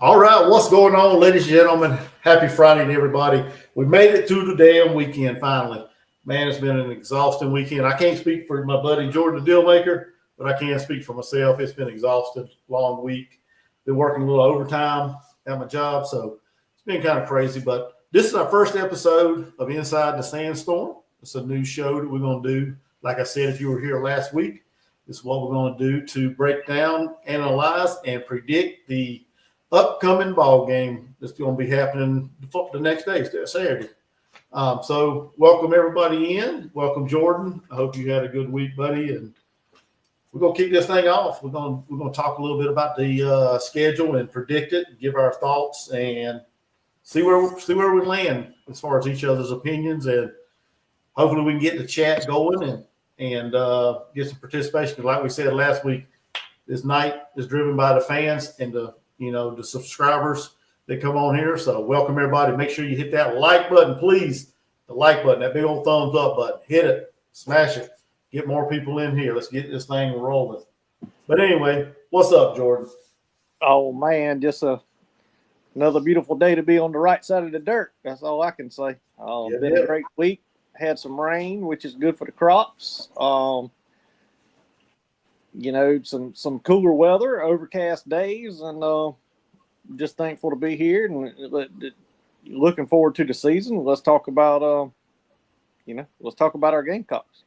All right, what's going on, ladies and gentlemen? Happy Friday to everybody. We made it through the damn weekend finally. Man, it's been an exhausting weekend. I can't speak for my buddy Jordan the Dealmaker, but I can speak for myself. It's been exhausting, long week. Been working a little overtime at my job, so it's been kind of crazy. But this is our first episode of Inside the Sandstorm. It's a new show that we're going to do. Like I said, if you were here last week, this is what we're going to do to break down, analyze, and predict the upcoming ball game that's going to be happening the next day, Saturday. So welcome everybody in. Welcome Jordan. I hope you had a good week, buddy. And we're going to kick this thing off. We're going to talk a little bit about the schedule and predict it, give our thoughts, and see where we land as far as each other's opinions. And hopefully we can get the chat going and get some participation. Like we said last week, this night is driven by the fans and the subscribers that come on here. So welcome everybody. Make sure you hit that like button, please. The like button, that big old thumbs up button. Hit it, smash it. Get more people in here. Let's get this thing rolling. But anyway, what's up, Jordan? Oh man, just another beautiful day to be on the right side of the dirt. That's all I can say. Been a great week. Had some rain, which is good for the crops. Some cooler weather, overcast days, and just thankful to be here and looking forward to the season. Let's talk about our Gamecocks.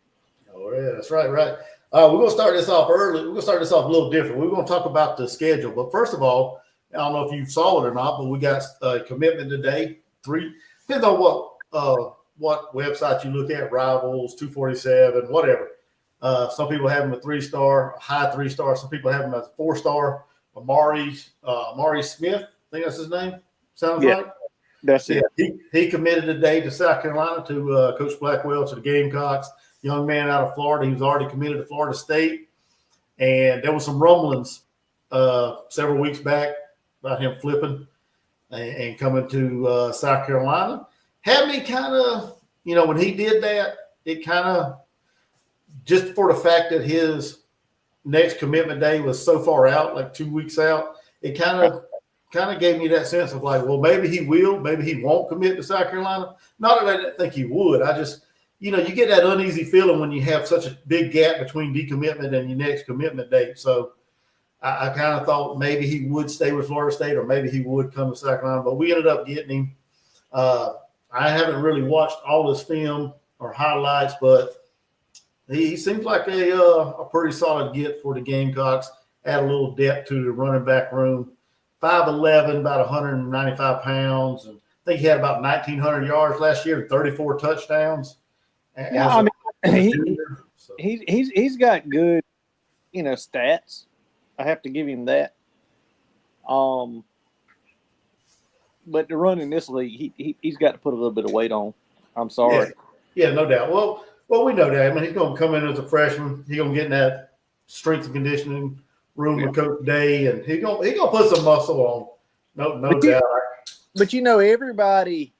Oh yeah, that's right. We're gonna start this off early. We're gonna start this off a little different. We're gonna talk about the schedule, but first of all, I don't know if you saw it or not, but we got a commitment today. Depends on what website you look at, Rivals, 247, whatever. Some people have him a 3-star, high 3-star. Some people have him as a 4-star. Amari Smith, I think that's his name. Sounds right. That's it. He committed today to South Carolina to Coach Blackwell to the Gamecocks. Young man out of Florida. He was already committed to Florida State, and there was some rumblings several weeks back about him flipping and coming to South Carolina. Had me kind of, when he did that, it kind of, just for the fact that his next commitment day was so far out, like 2 weeks out, it kind of gave me that sense of like, well, maybe he will, maybe he won't commit to South Carolina. Not that I didn't think he would. I just, you get that uneasy feeling when you have such a big gap between decommitment and your next commitment date. So I kind of thought maybe he would stay with Florida State or maybe he would come to South Carolina, but we ended up getting him. I haven't really watched all his film or highlights, but he seems like a pretty solid get for the Gamecocks. Add a little depth to the running back room. 5'11", about 195 pounds. And I think he had about 1,900 yards last year, 34 touchdowns. Yeah, he's got good, stats. I have to give him that. But to run in this league, he's got to put a little bit of weight on. I'm sorry. Yeah, no doubt. Well, we know that. I mean, he's going to come in as a freshman. He's going to get in that strength and conditioning room with Coach Day, and he's going to put some muscle on. No doubt. But everybody,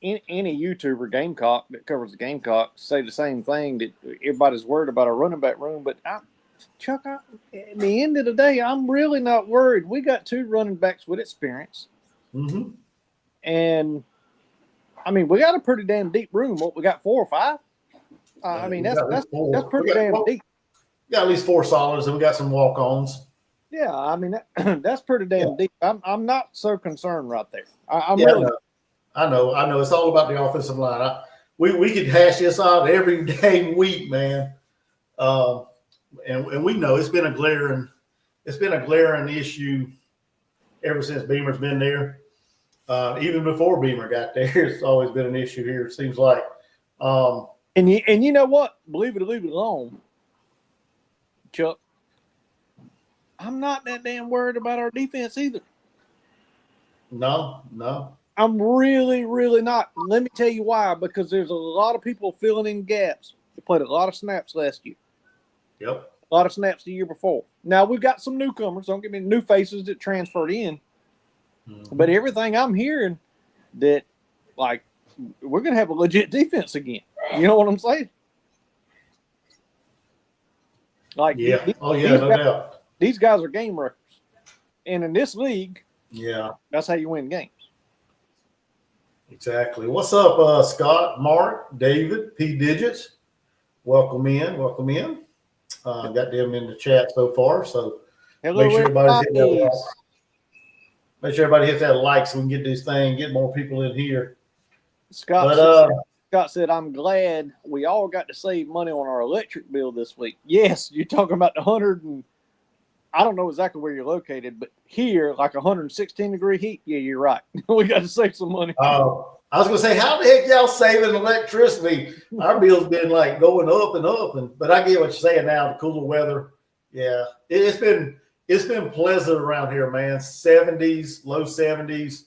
any YouTuber Gamecock that covers the Gamecocks say the same thing, that everybody's worried about a running back room. But Chuck, at the end of the day, I'm really not worried. We got 2 running backs with experience, and we got a pretty damn deep room. What, we got 4 or 5? That's pretty damn deep. We got at least 4 solids, and we got some walk-ons. Yeah, that's pretty damn deep. I'm not so concerned right there. I know. It's all about the offensive line. We could hash this out every dang week, man. And we know it's been a glaring issue ever since Beamer's been there. Even before Beamer got there, it's always been an issue here, it seems like. And you know what? Believe it or leave it alone, Chuck, I'm not that damn worried about our defense either. No. I'm really, really not. Let me tell you why. Because there's a lot of people filling in gaps. They played a lot of snaps last year. Yep. A lot of snaps the year before. Now, we've got some newcomers. Don't get me new faces that transferred in. But everything I'm hearing that, like, we're going to have a legit defense again. You know what I'm saying? Like, no doubt. These guys are game wreckers. And in this league, Yeah, that's how you win games. exactly. What's up, Scott, Mark, David, P Digits? Welcome in. Welcome in. Got them in the chat so far. So Hello, make sure everybody's hitting that everybody. like. Make sure everybody hits that like so we can get this thing, get more people in here. Scott But said, I'm glad we all got to save money on our electric bill this week. Yes, you're talking about the 100 and I don't know exactly where you're located, but here, like 116-degree heat, yeah, you're right. We got to save some money. I was gonna say, how the heck y'all saving electricity? Our bill's been like going up and up, but I get what you're saying now. The cooler weather, yeah, it's been pleasant around here, man. 70s, low 70s,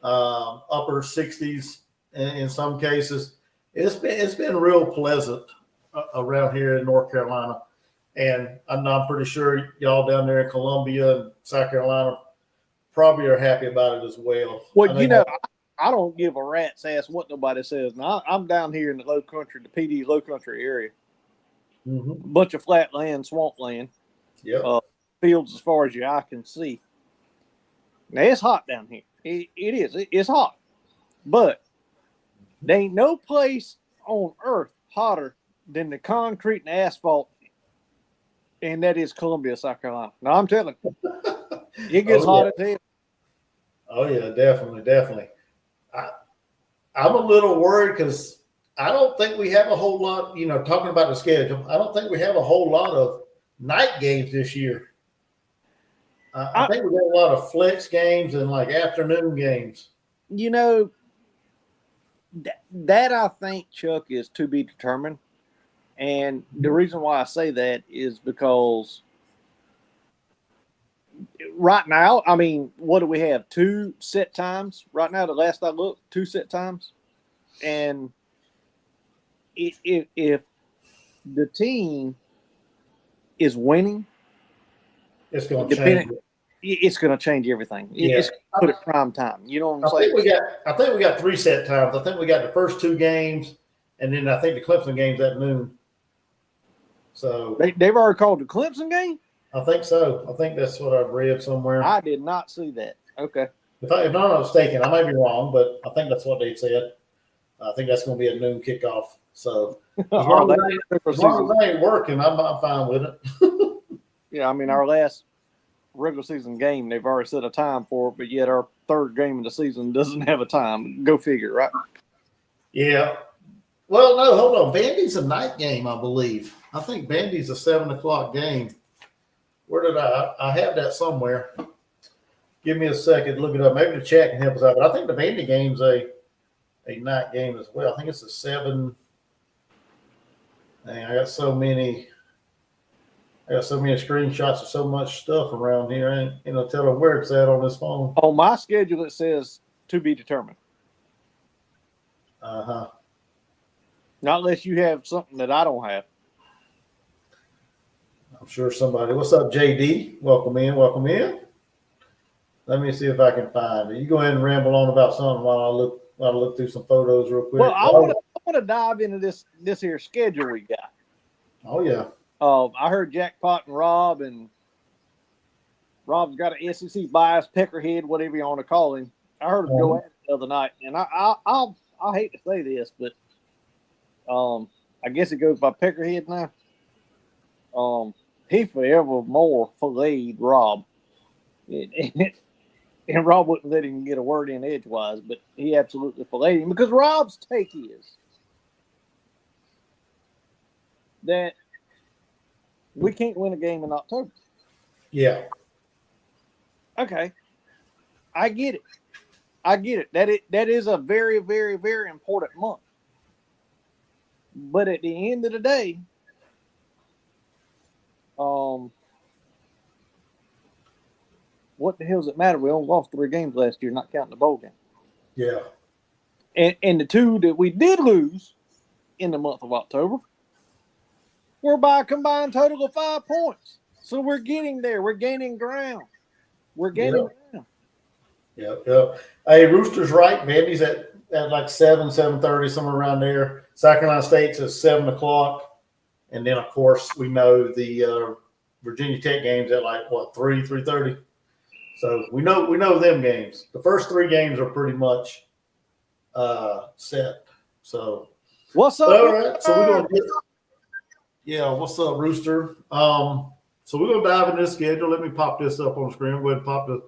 upper 60s in some cases. It's been real pleasant around here in North Carolina, and I'm pretty sure y'all down there in Columbia and South Carolina probably are happy about it as well. Well, I don't give a rat's ass what nobody says. Now, I'm down here in the low country, the PD low country area. Mm-hmm. A bunch of flat land, swamp land. Yeah. Fields as far as your eye can see. Now, it's hot down here. It is. It's hot. But there ain't no place on earth hotter than the concrete and asphalt, and that is Columbia, South Carolina. Now, I'm telling you, it gets hot as hell. Oh, yeah, definitely. I'm a little worried because I don't think we have a whole lot, talking about the schedule, I don't think we have a whole lot of night games this year. I think we got a lot of flex games and like afternoon games. That I think, Chuck, is to be determined. And the reason why I say that is because right now, I mean, what do we have? 2 set times right now. The last I looked, 2 set times. And if the team is winning, it's going to change. It's going to change everything. Yeah. It's going to put it prime time. You know what I'm saying? I think we got 3 set times. I think we got the first 2 games, and then I think the Clemson game's at noon. So they've already called the Clemson game? I think so. I think that's what I've read somewhere. I did not see that. Okay. If I'm not mistaken, I may be wrong, but I think that's what they said. I think that's going to be a noon kickoff. So as long as they ain't working, I'm fine with it. Yeah, I mean, our last regular season game, they've already set a time for it, but yet our 3rd game of the season doesn't have a time. Go figure, right? Yeah. Well, no, hold on. Vandy's a night game, I believe. I think Vandy's a 7:00 game. Where did I have that somewhere? Give me a second, look it up. Maybe the chat can help us out. But I think the Vandy game's a night game as well. I think it's a 7. Dang, I got so many screenshots of so much stuff around here. I ain't tell them where it's at on this phone. On my schedule, it says to be determined. Uh-huh. Not unless you have something that I don't have. I'm sure somebody. What's up, JD? Welcome in. Let me see if I can find it. You go ahead and ramble on about something while I look through some photos real quick. Well, I want to dive into this here schedule we got. Oh yeah. I heard Jackpot and Rob's got an SEC bias, peckerhead, whatever you want to call him. I heard him go at it the other night, and I hate to say this, but I guess it goes by peckerhead now. He forever more filleted Rob. And Rob wouldn't let him get a word in edgewise, but he absolutely filleted him because Rob's take is that we can't win a game in October. Yeah. Okay. I get it. That is a very, very, very important month. But at the end of the day, what the hell does it matter? We only lost 3 games last year, not counting the bowl game. Yeah. And the 2 that we did lose in the month of October were by a combined total of 5 points. So we're getting there. We're gaining ground. Ground. Yeah. Hey, Rooster's right. Vandy's at like 7:30, somewhere around there. South Carolina State's at 7:00. And then, of course, we know the Virginia Tech game's at like, 3:30? So we know them games. The first 3 games are pretty much set. So What's up? all right. So we're gonna what's up, Rooster? So we're gonna dive into the schedule. Let me pop this up on the screen. Go ahead and pop the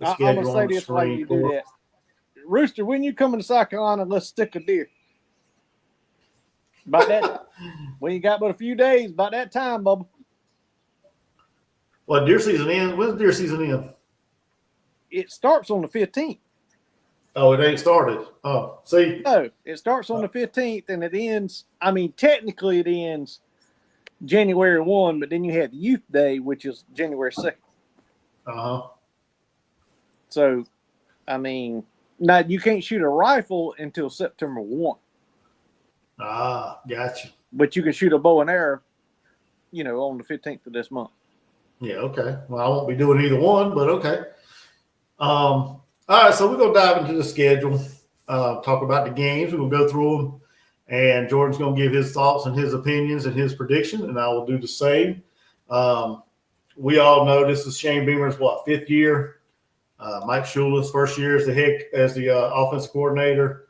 I'm schedule gonna say on the this while screen. you do that. Rooster, when you come to South Carolina, let's stick a deer. About that, we ain't got but a few days. About that time, Bubba. Well, deer season ends. When's deer season end? It starts on the 15th. Oh, it ain't started. Oh, see. No, it starts on the 15th and it ends. I mean, technically it ends January 1, but then you have Youth Day, which is January 2nd. Uh-huh. So, I mean, now you can't shoot a rifle until September 1. Ah, gotcha. But you can shoot a bow and arrow, on the 15th of this month. Yeah, okay. Well, I won't be doing either one, but okay. All right, so we're going to dive into the schedule, talk about the games. We're going to go through them, and Jordan's going to give his thoughts and his opinions and his prediction, and I will do the same. We all know this is Shane Beamer's, 5th year? Mike Shula's first year as the offensive coordinator.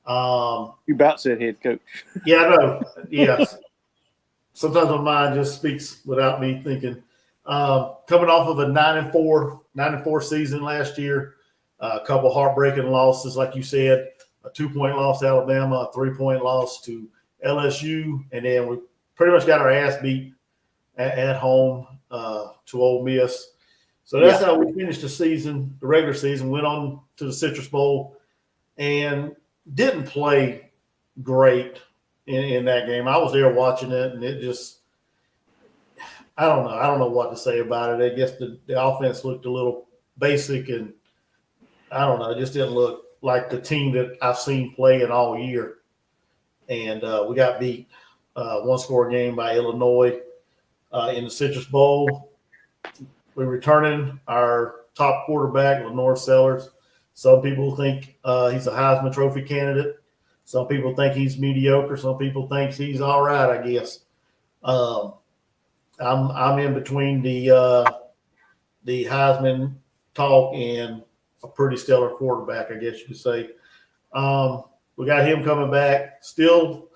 You about said head coach. Yeah, I know. Yes. Sometimes my mind just speaks without me thinking. Coming off of a 9-4 season last year, a couple heartbreaking losses, like you said, a 2-point loss to Alabama, a 3-point loss to LSU, and then we pretty much got our ass beat at home to Ole Miss. So that's how we finished the season, the regular season, went on to the Citrus Bowl, and didn't play great in that game. I was there watching it, and it just – I don't know. I don't know what to say about it. I guess the offense looked a little basic, and I don't know. It just didn't look like the team that I've seen playing all year. And we got beat 1-score game by Illinois in the Citrus Bowl. We're returning our top quarterback, Lenore Sellers. Some people think he's a Heisman Trophy candidate. Some people think he's mediocre. Some people think he's all right, I guess. I'm in between the Heisman talk and a pretty stellar quarterback, I guess you could say. We got him coming back. Still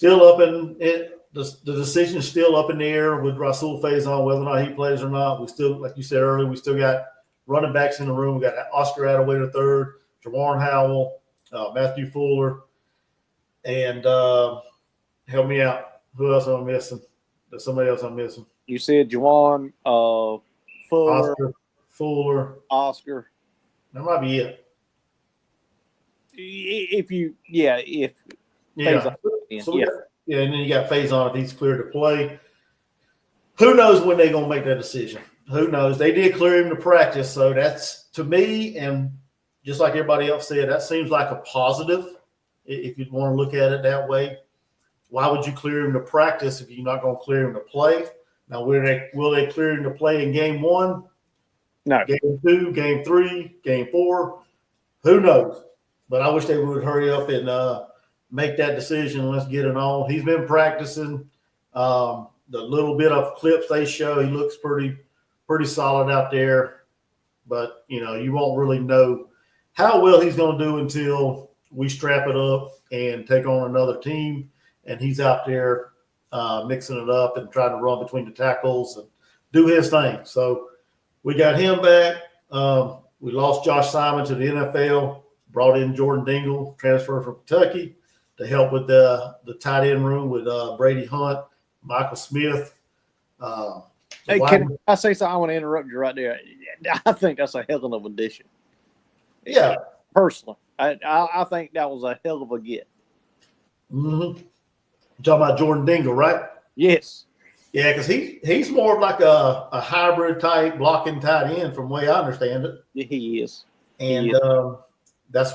up in it. The decision is still up in the air with Rasul Faison, whether or not he plays or not. We still, like you said earlier, we still got running backs in the room. We got Oscar Attaway III, Jawan Howell, Matthew Fuller, and help me out. Who else am I missing? There's somebody else I'm missing. You said Jawan, Fuller. Oscar. That might be it. And then you got Faison if he's cleared to play. Who knows when they're going to make that decision? Who knows? They did clear him to practice, so that's, to me, and just like everybody else said, that seems like a positive if you want to look at it that way. Why would you clear him to practice if you're not going to clear him to play? Now, will they clear him to play in game 1? No. Game 2, game 3, game 4? Who knows? But I wish they would hurry up and make that decision. Let's get it on. He's been practicing. The little bit of clips they show, he looks pretty solid out there. But, you won't really know how well he's going to do until we strap it up and take on another team. And he's out there mixing it up and trying to run between the tackles and do his thing. So we got him back. We lost Josh Simon to the NFL, brought in Jordan Dingle, transferred from Kentucky, to help with the tight end room with Brady Hunt, Michael Smith. Hey, can I say something? I want to interrupt you right there. I think that's a hell of an addition. Yeah. Personally, I think that was a hell of a get. Mm-hmm. Talking about Jordan Dingle, right? Yes. Yeah, because he's more like a hybrid type blocking tight end from the way I understand it. He is. And that's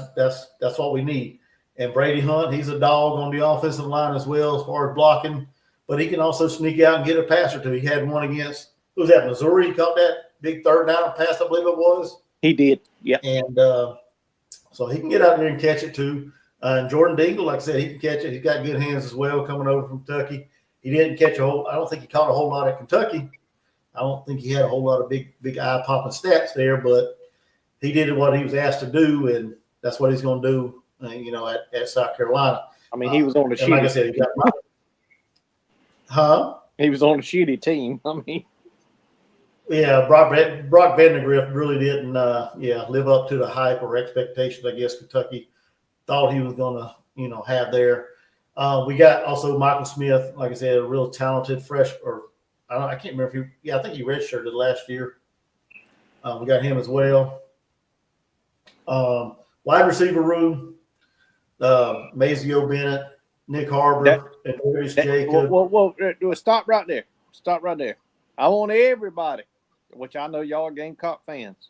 what we need. And Brady Hunt, he's a dog on the offensive line as well as far as blocking, but he can also sneak out and get a pass or two. He had one against, who was that, Missouri? He caught that big third down pass, I believe it was. He did, yeah. And so he can get out there and catch it too. And Jordan Dingle, like I said, he can catch it. He's got good hands as well coming over from Kentucky. He didn't catch I don't think he caught a whole lot at Kentucky. I don't think he had a whole lot of big eye popping stats there, but he did what he was asked to do, and that's what he's going to do. At South Carolina. I mean, he was on the and like I shitty. said, huh? He was on a shitty team. I mean, Yeah, Brock Vandegrift really didn't, live up to the hype or expectations. I guess Kentucky thought he was going to, have there. We got also Michael Smith, like I said, a real talented I can't remember if I think he redshirted last year. We got him as well. Wide receiver room, Mazio Bennett, Nick Harbor, and Darius Jacob. Well, stop right there. Stop right there. I want everybody, which I know y'all are Gamecock fans,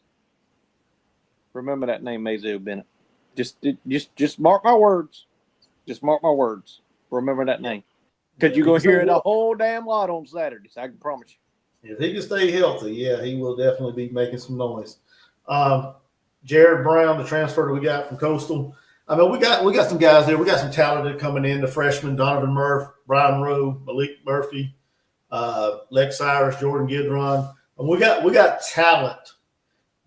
remember that name, Mazio Bennett. Just mark my words. Just mark my words. Remember that name. Because you're going to hear it a whole damn lot on Saturdays. I can promise you. If he can stay healthy, he will definitely be making some noise. Jared Brown, the transfer that we got from Coastal. I mean, we got some guys there. We got some talented coming in. The freshmen, Donovan Murph, Brian Rowe, Malik Murphy, Lex Cyrus, Jordan Gidron. And we got talent.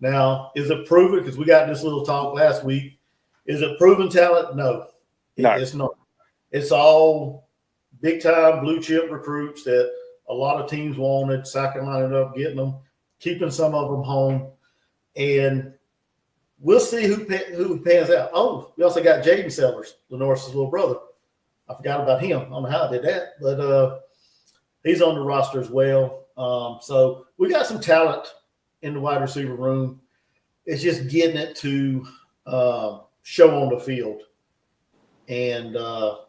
Now, is it proven? Because we got this little talk last week. Is it proven talent? No. It's not. It's all big-time blue-chip recruits that a lot of teams wanted. South Carolina ended up getting them, keeping some of them home. And we'll see who pans out. Oh, we also got Jaden Sellers, Lenore's little brother. I forgot about him. I don't know how I did that, but he's on the roster as well. So we got some talent in the wide receiver room. It's just getting it to show on the field. And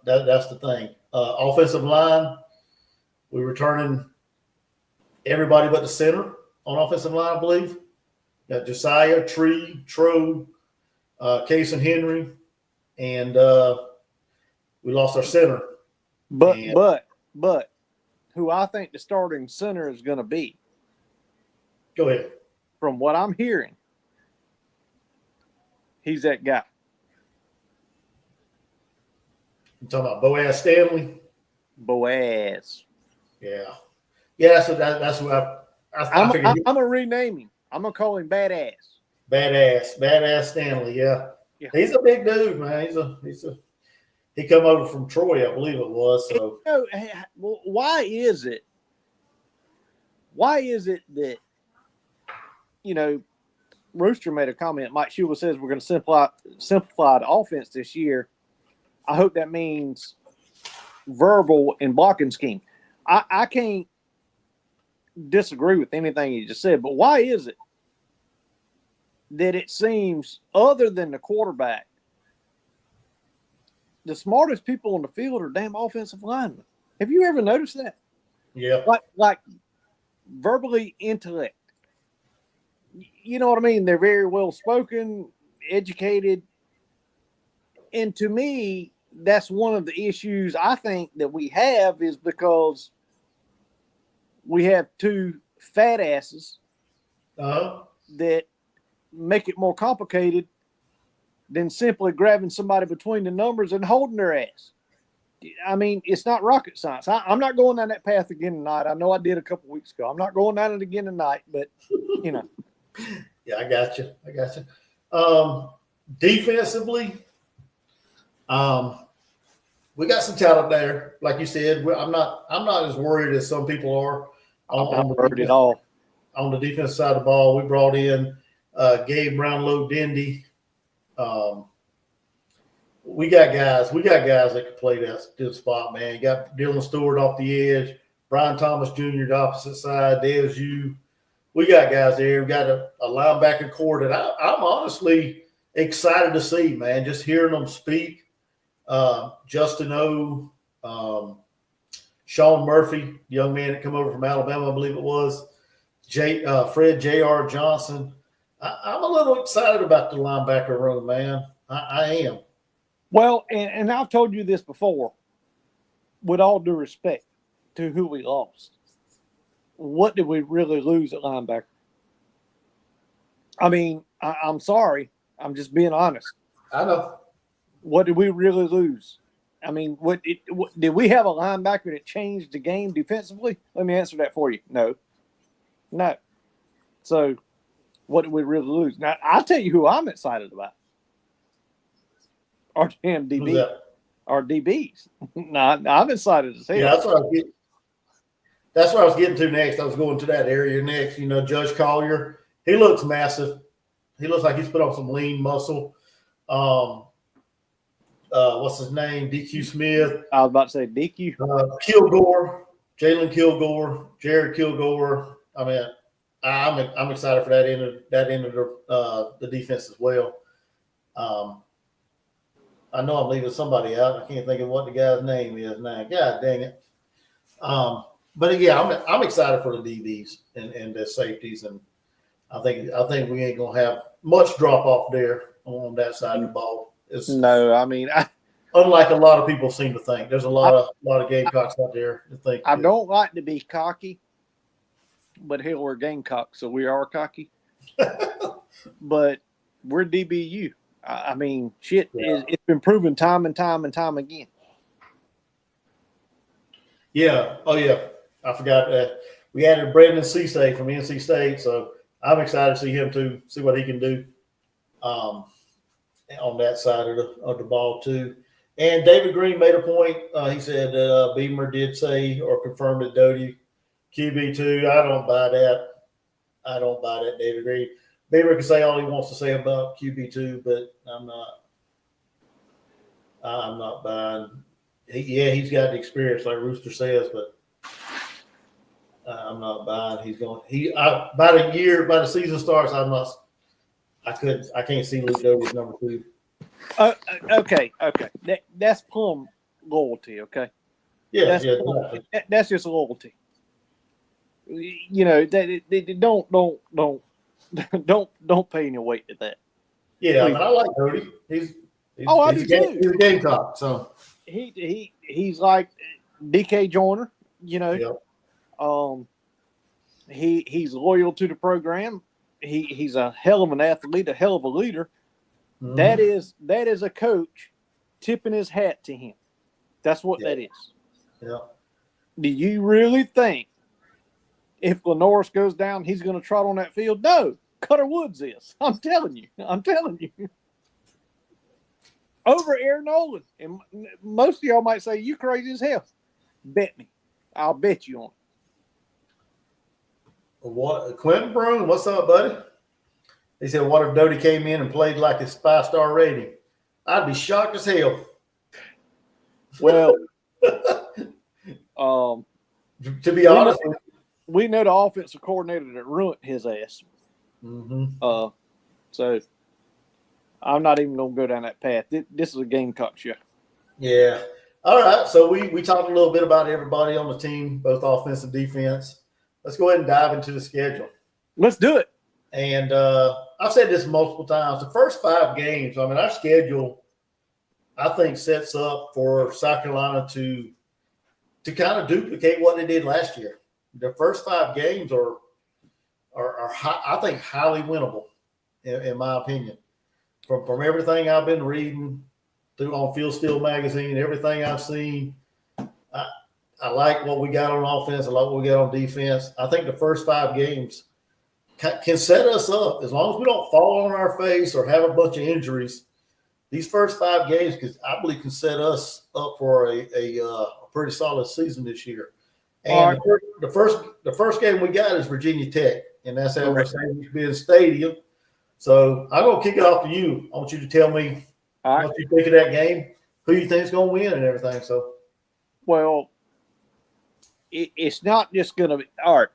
that's the thing. Offensive line, we're returning everybody but the center on offensive line, I believe. Got Josiah, Tree, True, Case and Henry, and we lost our center. But who I think the starting center is going to be. Go ahead. From what I'm hearing, he's that guy. You talking about Boaz Stanley? Boaz. Yeah. Yeah, so that's what I figured. I'm going to rename him. I'm going to call him Badass. Badass Stanley, yeah. He's a big dude, man. He come over from Troy, I believe it was. So why is it that Rooster made a comment, Mike Shula says we're going to simplify the offense this year. I hope that means verbal and blocking scheme. I can't disagree with anything you just said, but why is it that it seems, other than the quarterback, the smartest people on the field are damn offensive linemen? Have you ever noticed that? Yeah. Like verbally intellect. You know what I mean? They're very well spoken, educated. And to me, that's one of the issues I think that we have, is because we have two fat asses that make it more complicated than simply grabbing somebody between the numbers and holding their ass. I mean, it's not rocket science. I'm not going down that path again tonight. I know I did a couple weeks ago. I'm not going down it again tonight, but, Yeah, I got you. Defensively, we got some talent there. Like you said, I'm not as worried as some people are. I'm not worried at all. On the defense side of the ball, we brought in Gabe Brownlow Dindy. We got guys that can play that spot, man. You got Dylan Stewart off the edge, Brian Thomas Jr. the opposite side, Dez U. We got guys there. We got a linebacker core that I'm honestly excited to see, man. Just hearing them speak. Justin O, Sean Murphy, the young man that come over from Alabama, I believe it was, Fred J.R. Johnson. I'm a little excited about the linebacker room, man. I am. Well, and I've told you this before, with all due respect to who we lost. What did we really lose at linebacker? I mean, I'm sorry. I'm just being honest. I know. What did we really lose? I mean, did we have a linebacker that changed the game defensively? Let me answer that for you. No. No. So, what did we really lose? Now, I'll tell you who I'm excited about. Our damn Who's DB. that? Our DBs. No, I'm excited as hell. Yeah, that's what I was getting. That's what I was getting to next. I was going to that area next. You know, Judge Collier. He looks massive. He looks like he's put on some lean muscle. What's his name? DQ Smith. I was about to say DQ. Kilgore, Jalen Kilgore, Jared Kilgore. I mean, I'm excited for that end of the defense as well. I know I'm leaving somebody out. I can't think of what the guy's name is now. God dang it. But yeah, I'm excited for the DBs and the safeties, and I think we ain't gonna have much drop off there on that side of the ball. No, I mean, unlike a lot of people seem to think. There's a lot of Gamecocks out there that think. I don't like to be cocky, but hell, we're Gamecocks, so we are cocky. But we're DBU. I mean, shit, Yeah. it's been proven time and time and time again. Yeah. Oh, yeah. I forgot that we added Brendan Ceesay from NC State, so I'm excited to see him too, see what he can do on that side of the ball too. And David Green made a point. He said Beamer did say or confirmed that Doty QB2. I don't buy that. David Green. Beamer can say all he wants to say about QB2, but I'm not buying. He's got the experience, like Rooster says, but I'm not buying. By the season starts, I can't see Luke Doty as number 2. Okay. That's plum loyalty. Okay. Yeah, that's just loyalty. You know, don't pay any weight to that. Yeah, I like Doty. He's I do too. He's a Gamecock, so he's like DK Joyner. You know, yep. He's loyal to the program. He's a hell of an athlete, a hell of a leader. Mm-hmm. That is a coach tipping his hat to him. That's what that is. Yeah. Do you really think if Lenoris goes down, he's going to trot on that field? No, Cutter Woods is. I'm telling you. Over Aaron Nolan. And most of y'all might say, you crazy as hell. Bet me. I'll bet you on it. What Quentin Broom, what's up, buddy? He said, what if Doty came in and played like his 5-star rating? I'd be shocked as hell. Well, to be honest, we know the offensive coordinator that ruined his ass. Mm-hmm. So I'm not even going to go down that path. This is a Gamecock show. Yeah. All right. So we talked a little bit about everybody on the team, both offense and defense. Let's go ahead and dive into the schedule. Let's do it. And I've said this multiple times. The first 5 games, I mean, our schedule, I think, sets up for South Carolina to kind of duplicate what they did last year. The first 5 games are I think, highly winnable, in my opinion. From everything I've been reading through on Field Steel magazine, everything I've seen, I like what we got on offense. I like what we got on defense. I think the first 5 games can set us up, as long as we don't fall on our face or have a bunch of injuries. These first 5 games, I believe, can set us up for a pretty solid season this year. And the first game we got is Virginia Tech, and that's at Mercedes-Benz Stadium. So I'm going to kick it off to you. I want you to tell me what you think of that game, who you think is going to win, and everything. So, well, it's not just going to be – all right.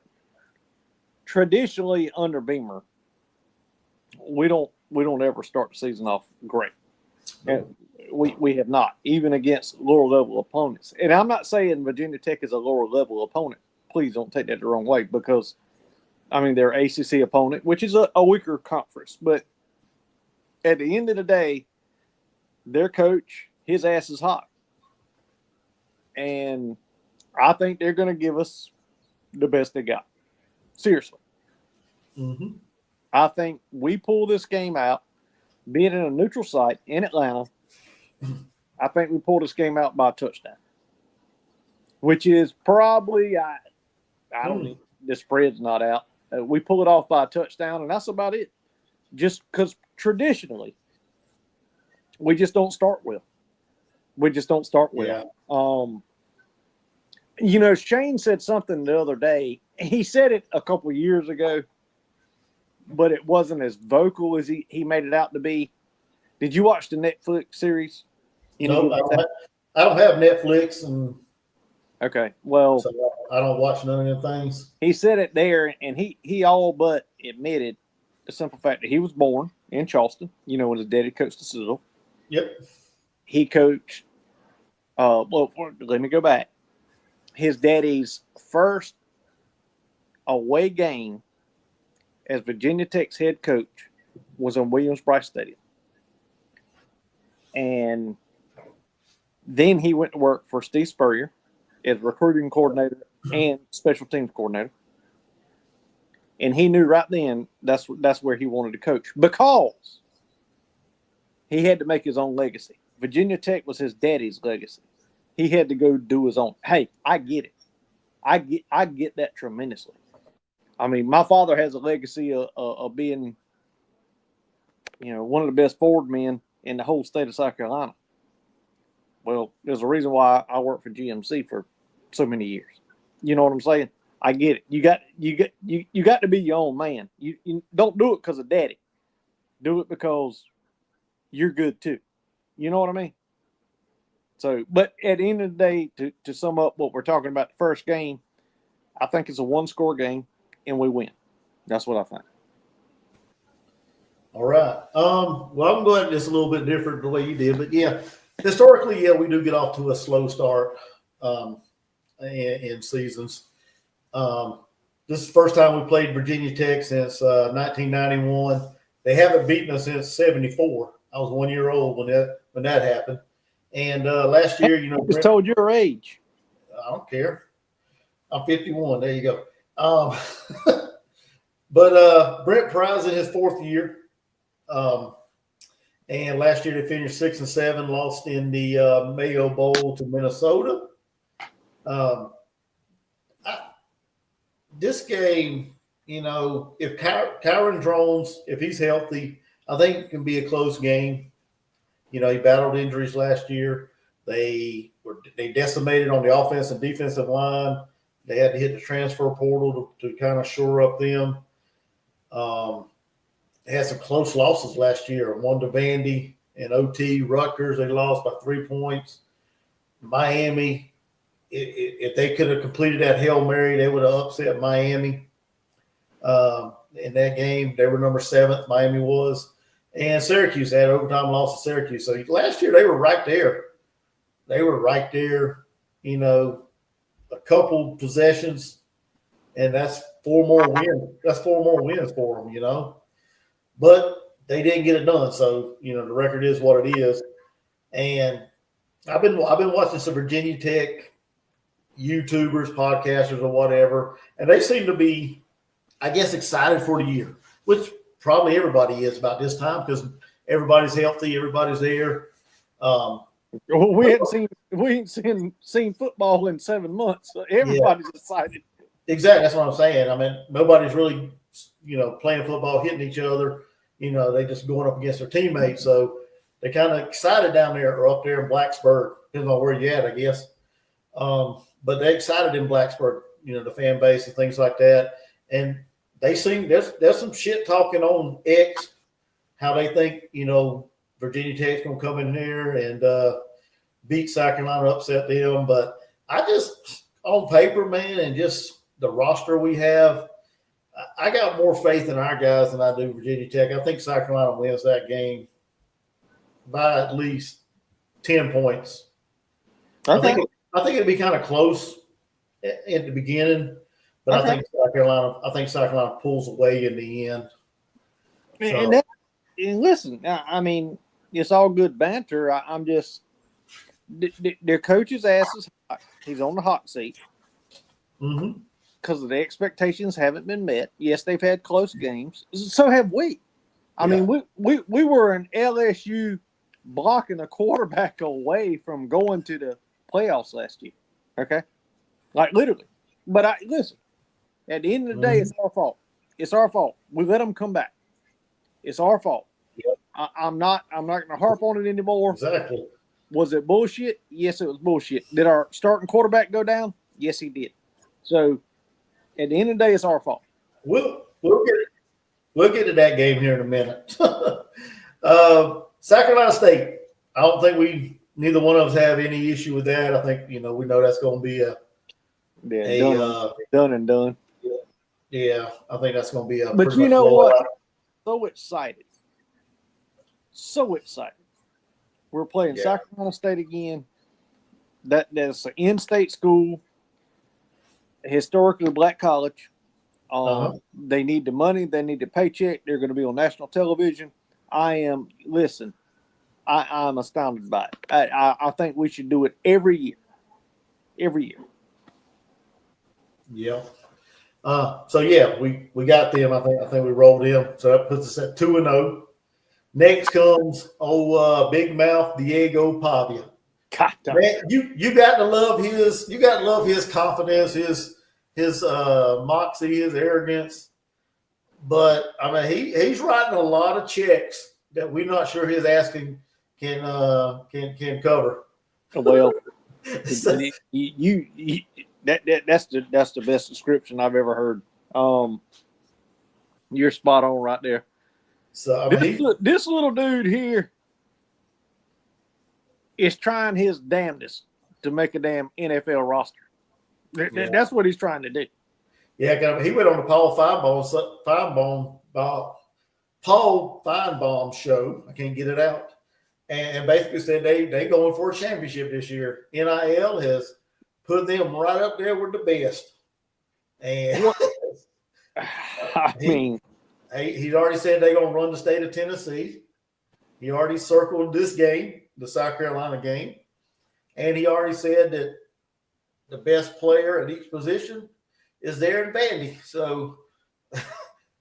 Traditionally, under Beamer, we don't ever start the season off great. And we have not, even against lower level opponents. And I'm not saying Virginia Tech is a lower level opponent. Please don't take that the wrong way, because I mean they're ACC opponent, which is a weaker conference. But at the end of the day, their coach, his ass is hot, and I think they're going to give us the best they got. Seriously. Mm-hmm. I think we pull this game out, being in a neutral site in Atlanta. I think we pull this game out by a touchdown, which is probably I don't know. The spread's not out. We pull it off by a touchdown, and that's about it. Just because traditionally, we just don't start well. We just don't start well. Yeah. Shane said something the other day. He said it a couple of years ago, but it wasn't as vocal as he made it out to be. Did you watch the Netflix series? No, I don't have Netflix, and okay. Well, so I don't watch none of them things. He said it there, and he all but admitted the simple fact that he was born in Charleston. When his daddy coached the Citadel. Yep. He coached. Let me go back. His daddy's first away game as Virginia Tech's head coach was in Williams-Brice Stadium. And then he went to work for Steve Spurrier as recruiting coordinator and special teams coordinator. And he knew right then that's where he wanted to coach because he had to make his own legacy. Virginia Tech was his daddy's legacy. He had to go do his own. Hey, I get it. I get that tremendously. I mean, my father has a legacy of being, one of the best forward men in the whole state of South Carolina. Well, there's a reason why I worked for GMC for so many years. You know what I'm saying? I get it. You got to be your own man. You don't do it because of daddy. Do it because you're good too. You know what I mean? So, but at the end of the day, to sum up what we're talking about, the first game, I think it's a one-score game, and we win. That's what I think. All right. Well, I'm going just a little bit different the way you did, but yeah, historically, we do get off to a slow start in seasons. This is the first time we played Virginia Tech since 1991. They haven't beaten us since '74. I was 1 year old when that happened. And last year, I just told your age. I don't care. I'm 51. There you go. But Brent Pry's in his fourth year. And last year they finished 6-7, lost in the Mayo Bowl to Minnesota. This game, if Kyron Drones, if he's healthy, I think it can be a close game. He battled injuries last year. They decimated on the offensive and defensive line. They had to hit the transfer portal to kind of shore up them. They had some close losses last year. One to Vandy and OT. Rutgers, they lost by 3 points. Miami, if they could have completed that Hail Mary, they would have upset Miami. In that game, they were number 7th, Miami was. And Syracuse had overtime loss to Syracuse. So last year they were right there. A couple possessions, and that's 4 more wins. That's 4 more wins for them, But they didn't get it done. So, the record is what it is. And I've been watching some Virginia Tech YouTubers, podcasters, or whatever, and they seem to be, I guess, excited for the year, which probably everybody is about this time because everybody's healthy, everybody's there. We ain't seen football in 7 months. So everybody's excited. Exactly, that's what I'm saying. I mean, nobody's really, playing football, hitting each other. They just going up against their teammates. So they kind of excited down there or up there in Blacksburg, depending on where you're at, I guess. But they excited in Blacksburg, the fan base and things like that. And they seem there's some shit talking on X, how they think, Virginia Tech's gonna come in there and beat South Carolina, upset them. But I just, on paper, man, and just the roster we have, I got more faith in our guys than I do Virginia Tech. I think South Carolina wins that game by at least 10 points. Okay. I think it'd be kind of close at the beginning, but okay. I think South Carolina pulls away in the end. So. And listen, I mean, it's all good banter. I'm just their coach's ass is hot. He's on the hot seat because the expectations haven't been met. Yes, they've had close games. So have we. I mean, we were an LSU blocking a quarterback away from going to the playoffs last year. Okay, like literally. But listen. At the end of the day, it's our fault. It's our fault. We let them come back. It's our fault. Yep. I'm not going to harp on it anymore. Exactly. Was it bullshit? Yes, it was bullshit. Did our starting quarterback go down? Yes, he did. So at the end of the day, it's our fault. We'll get to that game here in a minute. Sacramento State. I don't think neither one of us have any issue with that. I think we know that's going to be done and done. Yeah, I think that's going to be a. But you know what? So excited. We're playing Sacramento State again. That's an in-state school, historically black college. They need the money. They need the paycheck. They're going to be on national television. I'm astounded by it. I think we should do it every year. Every year. Yeah. We got them. I think we rolled them. So that puts us at 2-0. Next comes Big Mouth Diego Pavia. Man, you got to love his confidence, his moxie, his arrogance. But I mean, he's writing a lot of checks that we're not sure his asking can cover. Well, that's the best description I've ever heard. You're spot on right there. So I mean, this little dude here is trying his damnedest to make a damn NFL roster. That's what he's trying to do. Yeah, he went on the Paul Feinbaum show. I can't get it out, and basically said they going for a championship this year. NIL has put them right up there with the best. And he's already said they're going to run the state of Tennessee. He already circled this game, the South Carolina game, and he already said that the best player at each position is there in Vandy. So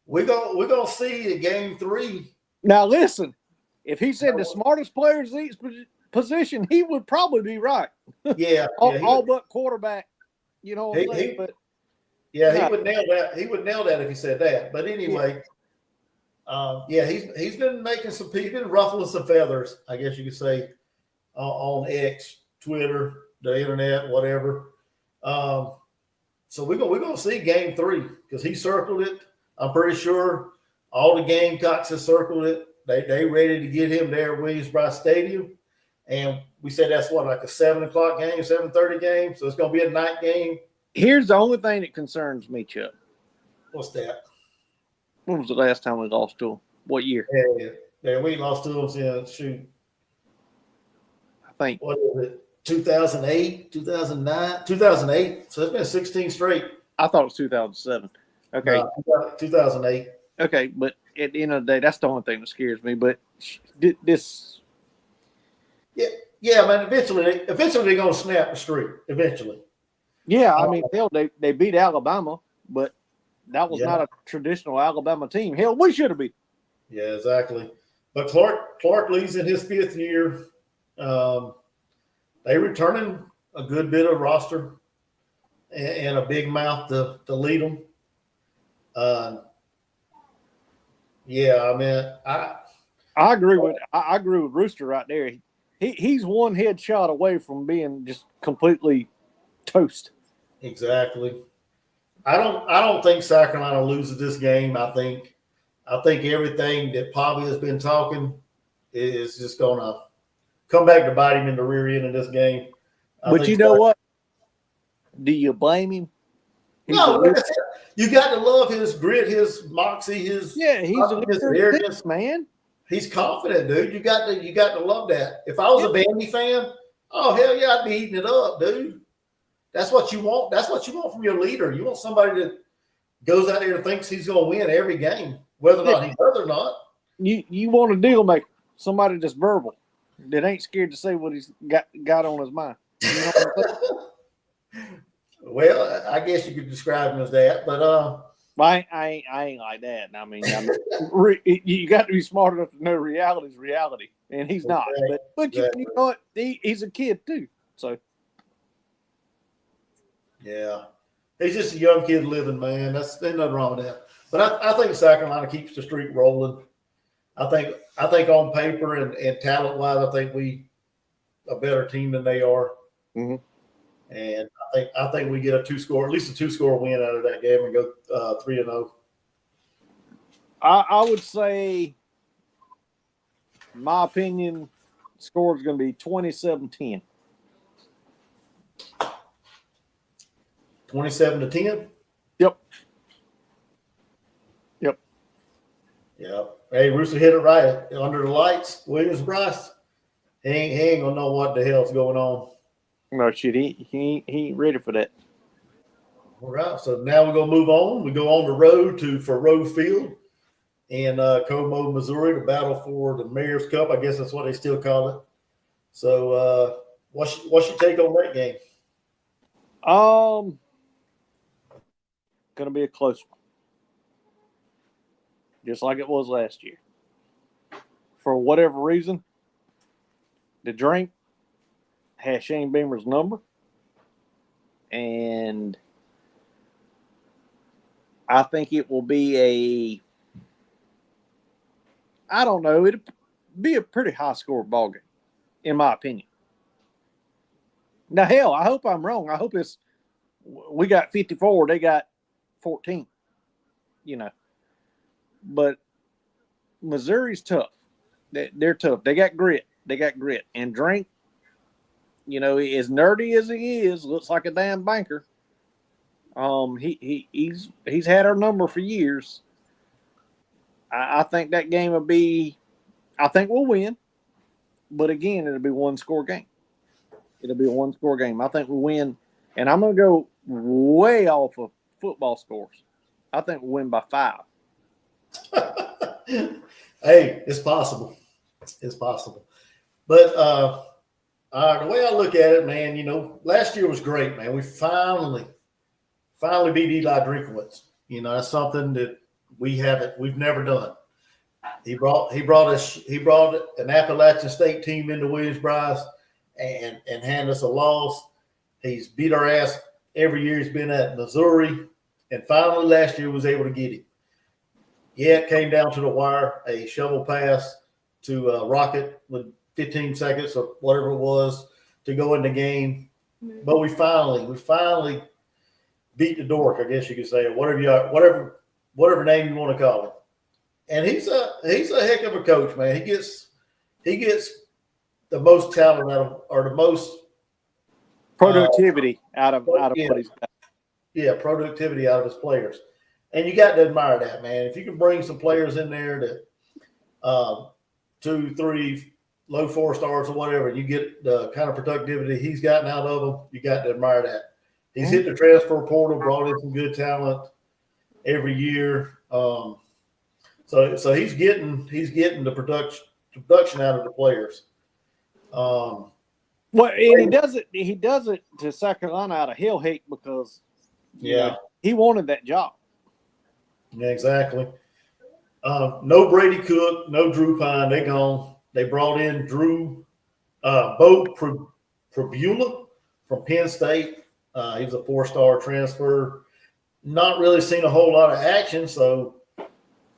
we're gonna see in game 3. Now listen, if he said the smartest players at each position, he would probably be right. Yeah, all but quarterback. You know what I'm saying? He would nail that. He would nail that if he said that. But anyway, he's been he's been ruffling some feathers, I guess you could say, on X, Twitter, the internet, whatever. So we're gonna see game 3 because he circled it. I'm pretty sure all the Gamecocks have circled it. They ready to get him there at Williams-Brice Stadium, and we said that's like a 7:00 game, 7:30 game. So it's gonna be a night game. Here's the only thing that concerns me, Chuck. What's that? When was the last time we lost to them? What year? Yeah, we lost to them since I think. What is it? 2008, 2009, 2008. So it's been 16 straight. I thought it was 2007. Okay. 2008. Okay, but at the end of the day, that's the only thing that scares me. But this. Yeah, man. Eventually they're gonna snap the streak. Eventually. Yeah, I mean, hell, they beat Alabama, but that was not a traditional Alabama team. Hell, we should have beat. Yeah, exactly. But Clark Lee's in his 5th year. They returning a good bit of roster and a big mouth to lead them. I mean, I agree with Rooster right there. He's one headshot away from being just completely toast. Exactly. I don't think Sacramento loses this game. I think everything that Pavia has been talking is just gonna come back to bite him in the rear end of this game. But you know what? Do you blame him? No, you got to love his grit, his moxie, his arrogance, man. He's confident, dude. You got to love that. If I was a Vandy fan, oh hell yeah, I'd be eating it up, dude. That's what you want. That's what you want from your leader. You want somebody that goes out there and thinks he's going to win every game, whether or not he does or not. You want a deal maker, somebody that's verbal, that ain't scared to say what he's got on his mind. You know what I'm saying? Well, I guess you could describe him as that, but I ain't like that. I mean, you got to be smart enough to know reality is reality, and he's not. But you know what? He's a kid too, so. Yeah, he's just a young kid living, man. There's nothing wrong with that. But I think South Carolina keeps the streak rolling. I think on paper and talent wise, I think we a better team than they are. Mm-hmm. And I think we get at least a 2-score win out of that game and go 3-0. I would say, in my opinion, score is going to be 27-10. 27-10. Yep. Yeah. Hey, Rooster hit it right under the lights. Williams Bryce, he ain't gonna know what the hell's going on. No shit, he ain't ready for that. All right. So now we're gonna move on. We go on the road to Faroe Field in Como, Missouri, to battle for the Mayor's Cup. I guess that's what they still call it. So, what's your take on that game? Gonna be a close one. Just like it was last year. For whatever reason, the drink has Shane Beamer's number. And I think it will be I don't know, it'll be a pretty high score ball game, in my opinion. Now, hell, I hope I'm wrong. I hope we got 54, they got 14, But Missouri's tough. They're tough. They got grit. And Drink, as nerdy as he is, looks like a damn banker. He's had our number for years. I think that game will be. I think we'll win, but again, it'll be 1-score game. I think we'll win, and I'm gonna go way off of football scores. I think we'll win by 5. Hey, it's possible. But the way I look at it, man, last year was great, man. We finally beat Eli Drinkowitz. That's something that we've never done. He brought an Appalachian State team into Williams-Brice and hand us a loss. He's beat our ass every year he's been at Missouri, and finally last year was able to get him. Yeah, it came down to the wire, a shovel pass to Rocket with 15 seconds or whatever it was to go in the game. But we finally beat the dork, I guess you could say, or whatever name you want to call him. And he's a heck of a coach, man. He gets the most talent out of, or the most productivity out of what he's got. Yeah, productivity out of his players. And you got to admire that, man. If you can bring some players in there that 2, 3 low 4 stars or whatever, and you get the kind of productivity he's gotten out of them, you got to admire that. He's hit the transfer portal, brought in some good talent every year. So he's getting the production out of the players. Well, and he does it to South Carolina out of hell hate because he wanted that job. Yeah, exactly. No Brady Cook, no Drew Pine. They gone. They brought in Bo Prabula from Penn State. He was a 4-star transfer. Not really seen a whole lot of action, so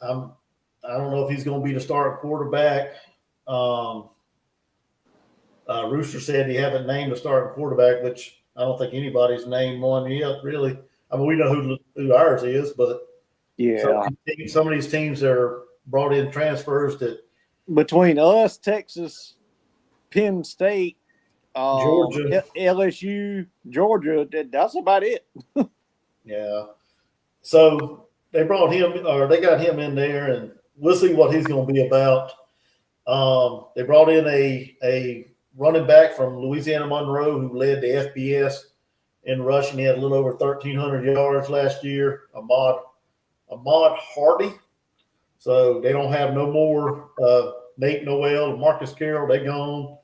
I don't know if he's going to be the starting quarterback. Rooster said he haven't named a starting quarterback, which I don't think anybody's named one yet, really. I mean, we know who ours is, but some of these teams are brought in transfers that between us, Texas, Penn State, Georgia, LSU, Georgia, that's about it. Yeah. So they brought him, or they got him in there, and we'll see what he's going to be about. They brought in a running back from Louisiana Monroe who led the FBS in rushing. He had a little over 1,300 yards last year. Ahmad Hardy. So they don't have no more Nate Noel, Marcus Carroll. They gone.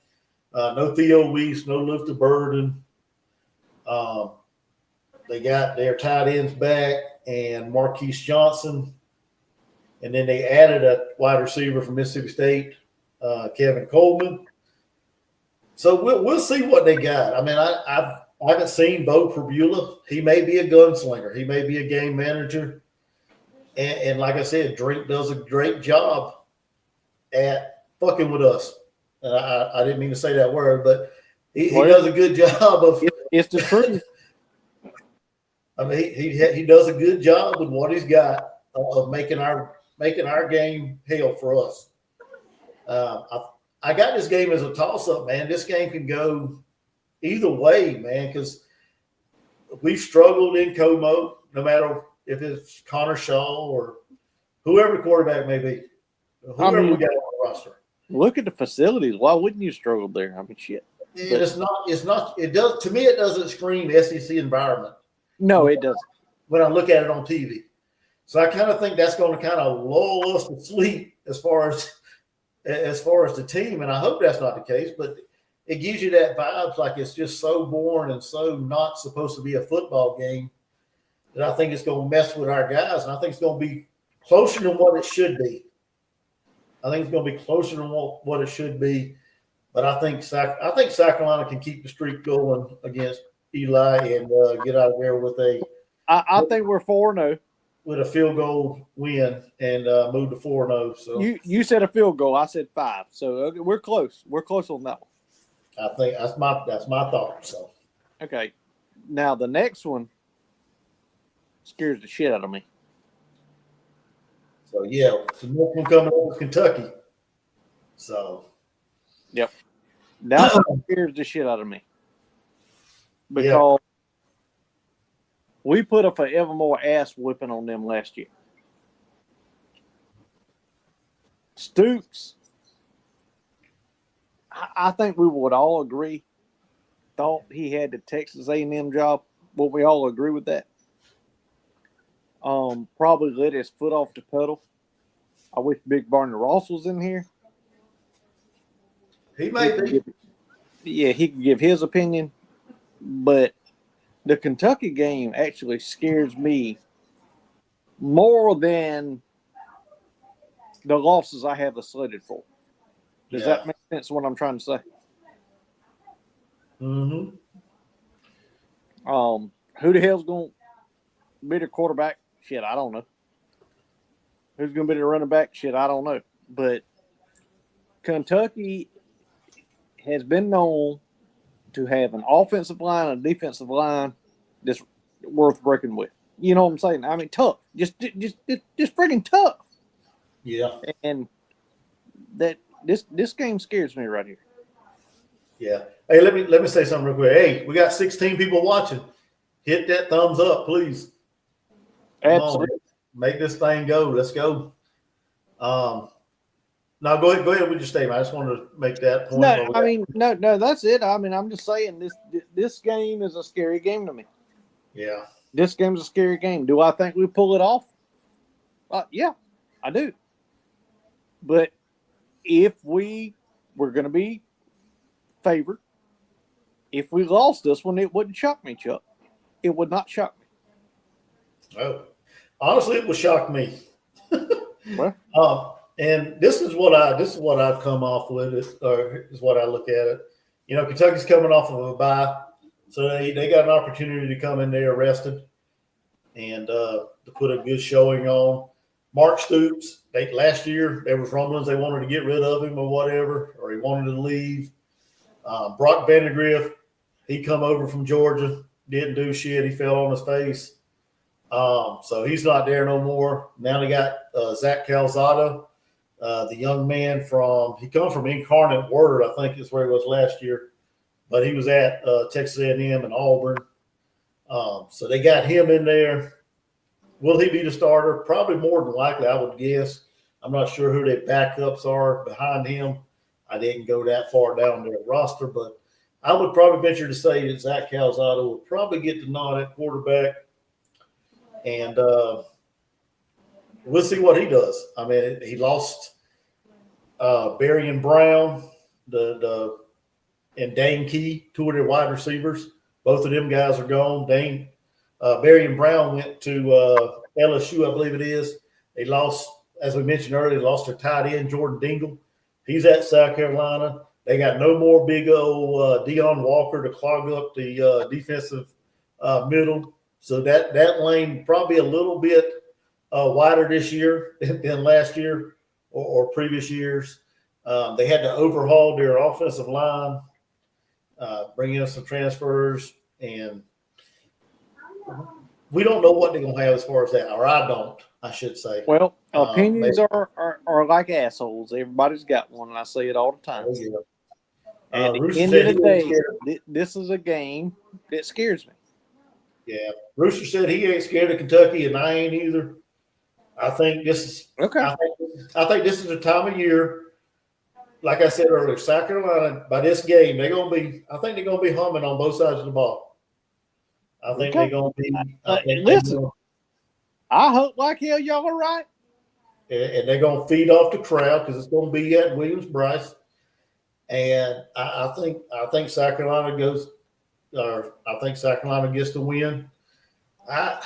No Theo Weiss, no Luther Burden. They got their tight ends back and Marquise Johnson. And then they added a wide receiver from Mississippi State, Kevin Coleman. So we'll see what they got. I mean, I haven't seen Bo Prabula. He may be a gunslinger. He may be a game manager. And like I said, Drake does a great job at fucking with us. And I didn't mean to say that word, but he does a good job of. It's the truth. I mean, he does a good job with what he's got of making our game hell for us. I got this game as a toss up, man. This game can go either way, man, because we've struggled in Como, no matter if it's Connor Shaw or whoever the quarterback may be, whoever we got on the roster. Look at the facilities. Why wouldn't you struggle there? I mean, shit. It's not. It does to me. It doesn't scream SEC environment. No, it doesn't. When I look at it on TV, so I kind of think that's going to kind of lull us to sleep as far as the team, and I hope that's not the case. But it gives you that vibes like it's just so boring and so not supposed to be a football game that I think it's going to mess with our guys, and I think it's going to be closer than what it should be. I think it's going to be closer than what it should be. But I think South Carolina can keep the streak going against Eli and get out of there with I think we're 4-0 with a field goal win and move to 4-0. So you said a field goal. I said 5. So we're close. We're close on that one. I think that's my thought. So okay, now the next one scares the shit out of me. So yeah, the next one coming up is Kentucky. So. Yep. That scares the shit out of me. Because we put a forevermore ass whipping on them last year. Stoops, I think we would all agree, thought he had the Texas A&M job. Would we all agree with that? Probably let his foot off the pedal. I wish Big Barney Ross was in here. He may be. He could give his opinion, but the Kentucky game actually scares me more than the losses I have slated for. Does that make sense what I'm trying to say? Mm-hmm. Who the hell's going to be the quarterback? Shit, I don't know. Who's going to be the running back? Shit, I don't know. But Kentucky has been known to have an offensive line and a defensive line that's worth breaking with. You know what I'm saying? I mean, tough. Just freaking tough. Yeah. And that this game scares me right here. Yeah. Hey, let me say something real quick. Hey, we got 16 people watching. Hit that thumbs up, please. Absolutely. Make this thing go. Let's go. Now go ahead with your statement. I just wanted to make that point. No, that's it. I mean, I'm just saying this game is a scary game to me. Yeah. This game's a scary game. Do I think we pull it off? Yeah, I do. But if we were going to be favored, if we lost this one, it wouldn't shock me, Chuck. It would not shock me. Oh, honestly, it would shock me. Well, and this is what I've come off with it, or is what I look at it. You know, Kentucky's coming off of a bye, so they got an opportunity to come in there rested and to put a good showing on. Mark Stoops, last year there was rumblings they wanted to get rid of him or whatever, or he wanted to leave. Brock Vandegrift, he come over from Georgia, didn't do shit. He fell on his face. So he's not there no more. Now they got Zach Calzada, the young man he come from Incarnate Word, I think is where he was last year, but he was at Texas A&M and Auburn. So they got him in there. Will he be the starter? Probably more than likely, I would guess. I'm not sure who their backups are behind him. I didn't go that far down their roster, but I would probably venture to say that Zach Calzada will probably get the nod at quarterback. And we'll see what he does. I mean, he lost Barry and Brown, and Dane Key, two of their wide receivers. Both of them guys are gone. Barry and Brown went to LSU, I believe it is. They lost, as we mentioned earlier, they lost their tight end, Jordan Dingle. He's at South Carolina. They got no more big old Deion Walker to clog up the defensive middle. So that lane probably a little bit wider this year than last year or previous years. They had to overhaul their offensive line, bring in some transfers, and we don't know what they're going to have as far as that, or I don't, I should say. Well, opinions are like assholes. Everybody's got one, and I say it all the time. At the end of the day, this is a game that scares me. Yeah, Rooster said he ain't scared of Kentucky, and I ain't either. I think this is okay. I think this is the time of year. Like I said earlier, South Carolina by this game they're gonna be. I think they're gonna be humming on both sides of the ball. I think they're gonna be. Listen, I hope like hell y'all are right, and they're gonna feed off the crowd because it's gonna be at Williams-Brice. And I think South Carolina goes, or I think South Carolina gets the win. I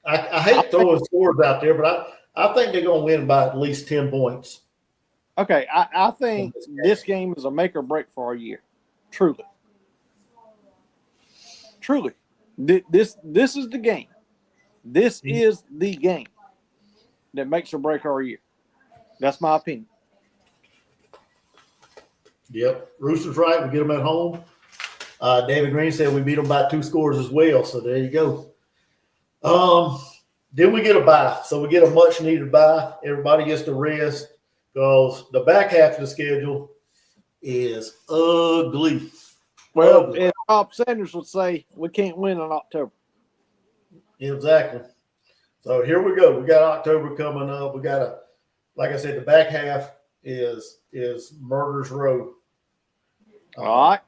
hate throwing scores out there, but I think they're going to win by at least 10 points. Okay, I think this game is a make or break for our year. Truly. This is the game. This is the game that makes or break our year. That's my opinion. Yep, Rooster's right. We get them at home. David Green said we beat them by 2 scores as well. So there you go. Then we get a bye. So we get a much needed bye. Everybody gets to rest because the back half of the schedule is ugly. Well, as Bob Sanders would say, we can't win in October. Exactly. So here we go. We got October coming up. We got like I said, the back half is Murder's Row. All right.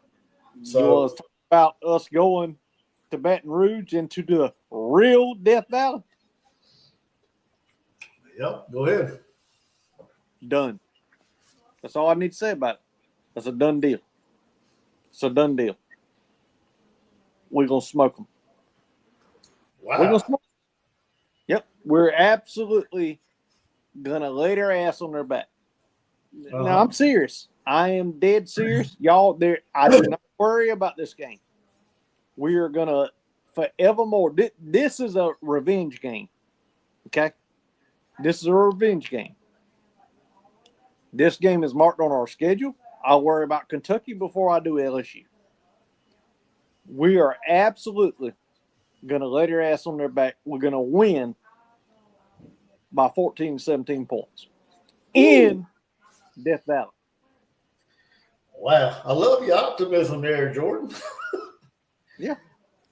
So you want to talk about us going to Baton Rouge into the real Death Valley? Yep, go ahead. Done. That's all I need to say about it. That's a done deal. It's a done deal. We're going to smoke them. Wow. We're going to smoke them. Yep. We're absolutely going to lay their ass on their back. Now, I'm serious. I am dead serious. Y'all, I do not worry about this game. We are going to forevermore. This is a revenge game. Okay? This is a revenge game. This game is marked on our schedule. I'll worry about Kentucky before I do LSU. We are absolutely going to lay their ass on their back. We're going to win by 14, 17 points in Death Valley. Wow. I love your optimism there, Jordan. Yeah.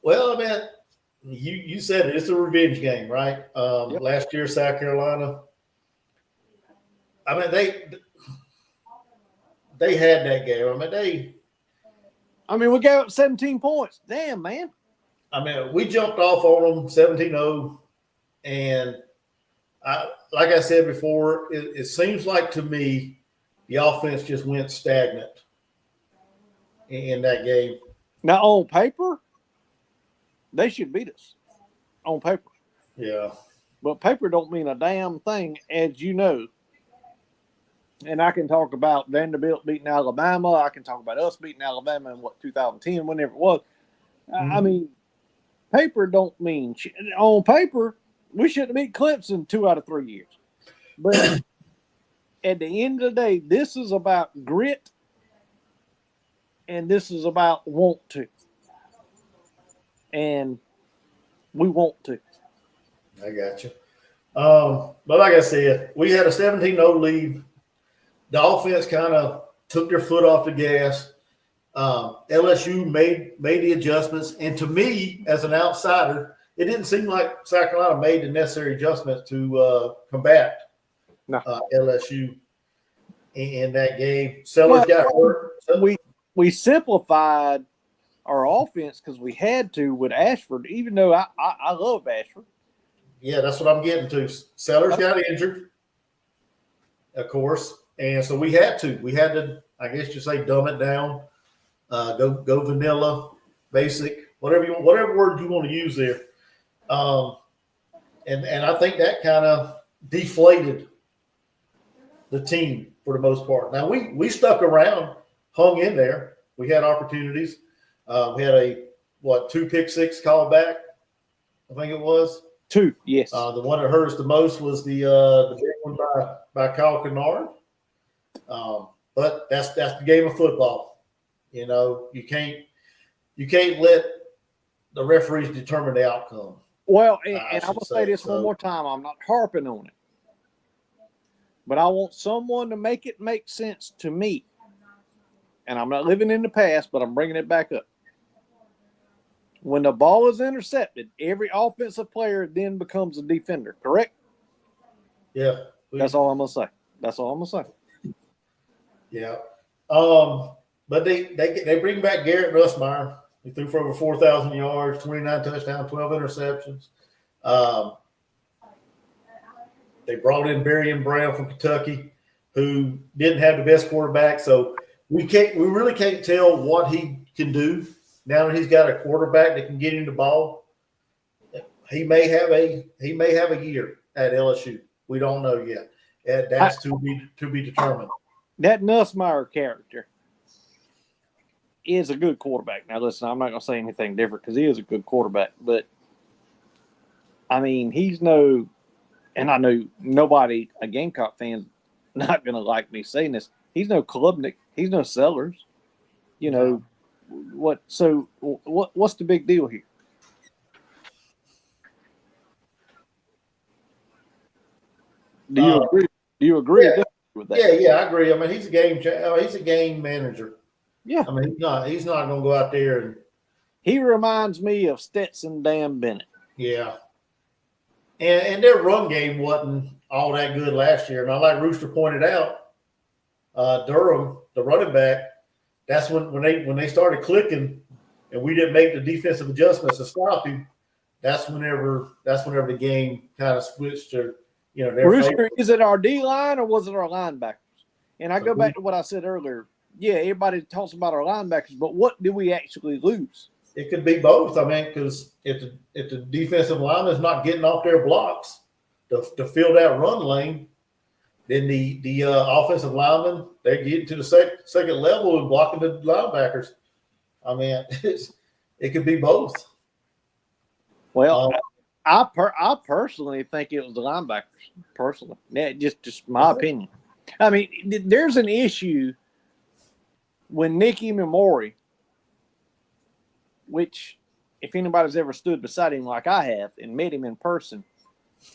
Well, I mean, you said it. It's a revenge game, right? Yep. Last year, South Carolina. I mean, they had that game. We gave up 17 points. Damn, man. I mean, we jumped off on them 17-0. And like I said before, it seems like to me the offense just went stagnant in that game. Now, on paper, they should beat us. On paper. Yeah. But paper don't mean a damn thing, as you know. And I can talk about Vanderbilt beating Alabama. I can talk about us beating Alabama in, 2010, whenever it was. Mm-hmm. I mean, paper don't mean shit. On paper, we should have beat Clemson 2 out of 3 years. But at the end of the day, this is about grit, and this is about want to. And we want to. I got you. But like I said, we had a 17-0 lead. The offense kind of took their foot off the gas. LSU made the adjustments. And to me, as an outsider, it didn't seem like South Carolina made the necessary adjustments to combat LSU in that game. Sellers got hurt. We simplified our offense because we had to with Ashford, even though I love Ashford. Yeah, that's what I'm getting to. Sellers got injured, of course. And so we had to, I guess you say, dumb it down, go vanilla, basic, whatever word you want to use there. And I think that kind of deflated the team for the most part. Now we stuck around, hung in there. We had opportunities. We had a 2 pick six call back, I think it was. 2, yes. The one that hurt us the most was the big one by Kyle Kennard. But that's the game of football. You know, you can't let the referees determine the outcome. Well, and I'm going to say this one more time. I'm not harping on it. But I want someone to make it make sense to me. And I'm not living in the past, but I'm bringing it back up. When the ball is intercepted, every offensive player then becomes a defender, correct? Yeah. That's all I'm going to say. That's all I'm going to say. Yeah. But they bring back Garrett Nussmeier. He threw for over 4,000 yards, 29 touchdowns, 12 interceptions. They brought in Berrien Brown from Kentucky, who didn't have the best quarterback. So we really can't tell what he can do now that he's got a quarterback that can get him the ball. He may have a year at LSU. We don't know yet. That's to be determined. That Nussmeier character is a good quarterback. Now, listen, I'm not going to say anything different because he is a good quarterback. But, I mean, he's no – and I know nobody, a Gamecock fan, not going to like me saying this. He's no Klubnik. He's no Sellers. You know, what's the big deal here? Do you agree? Do you agree with that? Yeah, I agree. I mean, he's a game manager. Yeah. I mean, he's not going to go out there and. He reminds me of Stetson Dan Bennett. Yeah. And their run game wasn't all that good last year. And like Rooster pointed out, Durham, the running back, that's when they started clicking, and we didn't make the defensive adjustments to stop him. That's whenever the game kind of switched to Rooster, is it our D line or was it our linebackers? And I go back to what I said earlier. Yeah, everybody talks about our linebackers, but what did we actually lose? It could be both. I mean, because if the defensive lineman is not getting off their blocks to fill that run lane, then the offensive linemen, they're getting to the second level and blocking the linebackers. I mean, it could be both. Well, I personally think it was the linebackers. Personally, just my opinion. I mean, there's an issue when Nicky Memori, which if anybody's ever stood beside him like I have and met him in person,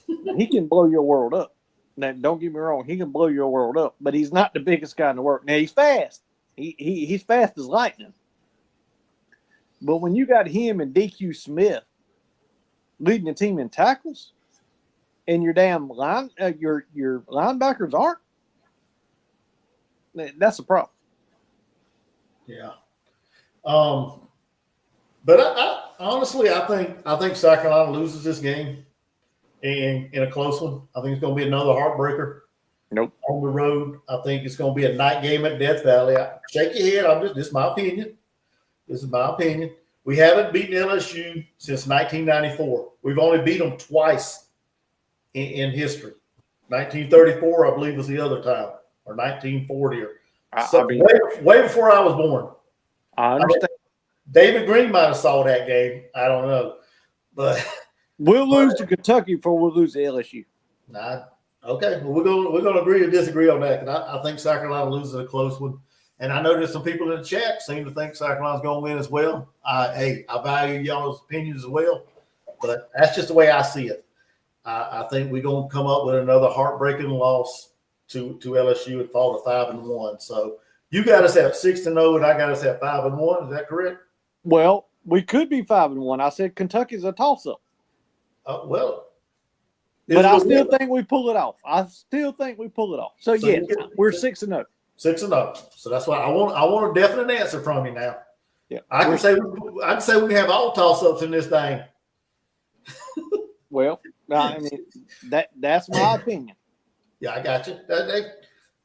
he can blow your world up. Now, don't get me wrong, he can blow your world up, but he's not the biggest guy in the world. Now, he's fast. He's fast as lightning. But when you got him and DQ Smith leading the team in tackles, and your damn your linebackers aren't, that's a problem. Yeah. But I honestly, I think South Carolina loses this game in a close one. I think it's going to be another heartbreaker. Nope. On the road, I think it's going to be a night game at Death Valley. Shake your head. This is my opinion. We haven't beaten LSU since 1994. We've only beat them twice in history. 1934, I believe, was the other time, or 1940, way before I was born. I understand. David Green might have saw that game. I don't know, but we'll lose to Kentucky before we'll lose to LSU. Okay. Well, we're gonna agree or disagree on that. Because I think South Carolina loses a close one, and I know there's some people in the chat seem to think South Carolina's going to win as well. I value y'all's opinions as well, but that's just the way I see it. I think we're going to come up with another heartbreaking loss to LSU and fall to 5-1. So you got us at 6-0, and I got us at 5-1. Is that correct? Well, we could be 5-1. I said Kentucky's a toss-up. But I still think we pull it off. So yeah, we're 6-0. 6-0. So that's why I want a definite answer from you now. Yeah, I can say we can have all toss-ups in this thing. Well, I mean that's my opinion. Yeah, I got you.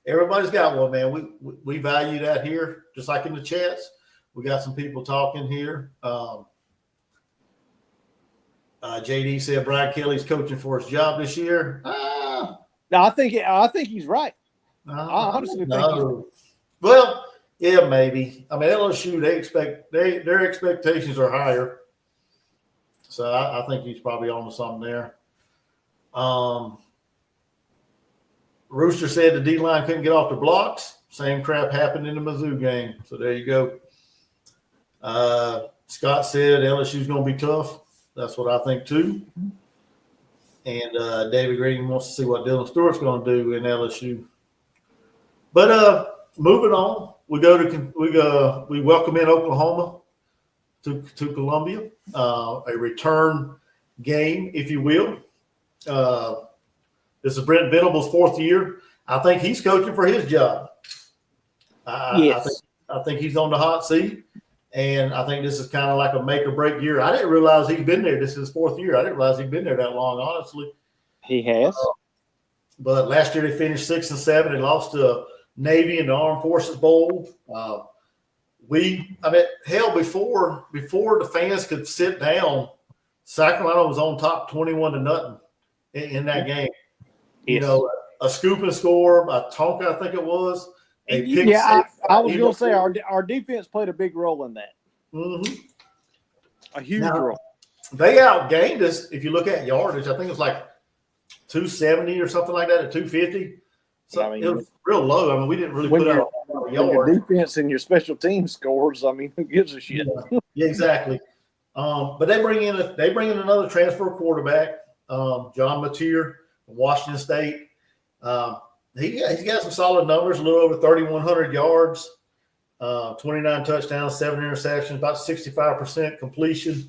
Everybody's got one, man. We value that here, just like in the chats. We got some people talking here. JD said Brian Kelly's coaching for his job this year. No, I think he's right. I honestly think he's right. Well, yeah, maybe. I mean, LSU, their expectations are higher. So I think he's probably on to something there. Rooster said the D-line couldn't get off the blocks. Same crap happened in the Mizzou game. So there you go. Scott said LSU's going to be tough. That's what I think too. And David Green wants to see what Dylan Stewart's going to do in LSU. But moving on, we welcome in Oklahoma to Columbia, a return game, if you will. This is Brent Venable's 4th year. I think he's coaching for his job. Yes. I think he's on the hot seat, and I think this is kind of like a make or break year. I didn't realize he'd been there. This is his 4th year. I didn't realize he'd been there that long, honestly. He has. But last year they finished 6-7. They lost to Navy in the Armed Forces Bowl. Before the fans could sit down, South Carolina was on top 21-0 in that game. Yes. You know, a scoop and score by Tonka, I think it was. I was going to say our defense played a big role in that. Mm-hmm. A huge role. They outgained us. If you look at yardage, I think it was like 270 or something like that at 250. So it was real low. I mean, we didn't really put out your defense and your special team scores. I mean, who gives a shit? Yeah, exactly. But they bring in another transfer quarterback, John Mateer from Washington State. He's got some solid numbers, a little over 3,100 yards, 29 touchdowns, 7 interceptions, about 65% completion.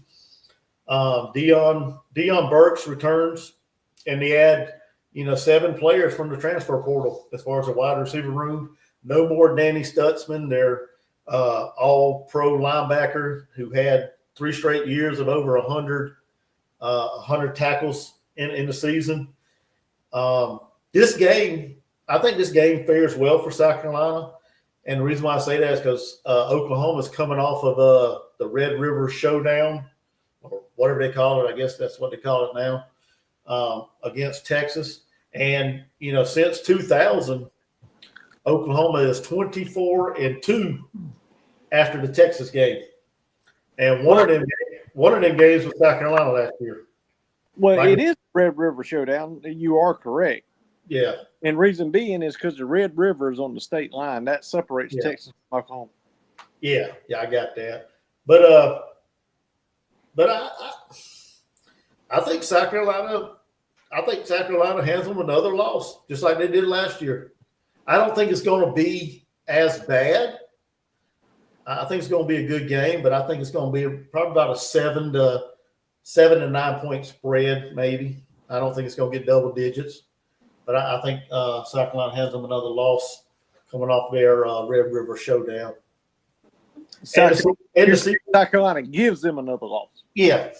Dion Burks returns, and they add 7 players from the transfer portal as far as the wide receiver room. No more Danny Stutzman, their all-pro linebacker who had 3 straight years of over 100 tackles in the season. I think this game fares well for South Carolina. And the reason why I say that is because Oklahoma's coming off of the Red River Showdown, or whatever they call it. I guess that's what they call it now, against Texas. And, since 2000, Oklahoma is 24-2 after the Texas game. And one of them games was South Carolina last year. Well, it is Red River Showdown. You are correct. Yeah. And reason being is because the Red River is on the state line. That separates Texas from Oklahoma. Yeah, I got that. But I think South Carolina hands them another loss, just like they did last year. I don't think it's going to be as bad. I think it's going to be a good game, but I think it's going to be probably about a 7 to 9 point spread, maybe. I don't think it's going to get double digits, but I think South Carolina has them another loss coming off their Red River Showdown. South Carolina gives them another loss. Yeah.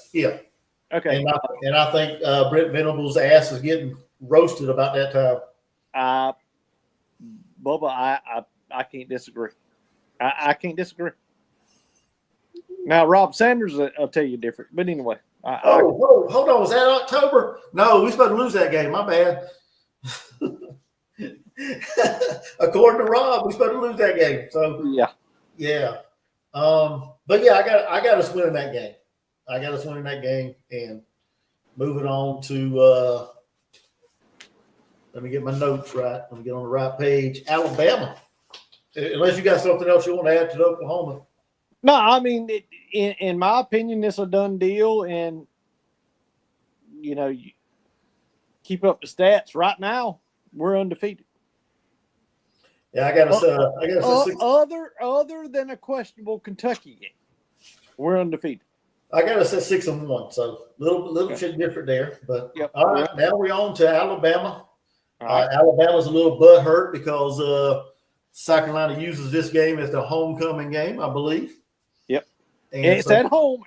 Okay. And I think Brent Venable's ass is getting roasted about that time. Bubba, I can't disagree. I can't disagree. Now, Rob Sanders, I'll tell you different. But anyway. Hold on. Was that October? No, we're supposed to lose that game. My bad. According to Rob, we're supposed to lose that game. So yeah. But yeah, I got us winning that game. And moving on to let me get my notes right. Let me get on the right page. Alabama. Unless you got something else you want to add to Oklahoma. No, I mean, in my opinion, it's a done deal, and you keep up the stats. Right now, we're undefeated. Yeah, I got to other than a questionable Kentucky game, we're undefeated. I got us at 6-1, so little shit different there. But all right, now we're on to Alabama. Right. Alabama's a little butthurt because South Carolina uses this game as the homecoming game, I believe. Yep, and it's at home.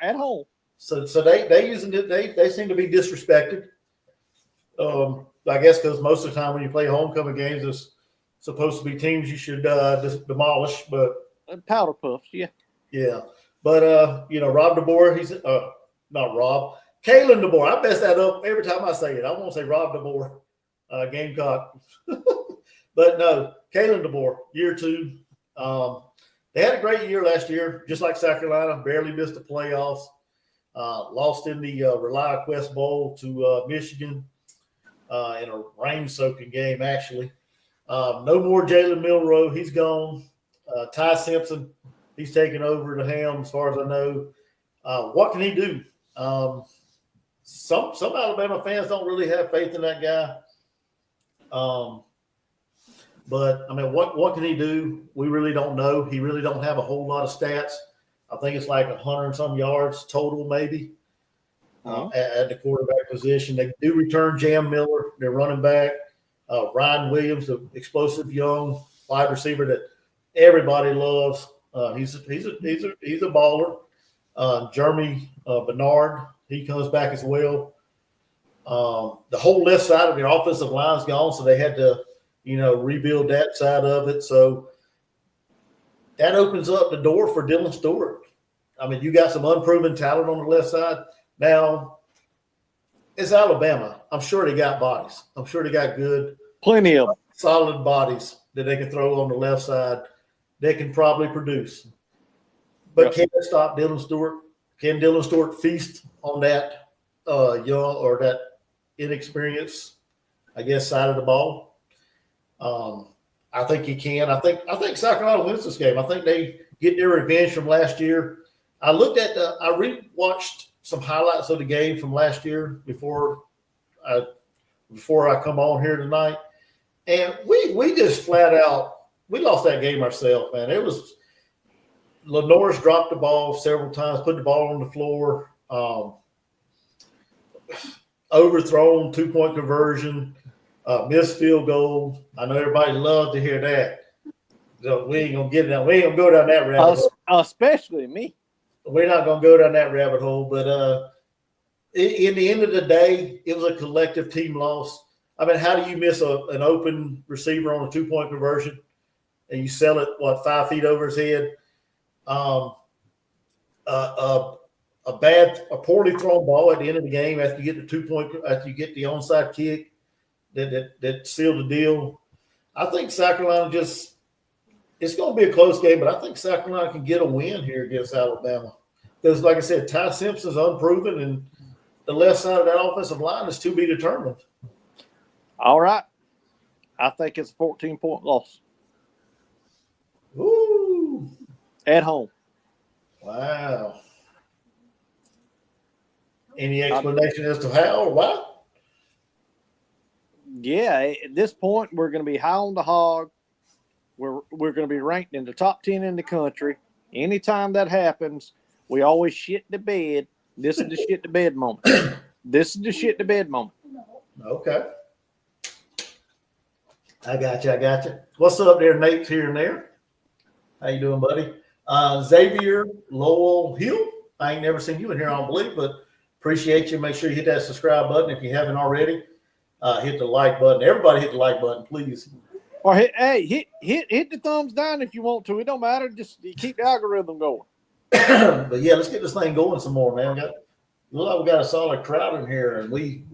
So they using it. They seem to be disrespected. I guess because most of the time when you play homecoming games, it's supposed to be teams you should demolish, but powder puffs, yeah. But Rob DeBoer, he's not Rob, Kalen DeBoer. I mess that up every time I say it. I won't say Rob DeBoer, Gamecock, but no, Kalen DeBoer, year 2. They had a great year last year, just like South Carolina, barely missed the playoffs. Lost in the ReliaQuest Bowl to Michigan in a rain-soaking game, actually. No more Jalen Milroe. He's gone. Ty Simpson, he's taken over the helm as far as I know. What can he do? Some Alabama fans don't really have faith in that guy. But I mean, what can he do? We really don't know. He really don't have a whole lot of stats. I think it's like 100 and some yards total, maybe at the quarterback position. They do return Jam Miller, their running back. Ryan Williams, the explosive young wide receiver that everybody loves. He's a baller. Jeremy Bernard, he comes back as well. The whole left side of their offensive line's gone, so they had to, rebuild that side of it. So that opens up the door for Dylan Stewart. I mean, you got some unproven talent on the left side. Now, it's Alabama. I'm sure they got bodies. I'm sure they got plenty of solid bodies that they can throw on the left side. They can probably produce. But can it stop Dylan Stewart? Can Dylan Stewart feast on that young or that inexperienced, side of the ball? I think he can. I think South Carolina wins this game. I think they get their revenge from last year. I rewatched some highlights of the game from last year before I come on here tonight, and we just flat out we lost that game ourselves, man. It was Lenore's dropped the ball several times, put the ball on the floor, overthrown 2-point conversion. Missed field goal. I know everybody loves to hear that. So we ain't gonna get it down. We ain't gonna go down that rabbit hole. Especially me. We're not gonna go down that rabbit hole. But in the end of the day, it was a collective team loss. I mean, how do you miss an open receiver on a 2-point conversion and you sell it 5 feet over his head? A poorly thrown ball at the end of the game after you get after you get the onside kick. That sealed the deal. I think South Carolina it's going to be a close game, but I think South Carolina can get a win here against Alabama. Because, like I said, Ty Simpson's unproven, and the left side of that offensive line is to be determined. All right. I think it's a 14-point loss. Woo! At home. Wow. Any explanation as to how or why? Yeah, at this point, we're going to be high on the hog. We're going to be ranked in the top 10 in the country. Anytime that happens, we always shit the bed. This is the shit the bed moment. This is the shit the bed moment. Okay. I got you. What's up there, Nate, here and there? How you doing, buddy? Xavier Lowell Hill. I ain't never seen you in here, I don't believe, but appreciate you. Make sure you hit that subscribe button if you haven't already. Hit the like button. Everybody hit the like button, please. Or hit the thumbs down if you want to. It don't matter. Just keep the algorithm going. But yeah, let's get this thing going some more, man. We got a solid crowd in here, and we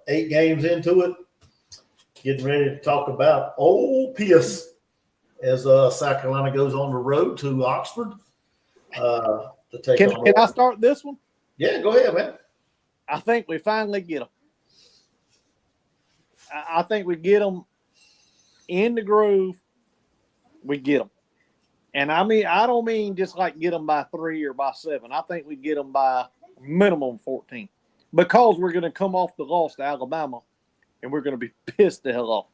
8 games into it, getting ready to talk about Ole Miss as South Carolina goes on the road to Oxford to take on. Can I start this one? Yeah, go ahead, man. I think we finally get them. I think we get them in the groove. We get them. And I don't mean just like get them by 3 or by 7. I think we get them by minimum 14 because we're going to come off the loss to Alabama and we're going to be pissed the hell off.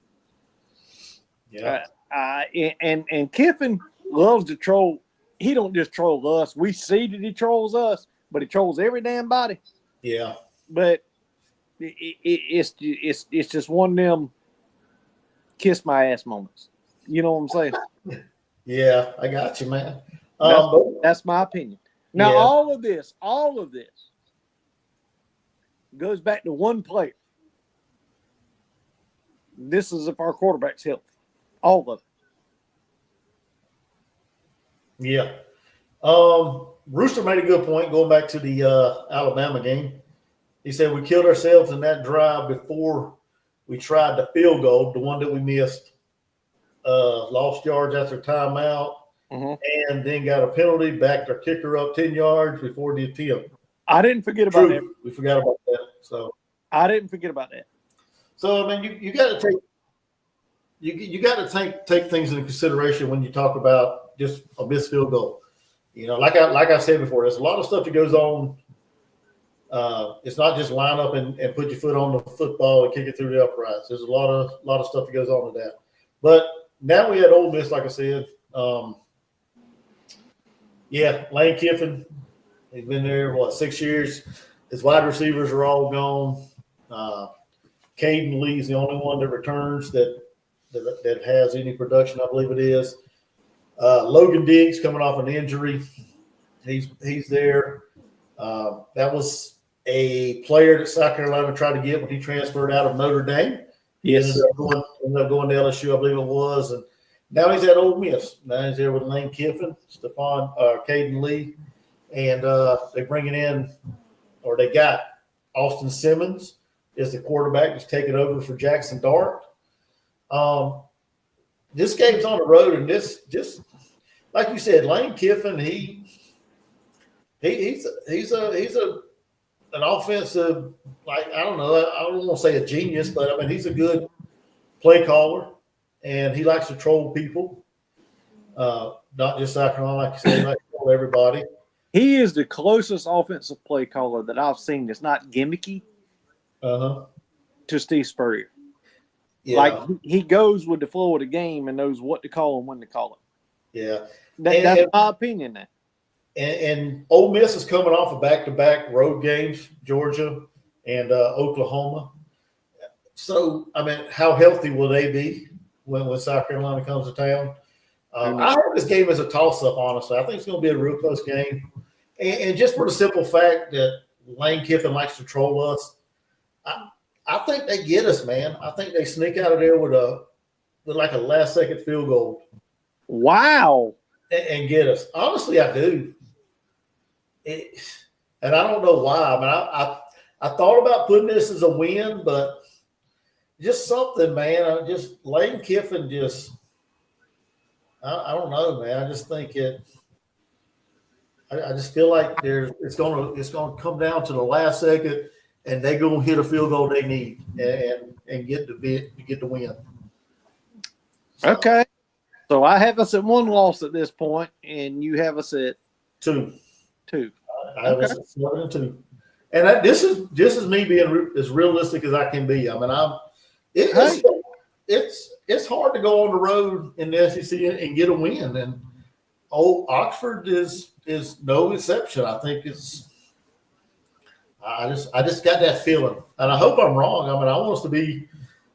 Yeah. And Kiffin loves to troll. He don't just troll us. We see that he trolls us, but he trolls every damn body. Yeah. But it's just one of them kiss my ass moments. You know what I'm saying? Yeah, I got you, man. That's my opinion. Now, all of this goes back to one player. This is if our quarterback's healthy. All of it. Yeah. Rooster made a good point going back to the Alabama game. He said we killed ourselves in that drive before we tried the field goal, the one that we missed. Lost yards after timeout, and then got a penalty, backed our kicker up 10 yards before the attempt. I didn't forget about that. True. We forgot about that. So I didn't forget about that. So I mean, you got to take you got to take things into consideration when you talk about just a missed field goal. You know, like I said before, there's a lot of stuff that goes on. It's not just line up and put your foot on the football and kick it through the uprights. There's a lot of stuff that goes on to that. But now we had Ole Miss, like I said. Lane Kiffin, he's been there 6 years. His wide receivers are all gone. Caden Lee's the only one that returns that has any production, I believe it is. Logan Diggs coming off an injury. He's there. That was a player that South Carolina tried to get when he transferred out of Notre Dame. Yes. He ended up going to LSU, I believe it was. And now he's at Ole Miss. Now he's there with Lane Kiffin, Caden Lee. And they're bringing in, or they got Austin Simmons is the quarterback that's taking over for Jackson Dart. This game's on the road, and this just like you said, Lane Kiffin, he's an offensive, like, I don't want to say a genius, but I mean he's a good play caller, and he likes to troll people. Not just South Carolina, like you said, he likes to troll everybody. He is the closest offensive play caller that I've seen that's not gimmicky to Steve Spurrier. Yeah. Like, he goes with the flow of the game and knows what to call and when to call it. Yeah. That's my opinion now. And Ole Miss is coming off of back-to-back road games, Georgia and Oklahoma. So, I mean, how healthy will they be when South Carolina comes to town? I hope this game is a toss-up, honestly. I think it's going to be a real close game. And just for the simple fact that Lane Kiffin likes to troll us, I think they get us, man. I think they sneak out of there with like a last-second field goal. Wow. And get us. Honestly, I do. And I don't know why. I mean, I thought about putting this as a win, but just something, man. Lane Kiffin just – I don't know, man. I just think I just feel like it's gonna come down to the last second, and they're gonna hit a field goal they need and get the win. So, okay. So I have us at 1 loss at this point, and you have us at 2. I have us at 7-2. And this is me being as realistic as I can be. I mean, it's hard to go on the road in the SEC and get a win, and Oxford is no exception. I think I just got that feeling, and I hope I'm wrong. I mean, I want us to be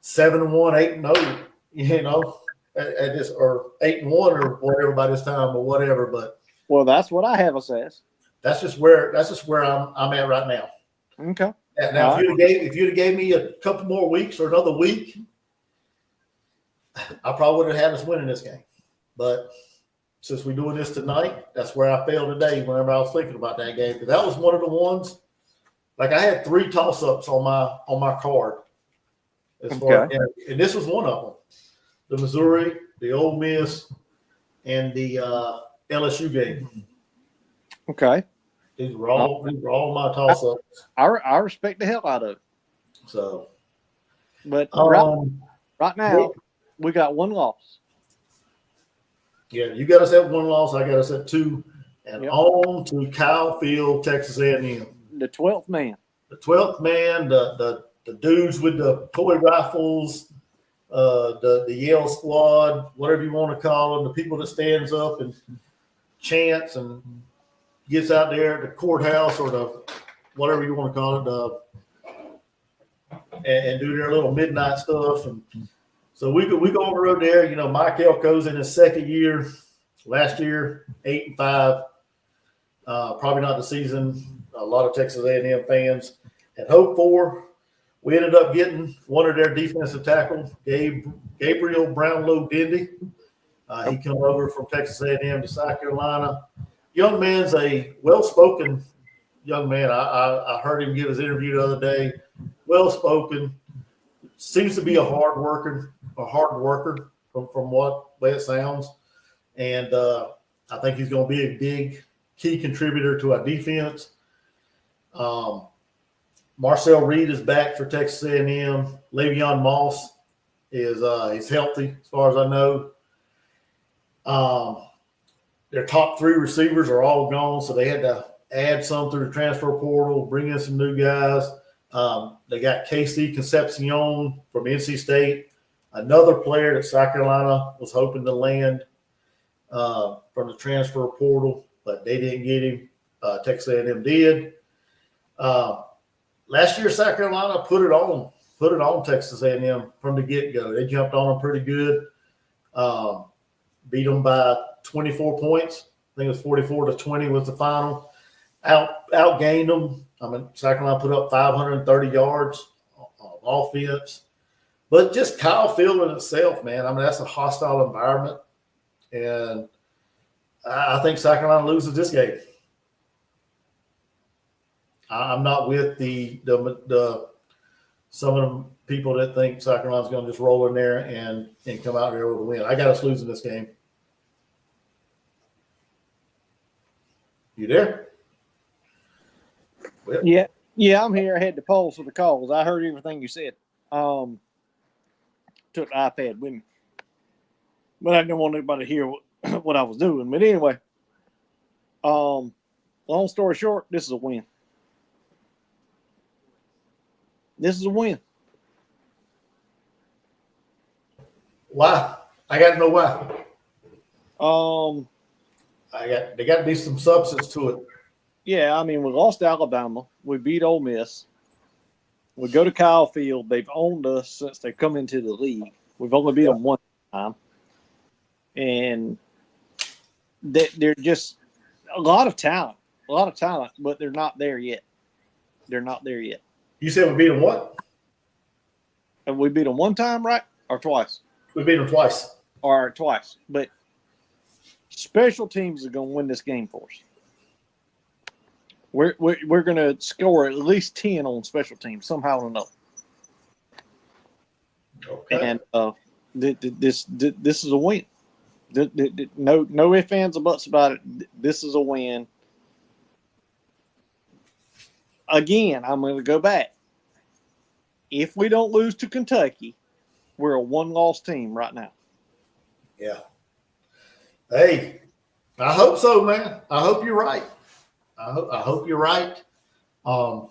7-1, 8-0, you know, at this, or 8-1 or whatever by this time or whatever. But that's what I have us as. That's just where I'm at right now. Okay. Now, if you'd have gave me a couple more weeks or another week, I probably would have had us winning this game. But since we're doing this tonight, that's where I failed today whenever I was thinking about that game. Because that was one of the ones, like, I had 3 toss-ups on my card. And this was one of them. The Missouri, the Ole Miss, and the LSU game. Okay. These were all my toss-ups. I respect the hell out of it. So, but right now, we got 1 loss. Yeah, you got us at 1 loss. I got us at 2, and on to Kyle Field, Texas A&M. The 12th man. The 12th man. The dudes with the toy rifles. The Yale squad, whatever you want to call them. The people that stands up and chants and gets out there at the courthouse or the whatever you want to call it, and do their little midnight stuff. And so we go on the road there. You know, Mike Elko's in his 2nd year. Last year, 8-5. Probably not the season a lot of Texas A&M fans had hoped for. We ended up getting one of their defensive tackles, Gabriel Brownlow-Dindy. He come over from Texas A&M to South Carolina. Young man's a well-spoken young man. I heard him give his interview the other day. Well-spoken. Seems to be a hard worker from what way it sounds. And I think he's going to be a big key contributor to our defense. Marcel Reed is back for Texas A&M. Le'Veon Moss is healthy as far as I know. Their top 3 receivers are all gone, so they had to add some through the transfer portal, bring in some new guys. They got KC Concepcion from NC State, another player that South Carolina was hoping to land from the transfer portal, but they didn't get him. Texas A&M did. Last year, South Carolina put it on Texas A&M from the get-go. They jumped on them pretty good. Beat them by 24 points. I think it was 44-20 was the final. Outgained them. I mean, South Carolina put up 530 yards of offense. But just Kyle Field in itself, man, I mean, that's a hostile environment. And I think South Carolina loses this game. I'm not with the some of the people that think South Carolina's going to just roll in there and come out here with a win. I got us losing this game. You there? Well, yeah, I'm here. I had to pause for the calls. I heard everything you said. Took the iPad with me, but I didn't want anybody to hear what I was doing. But anyway, long story short, this is a win. This is a win. Why? I got to know why. There got to be some substance to it. Yeah, I mean, we lost to Alabama. We beat Ole Miss. We go to Kyle Field. They've owned us since they come into the league. We've only beat them one time. And they're just a lot of talent, but they're not there yet. You said we beat them what? And we beat them one time, right? Or twice? We beat them twice. Or twice. But special teams are going to win this game for us. We're going to score at least 10 on special teams somehow or another. Okay. And this is a win. No ifs, ands, or buts about it. This is a win. Again, I'm going to go back. If we don't lose to Kentucky, we're a one-loss team right now. Yeah. Hey, I hope so, man. I hope you're right. I hope you're right. I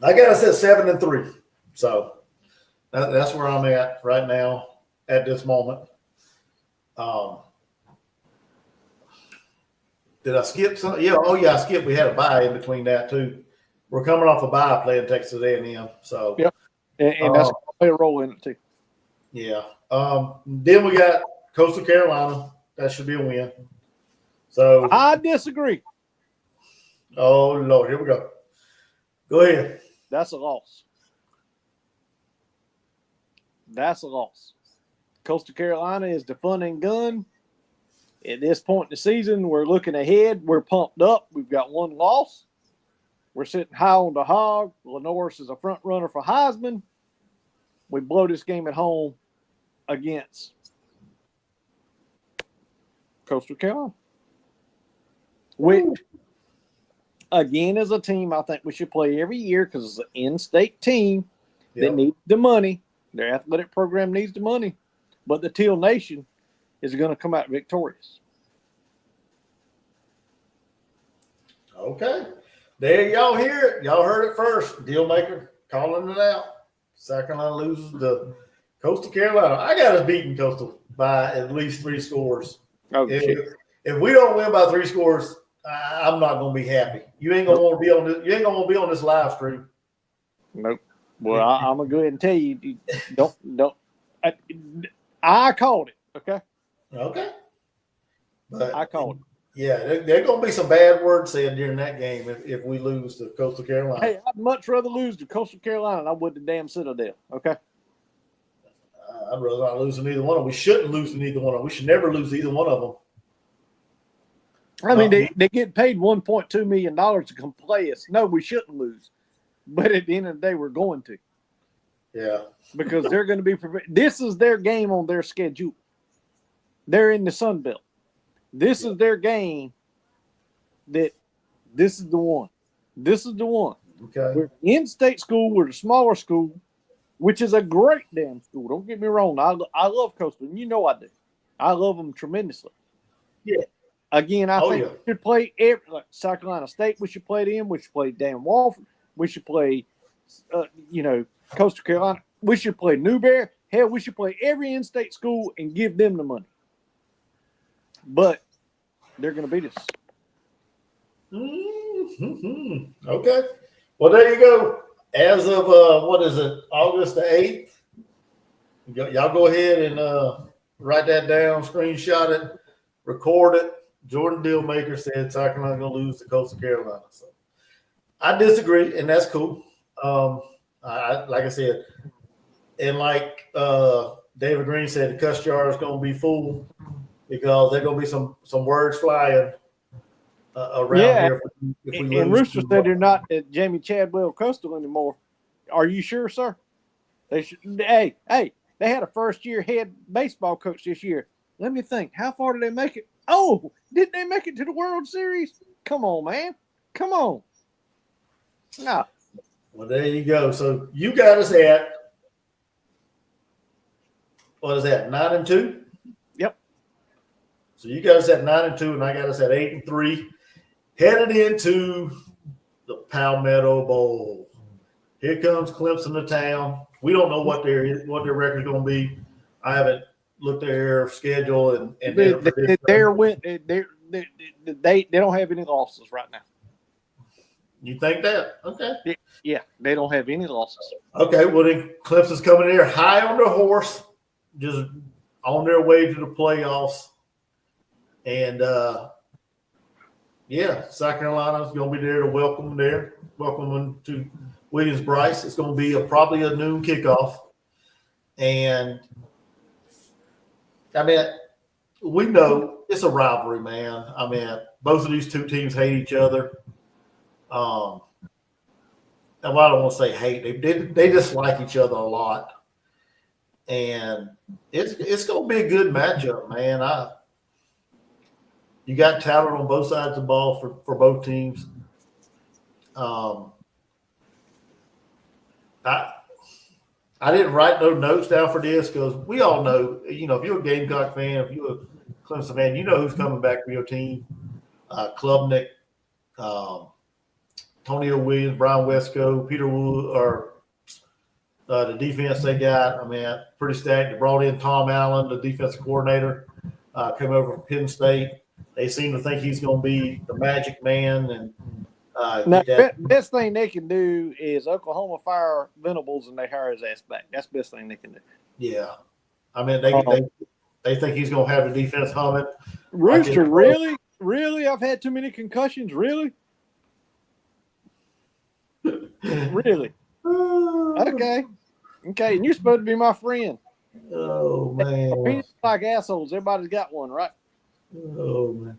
got us at 7-3. So that's where I'm at right now at this moment. Did I skip some? Yeah. Oh, yeah, I skipped. We had a bye in between that, too. We're coming off a bye playing Texas A&M. So, yep. And that's going to play a role in it, too. Yeah. Then we got Coastal Carolina. That should be a win. So I disagree. Oh, Lord. Here we go. Go ahead. That's a loss. Coastal Carolina is the fun and gun. At this point in the season, we're looking ahead. We're pumped up. We've got one loss. We're sitting high on the hog. Lenoris is a front runner for Heisman. We blow this game at home against Coastal Carolina. Which, again, as a team, I think we should play every year because it's an in-state team that needs the money. Their athletic program needs the money. But the Teal Nation is going to come out victorious. Okay. There y'all hear it. Y'all heard it first. Dealmaker calling it out. South Carolina loses to Coastal Carolina. I got us beating Coastal by at least 3 scores. Oh, shit. If we don't win by 3 scores, I'm not going to be happy. You ain't going to want to be on this. You ain't going to want to be on this live stream. Nope. Well, I'm going to go ahead and tell you, don't. I called it. Okay. Okay. But I called it. Yeah, there are going to be some bad words said during that game if we lose to Coastal Carolina. Hey, I'd much rather lose to Coastal Carolina than I would to damn Citadel. Okay. I'd rather not lose to neither one of them. We shouldn't lose to neither one of them. We should never lose to either one of them. I mean, they get paid $1.2 million to come play us. No, we shouldn't lose. But at the end of the day, we're going to. Yeah. Because they're going to be – this is their game on their schedule. They're in the Sun Belt. This is their game that This is the one. This is the one. Okay. We're in-state school. We're the smaller school, which is a great damn school. Don't get me wrong. I love Coastal, and you know I do. I love them tremendously. Yeah. Again, I think we should play South Carolina State. We should play them. We should play Dan Wofford. We should play, Coastal Carolina. We should play Newberry. Hell, we should play every in-state school and give them the money. But they're going to beat us. Mm-hmm. Okay. Well, there you go. As of August the 8th, y'all go ahead and write that down, screenshot it, record it. Jordan Dealmaker said South Carolina going to lose to Coastal Carolina. So I disagree, and that's cool. Like I said, and like David Green said, the cuss jar is going to be full because there's going to be some words flying around here. If we and Rooster said they're not at Jamie Chadwell Coastal anymore. Are you sure, sir? They should. Hey, they had a first-year head baseball coach this year. Let me think. How far did they make it? Oh, didn't they make it to the World Series? Come on, man. Come on. No. Well, there you go. So you got us at, what is that, 9-2? Yep. So you got us at 9-2, and I got us at 8-3, headed into the Palmetto Bowl. Here comes Clemson to town. We don't know what their record's going to be. I haven't looked at their schedule and they don't have any losses right now. You think that? Okay. Yeah, they don't have any losses. Okay, well then Clemson's coming in there high on their horse, just on their way to the playoffs. And South Carolina's going to be there to welcome them to Williams-Brice. It's going to be probably a noon kickoff. And I mean, we know it's a rivalry, man. I mean, both of these two teams hate each other. And I don't want to say hate. They dislike each other a lot. And it's going to be a good matchup, man. You got talent on both sides of the ball for both teams. I didn't write no notes down for this because we all know, if you're a Gamecock fan, if you're a Clemson fan, you know who's coming back for your team. Klubnik, Tonio Williams, Brian Wesco, Peter Wood, or the defense they got. I mean, pretty stacked. They brought in Tom Allen, the defensive coordinator, came over from Penn State. They seem to think he's going to be the magic man. And now, best thing they can do is Oklahoma fire Venables and they hire his ass back. That's the best thing they can do. Yeah. I mean, they think he's going to have the defense humming. Rooster, really? Really? I've had too many concussions? Really? Really? Okay. And you're supposed to be my friend. Oh, man. Like assholes. Everybody's got one, right? Oh, man.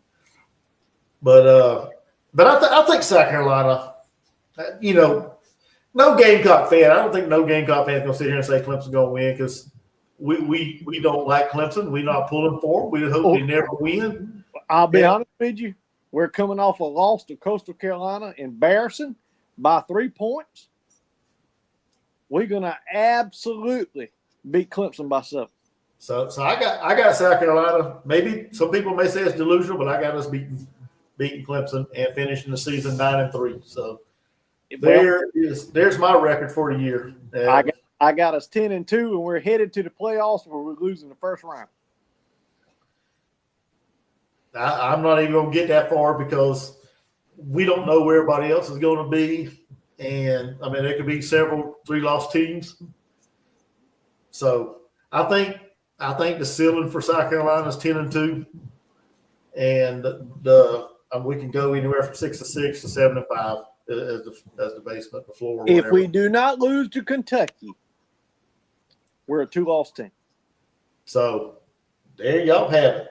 But I think South Carolina, no Gamecock fan. I don't think no Gamecock fan is going to sit here and say Clemson's going to win because we don't like Clemson. We're not pulling for them. We hope they never win. I'll be honest with you. We're coming off a loss to Coastal Carolina, embarrassing by 3 points. We're going to absolutely beat Clemson by 7. So I got South Carolina. Maybe some people may say it's delusional, but I got us beating Clemson and finishing the season 9-3. So there's my record for the year. I got us 10-2, and we're headed to the playoffs where we're losing the first round. I'm not even going to get that far because we don't know where everybody else is going to be. And, I mean, there could be several 3-loss teams. So I think the ceiling for South Carolina is 10-2. And we can go anywhere from 6-6 to 7-5 as the basement, the floor. If we do not lose to Kentucky, we're a 2-loss team. So there y'all have it.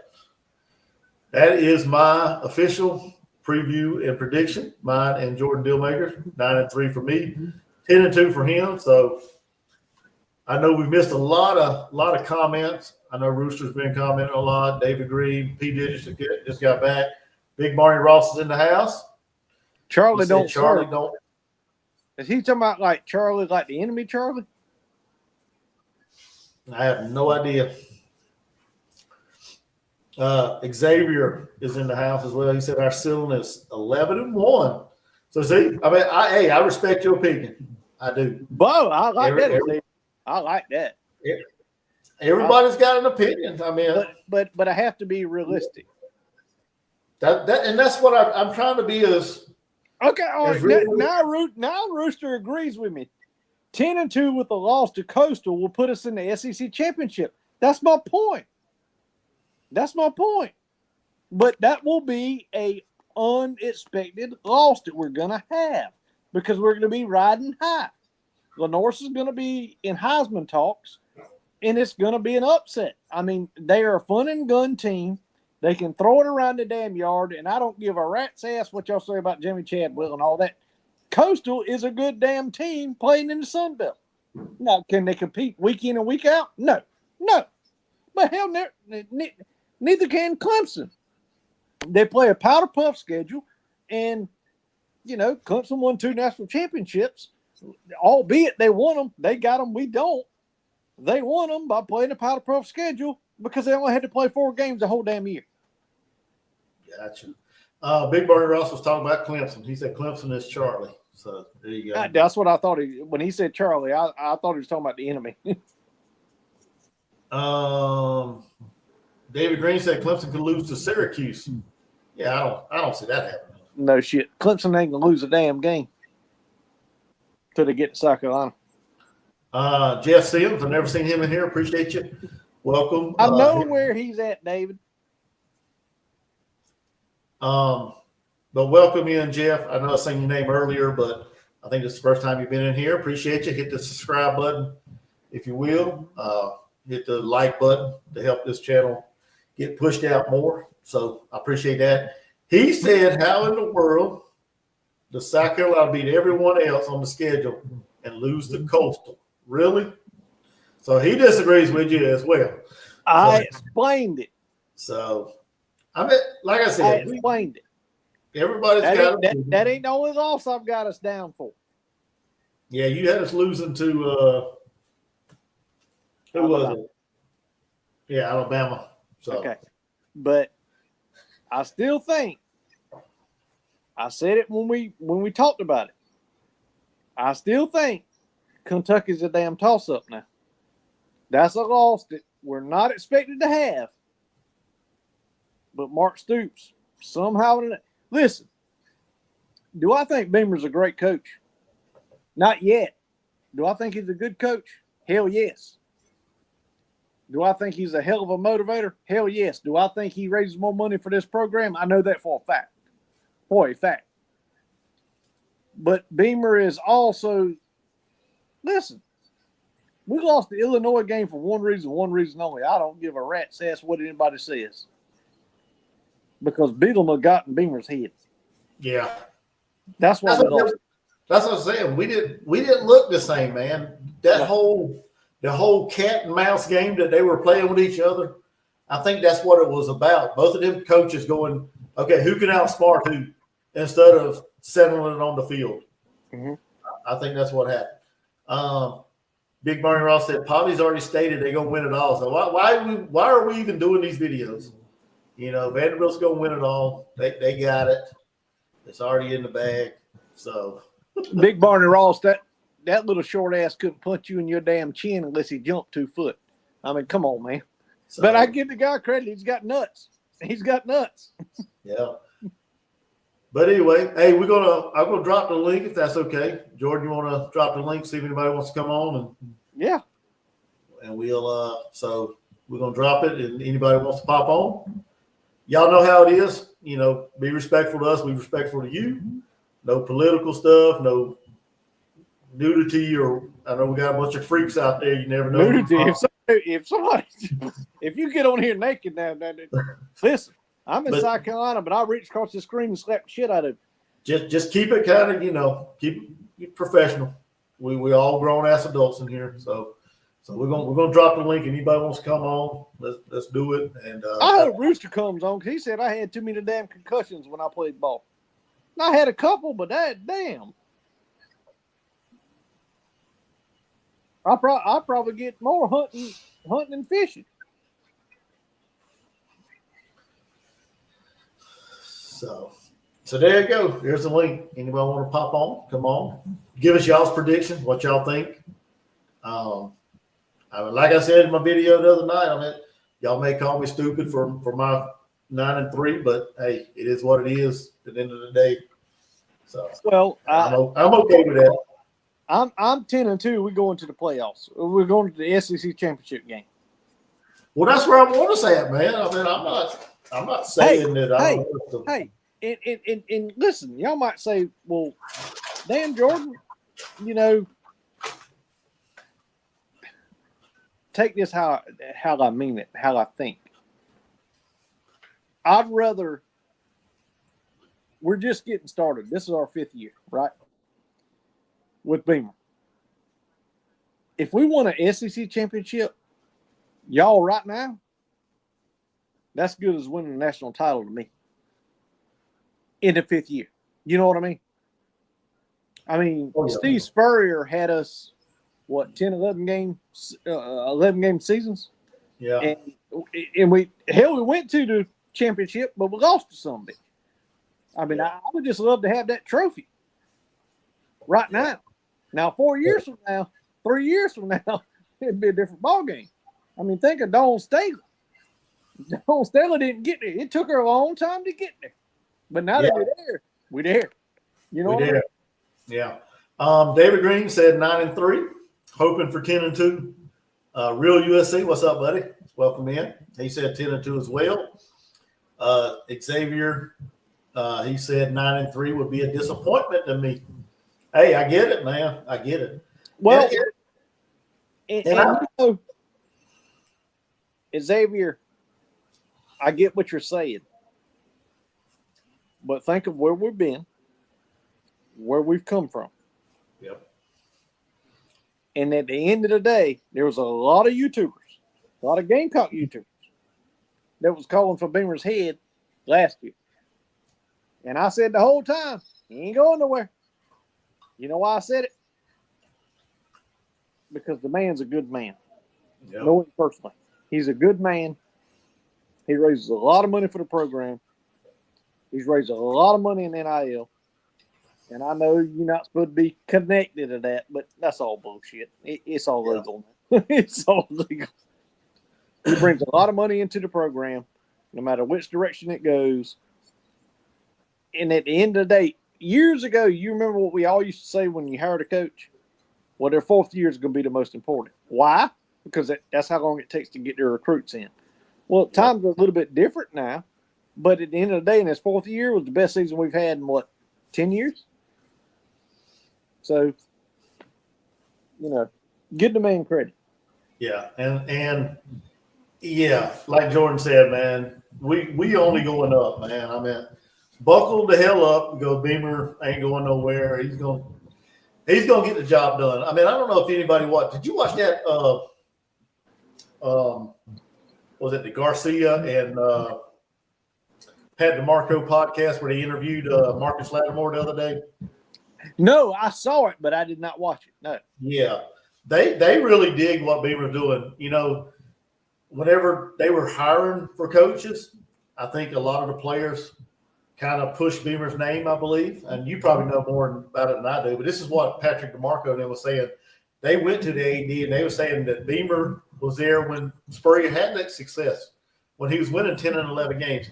That is my official preview and prediction. Mine and Jordan Dealmaker, 9-3 for me, 10-2 for him. So I know we've missed a lot of comments. I know Rooster's been commenting a lot. David Green, P. Digits just got back. Big Marty Ross is in the house. Charlie don't Charlie serve. don't. Is he talking about like Charlie, like the enemy Charlie? I have no idea. Xavier is in the house as well. He said our ceiling is 11-1. So see, I mean, I respect your opinion. I do. Bo, I like that. I like that. Everybody's got an opinion. I mean, but I have to be realistic. That's what I'm trying to be as. Okay, all right. Now Rooster agrees with me. 10-2 with a loss to Coastal will put us in the SEC championship. That's my point. But that will be a unexpected loss that we're gonna have because we're gonna be riding high. Lenore's is gonna be in Heisman talks, and it's gonna be an upset. I mean, they are a fun and gun team. They can throw it around the damn yard, and I don't give a rat's ass what y'all say about Jimmy Chadwell and all that. Coastal is a good damn team playing in the Sun Belt. Now, can they compete week in and week out? No. But hell, neither can Clemson. They play a powder puff schedule, and, Clemson won 2 national championships, albeit they won them. They got them. We don't. They won them by playing a powder puff schedule because they only had to play 4 games the whole damn year. Gotcha. Big Bernie Ross was talking about Clemson. He said Clemson is Charlie. So there you go. That's what I thought. When he said Charlie, I thought he was talking about the enemy. David Green said Clemson could lose to Syracuse. Yeah, I don't see that happening. No shit. Clemson ain't gonna lose a damn game till they get to South Carolina. Jeff Sims, I've never seen him in here. Appreciate you. Welcome. I know where he's at, David. But welcome in, Jeff. I know I seen your name earlier, but I think this is the first time you've been in here. Appreciate you. Hit the subscribe button, if you will. Hit the like button to help this channel get pushed out more. So I appreciate that. He said, how in the world does South Carolina beat everyone else on the schedule and lose to Coastal? Really? So he disagrees with you as well. I explained it. So, I mean, like I said, I explained it. Everybody's got that ain't the only loss I've got us down for. Yeah, you had us losing to who was it? Yeah, Alabama. So okay. But I still think I said it when we talked about it. I still think Kentucky's a damn toss-up now. That's a loss that we're not expected to have. But Mark Stoops somehow listen. Do I think Beamer's a great coach? Not yet. Do I think he's a good coach? Hell yes. Do I think he's a hell of a motivator? Hell yes. Do I think he raises more money for this program? I know that for a fact. For a fact. But Beamer is also, listen, we lost the Illinois game for one reason only. I don't give a rat's ass what anybody says. Because Bielema got in Beamer's head. Yeah. That's why we lost. That's what I'm saying. We didn't look the same, man. The whole cat and mouse game that they were playing with each other, I think that's what it was about. Both of them coaches going, okay, who can outsmart who, instead of settling it on the field. Mm-hmm. I think that's what happened. Big Bernie Ross said, Polly's already stated they're going to win it all. So why are we even doing these videos? Vanderbilt's going to win it all. They got it. It's already in the bag. So Big Barney Ross, that little short ass couldn't punch you in your damn chin unless he jumped 2 foot. I mean, come on, man. So, but I give the guy credit. He's got nuts. Yeah. But anyway, hey, I'm gonna drop the link if that's okay. Jordan, you want to drop the link, see if anybody wants to come on and we'll so we're gonna drop it, and anybody wants to pop on. Y'all know how it is. Be respectful to us. Be respectful to you. No political stuff. No nudity, or I know we got a bunch of freaks out there. You never know. Nudity. If you get on here naked now, listen. I'm in South Carolina, but I'll reach across the screen and slap the shit out of it. Just keep it kind of, keep it professional. We all grown ass adults in here, so we're gonna drop the link. Anybody wants to come on, let's do it. And I hope Rooster comes on because he said I had too many damn concussions when I played ball. I had a couple, but that damn. I probably get more hunting and fishing. So there you go. There's the link. Anybody want to pop on? Come on. Give us y'all's prediction. What y'all think? Like I said in my video the other night, y'all may call me stupid for my 9-3, but hey, it is what it is at the end of the day. So well, I'm okay with that. I'm 10-2. We're going to the playoffs. We're going to the SEC championship game. Well, that's where I want us at, man. I'm not saying that I don't want to. Hey, and listen, y'all might say, well, Dan Jordan, take this how I mean it, how I think. I'd rather we're just getting started. This is our 5th year, right? With Beamer. If we won an SEC championship, y'all right now, that's good as winning a national title to me. In the 5th year. You know what I mean? Steve Spurrier had us, 10, 11 game seasons? Yeah. And we went to the championship, but we lost to somebody. I would just love to have that trophy right now. Now, 4 years from now, 3 years from now, it'd be a different ballgame. Think of Dawn Staley. Dawn Staley didn't get there. It took her a long time to get there. But now that we're there. You know what I mean? Yeah. David Green said 9-3, hoping for 10-2. Real USC, what's up, buddy? Welcome in. He said 10-2 as well. Xavier, he said 9-3 would be a disappointment to me. Hey, I get it, man. I get it. Well, Xavier, I get what you're saying. But think of where we've been, where we've come from. Yep. And at the end of the day, there was a lot of YouTubers, a lot of Gamecock YouTubers that was calling for Beamer's head last year. And I said the whole time, he ain't going nowhere. You know why I said it? Because the man's a good man. Yep. Know him personally. He's a good man. He raises a lot of money for the program. He's raised a lot of money in NIL. And I know you're not supposed to be connected to that, but that's all bullshit. It's all legal. It's all legal. He brings a lot of money into the program, no matter which direction it goes. And at the end of the day, years ago, you remember what we all used to say when you hired a coach? Well, their 4th year is going to be the most important. Why? Because that's how long it takes to get their recruits in. Well, times are a little bit different now. But at the end of the day, in his 4th year was the best season we've had in 10 years? So, give the man credit. Yeah. And like Jordan said, man, we only going up, man. Buckle the hell up because Beamer ain't going nowhere. He's gonna get the job done. I don't know if anybody watched. Did you watch that was it the Garcia and Pat DeMarco podcast where they interviewed Marcus Lattimore the other day? No, I saw it, but I did not watch it. No. Yeah. They really dig what Beamer's doing. Whenever they were hiring for coaches, I think a lot of the players kind of pushed Beamer's name, I believe. And you probably know more about it than I do. But this is what Patrick DeMarco and they was saying. They went to the AD and they were saying that Beamer was there when Spurrier had that success, when he was winning 10 and 11 games.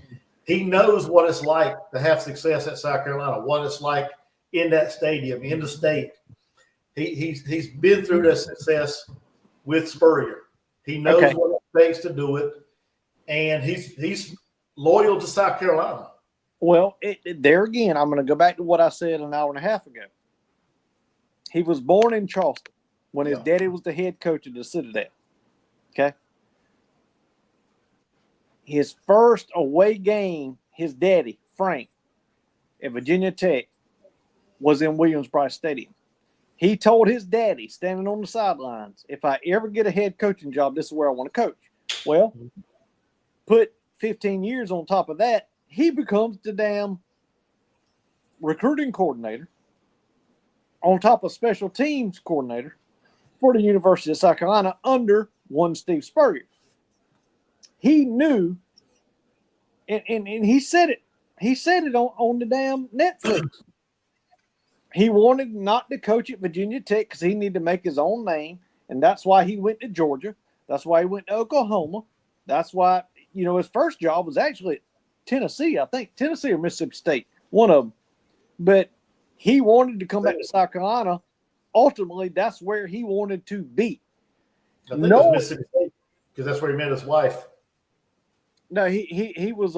He knows what it's like to have success at South Carolina, what it's like in that stadium, in the state. He's been through that success with Spurrier. He knows what it takes to do it, and he's loyal to South Carolina. Well, there again, I'm going to go back to what I said an hour and a half ago. He was born in Charleston when his daddy was the head coach of the Citadel. Okay? His first away game, his daddy, Frank, at Virginia Tech, was in Williams-Brice Stadium. He told his daddy, standing on the sidelines, if I ever get a head coaching job, this is where I want to coach. Well, put 15 years on top of that, he becomes the damn recruiting coordinator on top of special teams coordinator for the University of South Carolina under one Steve Spurrier. He knew, and he said it. He said it on the damn Netflix. He wanted not to coach at Virginia Tech because he needed to make his own name, and that's why he went to Georgia. That's why he went to Oklahoma. That's why, his first job was actually at Tennessee, I think. Tennessee or Mississippi State, one of them. But he wanted to come back to South Carolina. Ultimately, that's where he wanted to be. I think it was Mississippi State because that's where he met his wife. No, he was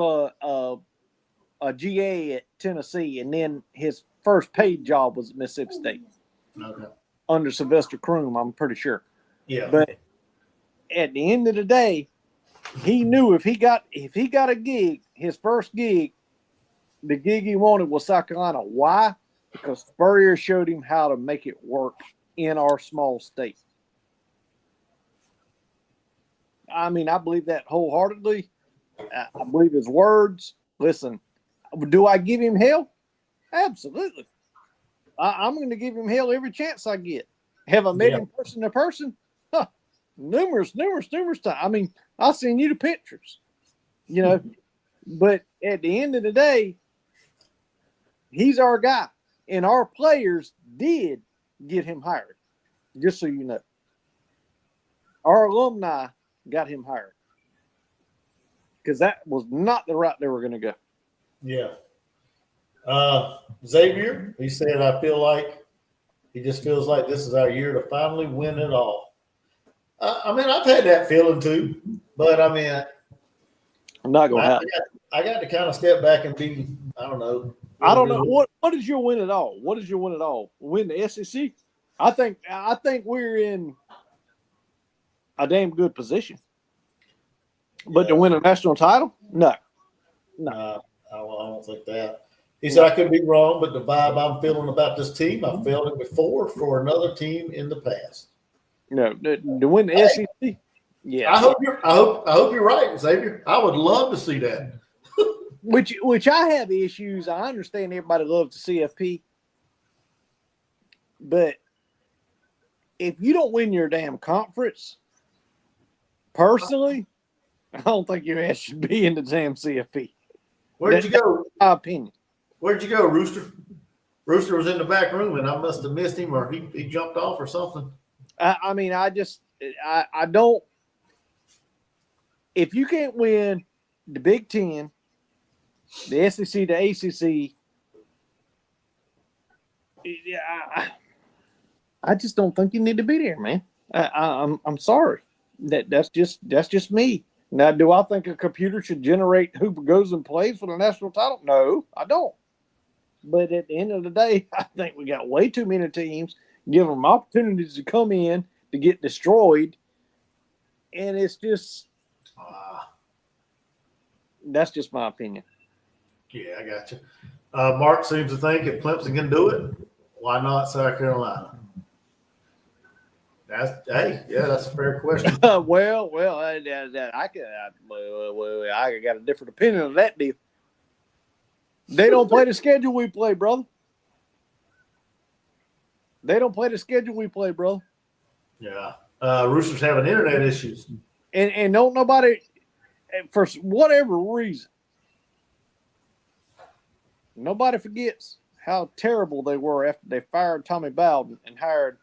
a GA at Tennessee, and then his first paid job was at Mississippi State. Okay. Under Sylvester Croom, I'm pretty sure. Yeah. But at the end of the day, he knew if he got a gig, his first gig, the gig he wanted was South Carolina. Why? Because Spurrier showed him how to make it work in our small state. I mean, I believe that wholeheartedly. I believe his words. Listen, do I give him hell? Absolutely. I'm going to give him hell every chance I get. Have I met him person to person? Huh. Numerous times. I mean, I'll send you the pictures, But at the end of the day, he's our guy. And our players did get him hired, just so you know. Our alumni got him hired. Because that was not the route they were going to go. Yeah. Xavier, he said, he just feels like this is our year to finally win it all. I've had that feeling too, but I'm not going to happen. I got to kind of step back and be, I don't know. I don't know. What is your win at all? What is your win at all? Win the SEC? I think we're in a damn good position. But to win a national title? No. I don't think that. He said, I could be wrong, but the vibe I'm feeling about this team, I've felt it before for another team in the past. No, to win the SEC? Yeah. I hope you're right, Xavier. I would love to see that. Which I have issues. I understand everybody loves the CFP. But if you don't win your damn conference, personally, I don't think your ass should be in the damn CFP. Where'd you go? My opinion. Where'd you go, Rooster? Rooster was in the back room, and I must have missed him, or he jumped off or something. I don't. If you can't win the Big Ten, the SEC, the ACC, I just don't think you need to be there, man. I'm sorry. That's just me. Now, do I think a computer should generate who goes and plays for the national title? No, I don't. But at the end of the day, I think we got way too many teams, give them opportunities to come in to get destroyed, and it's just that's just my opinion. Yeah, I got you. Mark seems to think if Clemson can do it, why not South Carolina? That's a fair question. I got a different opinion on that deal. They don't play the schedule we play, brother. They don't play the schedule we play, brother. Yeah. Roosters having internet issues. And don't nobody, for whatever reason, nobody forgets how terrible they were after they fired Tommy Bowden and hired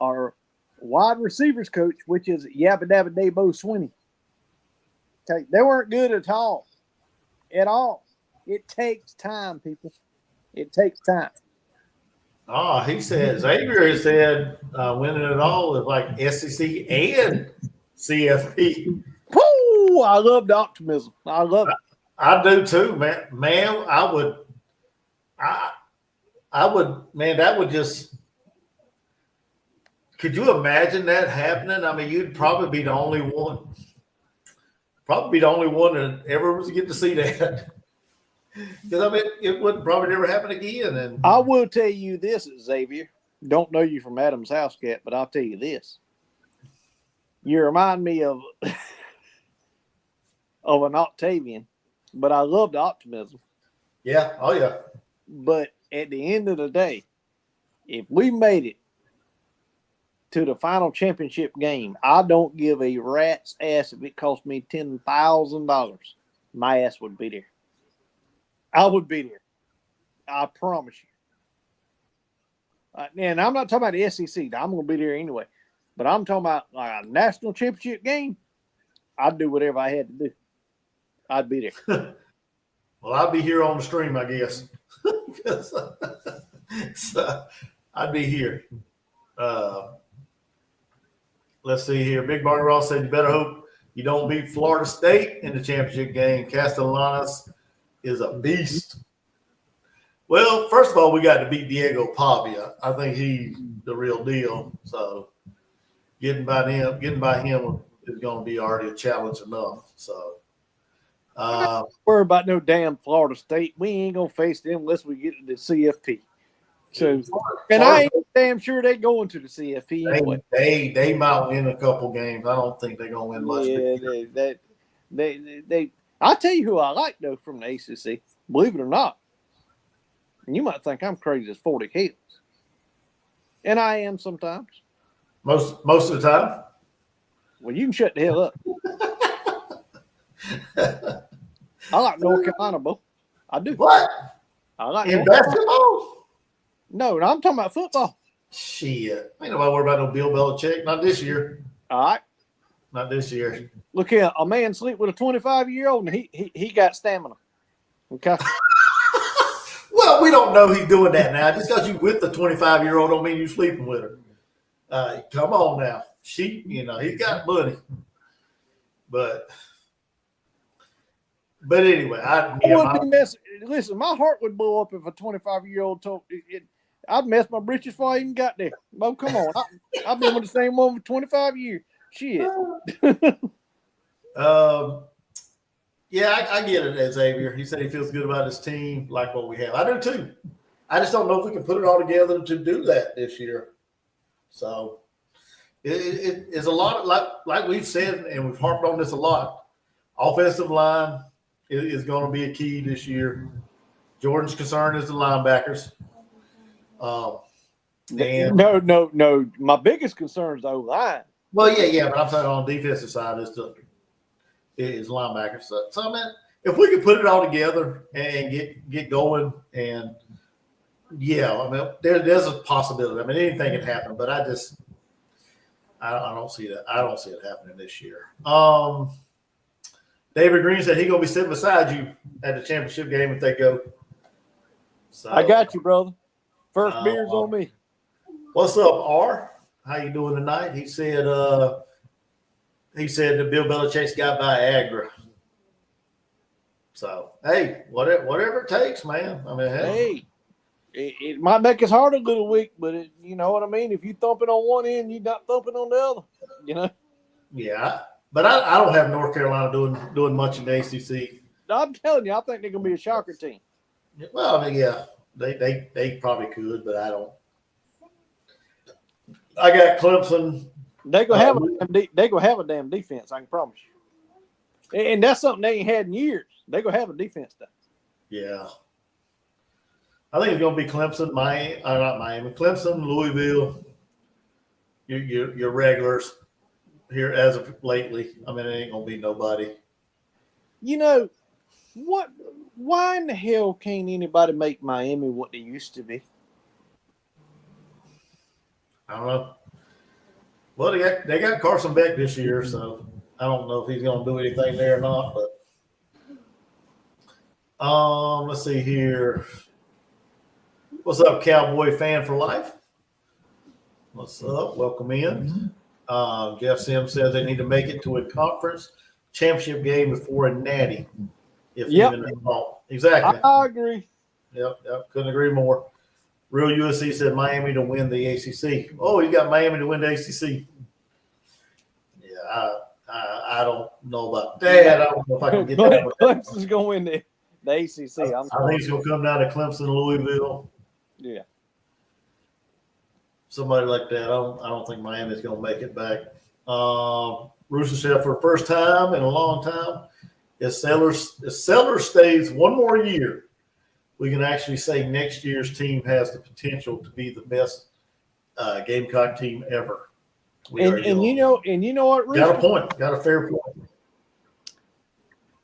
our wide receivers coach, which is Yabba Dabba Dabo Swinney. Okay, they weren't good at all. At all. It takes time, people. It takes time. He said, Xavier said winning it all is like SEC and CFP. Woo! I love the optimism. I love it. I do too, man. Man, I would, man, that would just, could you imagine that happening? I mean, you'd probably be the only one. Probably be the only one that ever was get to see that. Because it would probably never happen again. And I will tell you this, Xavier. Don't know you from Adam's house yet, but I'll tell you this. You remind me of an Octavian, but I love the optimism. Yeah. Oh, yeah. But at the end of the day, if we made it to the final championship game, I don't give a rat's ass if it cost me $10,000. My ass would be there. I would be there. I promise you. And I'm not talking about the SEC. I'm going to be there anyway. But I'm talking about like a national championship game. I'd do whatever I had to do. I'd be there. Well, I'll be here on the stream, I guess. So, I'd be here. Let's see here. Big Barney Ross said, you better hope you don't beat Florida State in the championship game. Castellanos is a beast. Well, first of all, we got to beat Diego Pavia. I think he's the real deal. So getting by him is going to be already a challenge enough. So don't worry about no damn Florida State. We ain't gonna face them unless we get to the CFP. So, and I ain't damn sure they're going to the CFP anyway. They might win a couple games. I don't think they're gonna win much. Yeah, they. I'll tell you who I like though from the ACC. Believe it or not, and you might think I'm crazy as 40 kills, and I am sometimes. Most of the time. Well, you can shut the hell up. I like North Carolina, bro. I do. What? I like in basketball? No, I'm talking about football. Shit. Ain't nobody worried about no Bill Belichick. Not this year. All right. Not this year. Look here, a man sleep with a 25-year-old and he got stamina. Okay. Well, we don't know he's doing that now. Just because you with the 25-year-old don't mean you sleeping with her. Come on now. He got money. But anyway, listen, my heart would blow up if a 25-year-old told it. I'd mess my britches before I even got there. Well, come on. I've been with the same one for 25 years. Shit. Yeah, I get it, Xavier. He said he feels good about his team, like what we have. I do too. I just don't know if we can put it all together to do that this year. So it is a lot, like we've said, and we've harped on this a lot. Offensive line is going to be a key this year. Jordan's concern is the linebackers. No. My biggest concern is the O-line. Well, yeah, but I'm saying on the defensive side is linebackers. So I mean, if we could put it all together and get going, and yeah, I mean, there's a possibility. I mean, anything can happen, but I don't see that. I don't see it happening this year. David Green said he's gonna be sitting beside you at the championship game if they go. So, I got you, brother. First beer's on me. What's up, R? How you doing tonight? He said that Bill Belichick's got Viagra. So hey, whatever it takes, man. I mean, hey, it might make us hard a little week, but you know what I mean. If you thumping on one end, you're not thumping on the other. You know. Yeah, but I don't have North Carolina doing much in the ACC. I'm telling you, I think they're gonna be a shocker team. Well, I mean, yeah, they probably could, but I don't. I got Clemson. They gonna have a damn defense. I can promise you. And that's something they ain't had in years. They gonna have a defense though. Yeah, I think it's gonna be Clemson, not Miami, Clemson, Louisville. Your regulars here as of lately. I mean, it ain't gonna be nobody. You know what? Why in the hell can't anybody make Miami what they used to be? I don't know. Well, they got Carson Beck this year, so I don't know if he's going to do anything there or not. But let's see here. What's up, Cowboy fan for life? What's up? Welcome in. Jeff Sims says they need to make it to a conference championship game before a natty. Even involved. Exactly. I agree. Yep. Couldn't agree more. Real USC said Miami to win the ACC. Oh, you got Miami to win the ACC. Yeah, I don't know about that. I don't know if I can get that. Clemson's going to win the ACC. I think it's going to come down to Clemson, Louisville. Yeah. Somebody like that. I don't think Miami's going to make it back. Rooster said for the first time in a long time, if Sellers stays one more year, we can actually say next year's team has the potential to be the best Gamecock team ever. And you know what, Rooster? Got a point. Got a fair point.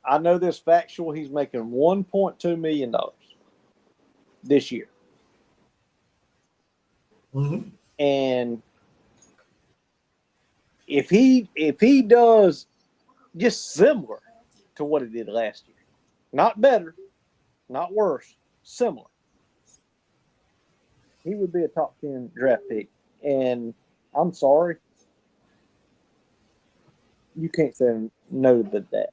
I know this factual. He's making $1.2 million this year. Mm-hmm. And if he does just similar to what he did last year, not better, not worse, similar, he would be a top 10 draft pick. And I'm sorry, you can't say no to that.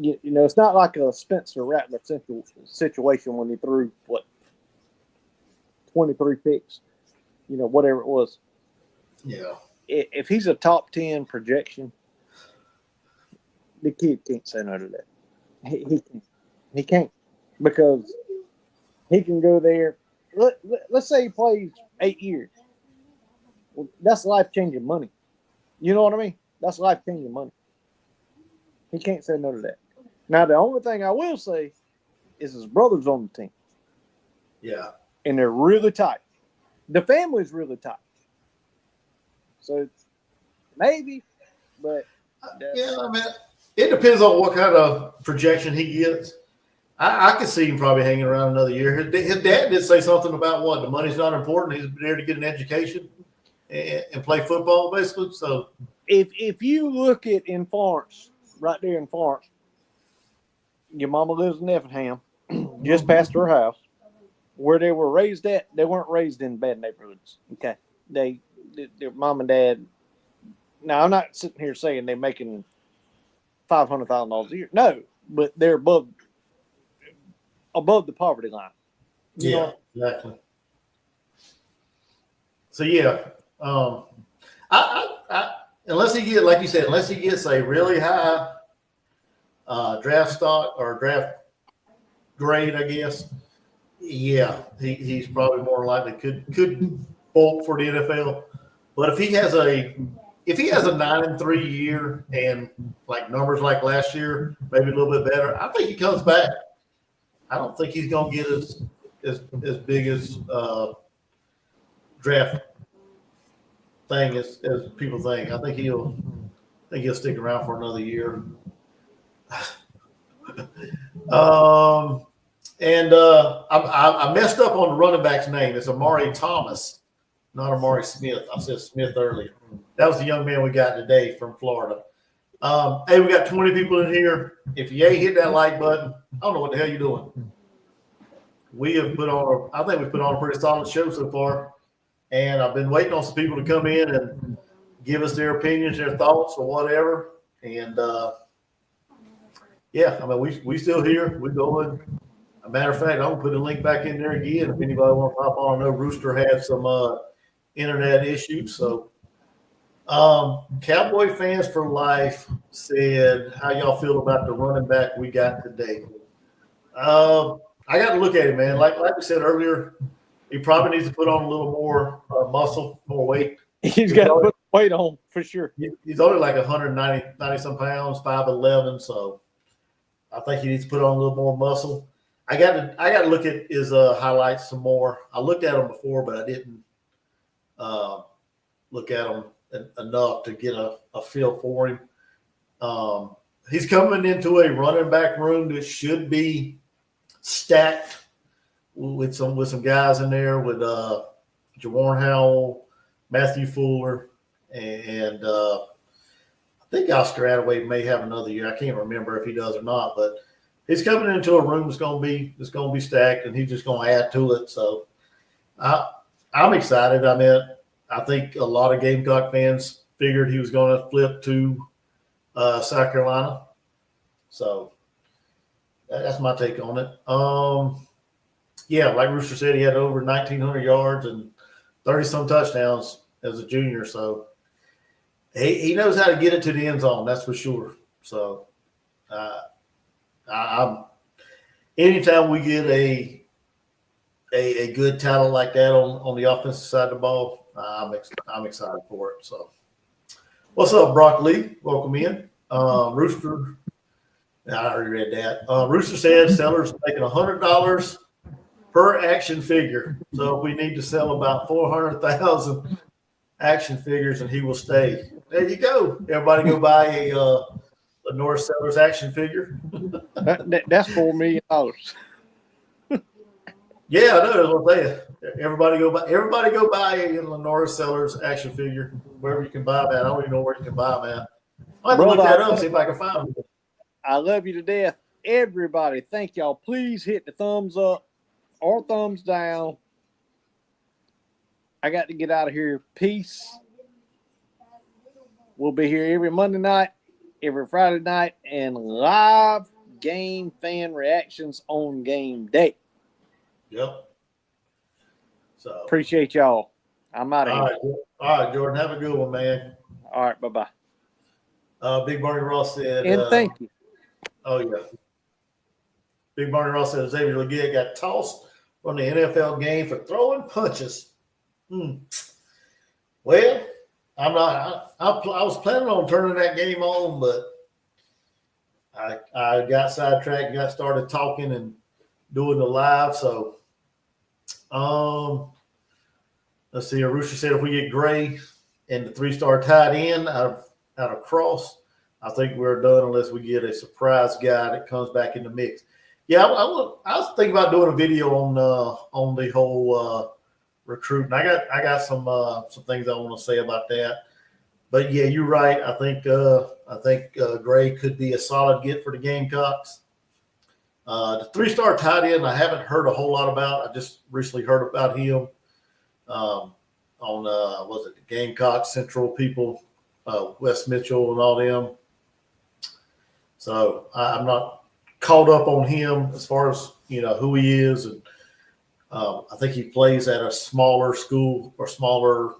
You know, it's not like a Spencer Rattler situation when he threw 23 picks, whatever it was. Yeah. If he's a top 10 projection, the kid can't say no to that. He can't. He can't, because he can go there. Let's say he plays 8 years. Well, that's life-changing money. You know what I mean? That's life-changing money. He can't say no to that. Now, the only thing I will say is his brother's on the team. Yeah. And they're really tight. The family's really tight. So maybe, but yeah, I mean, it depends on what kind of projection he gets. I could see him probably hanging around another year. His dad did say something about what the money's not important. He's there to get an education and play football, basically. So if you look at in Florence, right there in Florence, your mama lives in Effingham, just past her house, where they were raised at. They weren't raised in bad neighborhoods. Okay, their mom and dad. Now, I'm not sitting here saying they're making $500,000 a year. No, but they're above the poverty line. You know? Exactly. So yeah, I unless he gets, like you said, unless he gets a really high draft stock or draft grade, I guess. Yeah, he's probably more likely could bulk for the NFL. But if he has a 9-3 year and like numbers like last year, maybe a little bit better, I think he comes back. I don't think he's going to get as big as draft thing as people think. I think he'll stick around for another year. I messed up on the running back's name. It's Amari Thomas, not Amari Smith. I said Smith earlier. That was the young man we got today from Florida. Hey, we got 20 people in here. If you ain't hit that like button, I don't know what the hell you're doing. We have I think we've put on a pretty solid show so far. And I've been waiting on some people to come in and give us their opinions, their thoughts, or whatever. And yeah, I mean, we still here. We're going. A matter of fact, I'm gonna put a link back in there again if anybody want to pop on. I know Rooster had some internet issues. So Cowboy Fans for Life said, how y'all feel about the running back we got today? I got to look at it, man. Like we said earlier, he probably needs to put on a little more muscle, more weight. He's got to put weight on for sure. He's only like 190 some pounds, 5'11". So I think he needs to put on a little more muscle. I got to look at his highlights some more. I looked at them before, but I didn't look at them enough to get a feel for him. He's coming into a running back room that should be stacked with some guys in there with Jawarn Howell, Matthew Fuller, and I think Oscar Attaway may have another year. I can't remember if he does or not, but he's coming into a room that's going to be stacked, and he's just going to add to it. So I'm excited. I mean, I think a lot of Gamecock fans figured he was going to flip to South Carolina. So that's my take on it. Yeah, like Rooster said, he had over 1,900 yards and 30-some touchdowns as a junior. So he knows how to get it to the end zone, that's for sure. So I'm anytime we get a good talent like that on the offensive side of the ball, I'm excited for it. So what's up, Brock Lee? Welcome in. Rooster, I already read that. Rooster said sellers making $100 per action figure. So if we need to sell about 400,000 action figures, and he will stay. There you go. Everybody go buy a North Sellers action figure. That's $4 million. Yeah, I know. That's what I'm saying. Everybody go buy a Lenore Sellers action figure wherever you can buy them at. I don't even know where you can buy them at. I'll have to look that up, see if I can find them. I love you to death. Everybody, thank y'all. Please hit the thumbs up or thumbs down. I got to get out of here. Peace. We'll be here every Monday night, every Friday night, and live game fan reactions on game day. Yep. So appreciate y'all. I'm out of here. All right, Jordan. Have a good one, man. All right, bye-bye. Big Barney Ross said, and thank you. Oh, yeah. Big Barney Ross said Xavier Legette got tossed from the NFL game for throwing punches. Well, I'm not. I was planning on turning that game on, but I got sidetracked and got started talking and doing the live. So, let's see. Arusha said if we get Gray and the 3-star tight end out of Cross, I think we're done unless we get a surprise guy that comes back in the mix. Yeah, I was thinking about doing a video on the whole recruiting. I got some things I want to say about that. But yeah, you're right. I think Gray could be a solid get for the Gamecocks. The 3-star tight end I haven't heard a whole lot about. I just recently heard about him on was it the Gamecock Central people, Wes Mitchell and all them. So I'm not caught up on him as far as who he is, and I think he plays at a smaller school or smaller,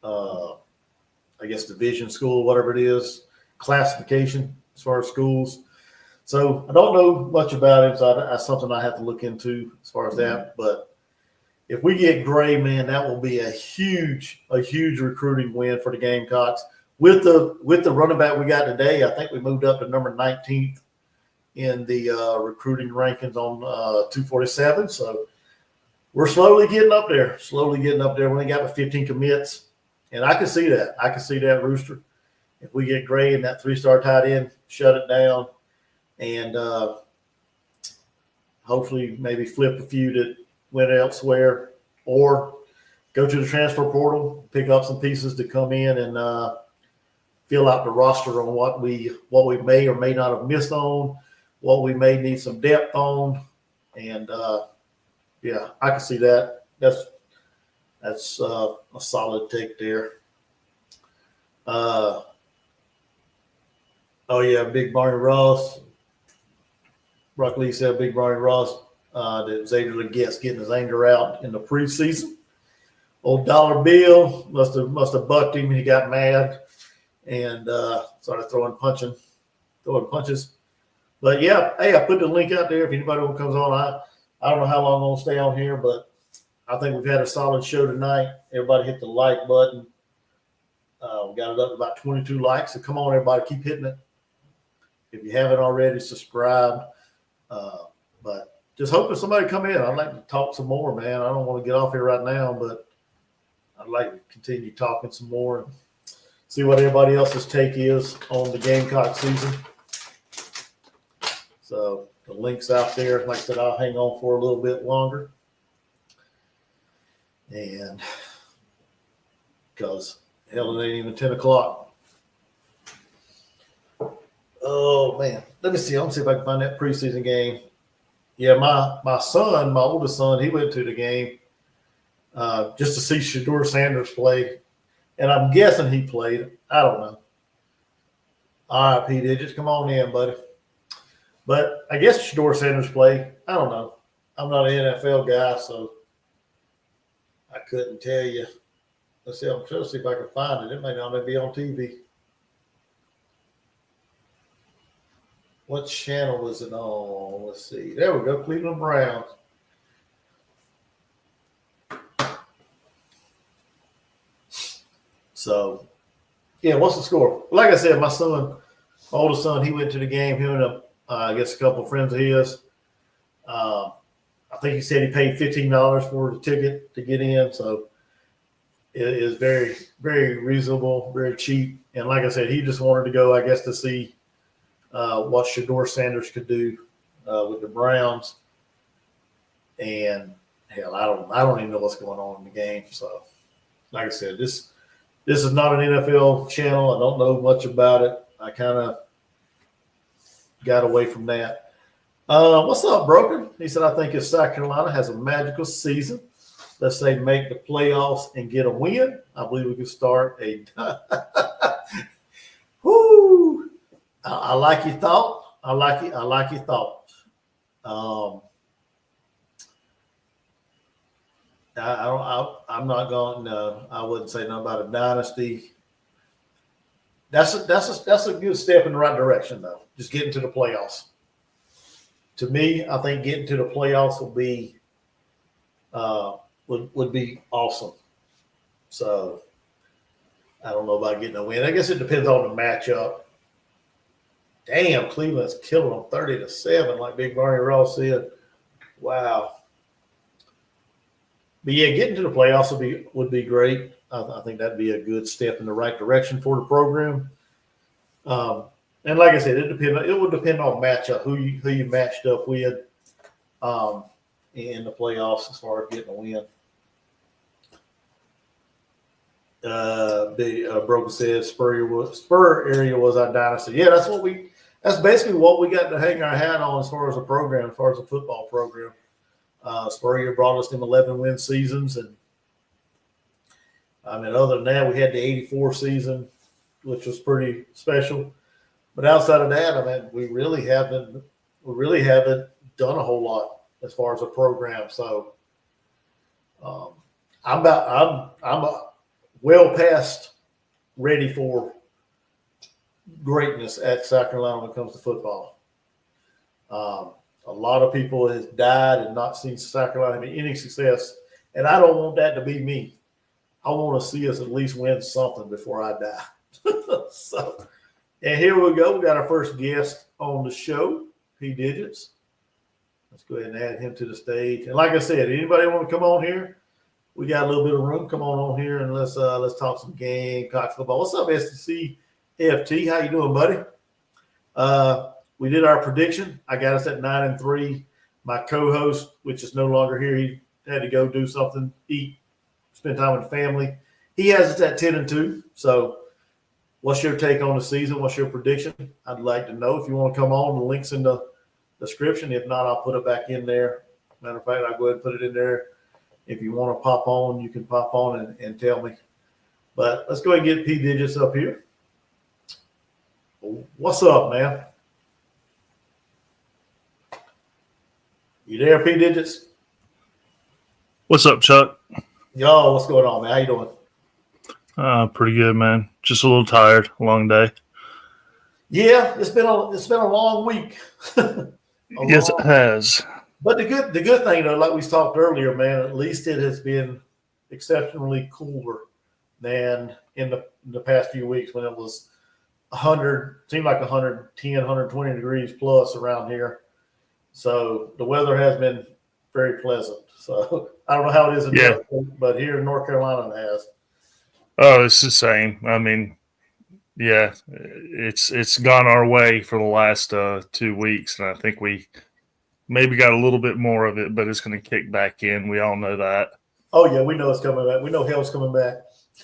I guess division school, whatever it is, classification as far as schools. So I don't know much about him, so that's something I have to look into as far as that. But if we get Gray, man, that will be a huge recruiting win for the Gamecocks. With the running back we got today, I think we moved up to number 19th in the recruiting rankings on 247. So we're slowly getting up there. We only got 15 commits, and I can see that. Rooster. If we get Gray and that 3-star tight end, shut it down, and hopefully maybe flip a few that went elsewhere, or go to the transfer portal, pick up some pieces to come in and fill out the roster on what we may or may not have missed on, what we may need some depth on, and yeah, I can see that. That's a solid take there. Oh yeah, Big Barney Ross. Brock Lee said Big Barney Ross that Xavier Legette's getting his anger out in the preseason. Old Dollar Bill must have bucked him and he got mad and started throwing punches. But yeah, hey, I put the link out there if anybody comes on. I don't know how long I'm gonna stay on here, but I think we've had a solid show tonight. Everybody hit the like button. We got it up to about 22 likes. So come on, everybody, keep hitting it. If you haven't already, subscribe. But just hoping somebody come in. I'd like to talk some more, man. I don't want to get off here right now, but I'd like to continue talking some more and see what everybody else's take is on the Gamecock season. So the link's out there. Like I said, I'll hang on for a little bit longer. And because hell, it ain't even 10 o'clock. Oh, man. Let me see. I'll see if I can find that preseason game. Yeah, my son, my oldest son, he went to the game just to see Shedeur Sanders play. And I'm guessing he played. I don't know. All right, P. Digits, come on in, buddy. But I guess Shedeur Sanders played. I don't know. I'm not an NFL guy, so I couldn't tell you. Let's see. I'm trying to see if I can find it. It may not be on TV. What channel was it on? Let's see. There we go. Cleveland Browns. So, yeah, what's the score? Like I said, my oldest son, he went to the game. Him and I guess a couple of friends of his. I I think he said he paid $15 for the ticket to get in. So it is very, very reasonable, very cheap. And like I said, he just wanted to go, I guess, to see what Shador Sanders could do with the Browns. And hell, I don't even know what's going on in the game. So, like I said, this is not an NFL channel. I don't know much about it. I kind of got away from that. What's up, Broken? He said, I think if South Carolina has a magical season, let's say make the playoffs and get a win, I believe we can start a whoo. I like your thought. I like your thought. I'm not going. No, I wouldn't say nothing about a dynasty. That's a good step in the right direction, though. Just getting to the playoffs. To me, I think getting to the playoffs will be would be awesome. So I don't know about getting a win. I guess it depends on the matchup. Damn, Cleveland's killing them 30-7, like Big Barney Ross said. Wow. But yeah, getting to the playoffs would be great. I think that'd be a good step in the right direction for the program. And like I said, it would depend on matchup, who you matched up with in the playoffs as far as getting a win. Broken said Spur area was our dynasty. Yeah, that's basically what we got to hang our hat on as far as a program, as far as a football program. Spurrier brought us them 11-win seasons, and I mean, other than that, we had the '84 season, which was pretty special. But outside of that, I mean, we really haven't done a whole lot as far as a program. So I'm well past ready for greatness at South Carolina when it comes to football. A lot of people has died and not seen South Carolina have any success, and I don't want that to be me. I want to see us at least win something before I die. So, and here we go. We got our first guest on the show, P. Digits. Let's go ahead and add him to the stage. And like I said, anybody want to come on here? We got a little bit of room. Come on here and let's talk some Gamecocks football. What's up, STC FT? How you doing, buddy? We did our prediction. I got us at 9-3. My co-host, which is no longer here, he had to go do something, eat, spend time with the family. He has us at 10-2. So what's your take on the season? What's your prediction? I'd like to know. If you want to come on, the link's in the description. If not, I'll put it back in there. Matter of fact, I'll go ahead and put it in there. If you want to pop on, you can pop on and tell me. But let's go ahead and get P Digits up here. What's up, man? You there, P Digits? What's up, Chuck? Yo, what's going on, man? How you doing? Pretty good, man. Just a little tired. Long day. Yeah, it's been a long week. Yes, it has. But the good thing, though, like we talked earlier, man, at least it has been exceptionally cooler than in the past few weeks when it was 100, seemed like 110, 120 degrees plus around here. So the weather has been very pleasant. So I don't know how it is in North, but here in North Carolina it has. Oh, it's the same. I mean, yeah, it's gone our way for the last 2 weeks, and I think we maybe got a little bit more of it, but it's going to kick back in. We all know that. Oh yeah, we know it's coming back. We know hell's coming back.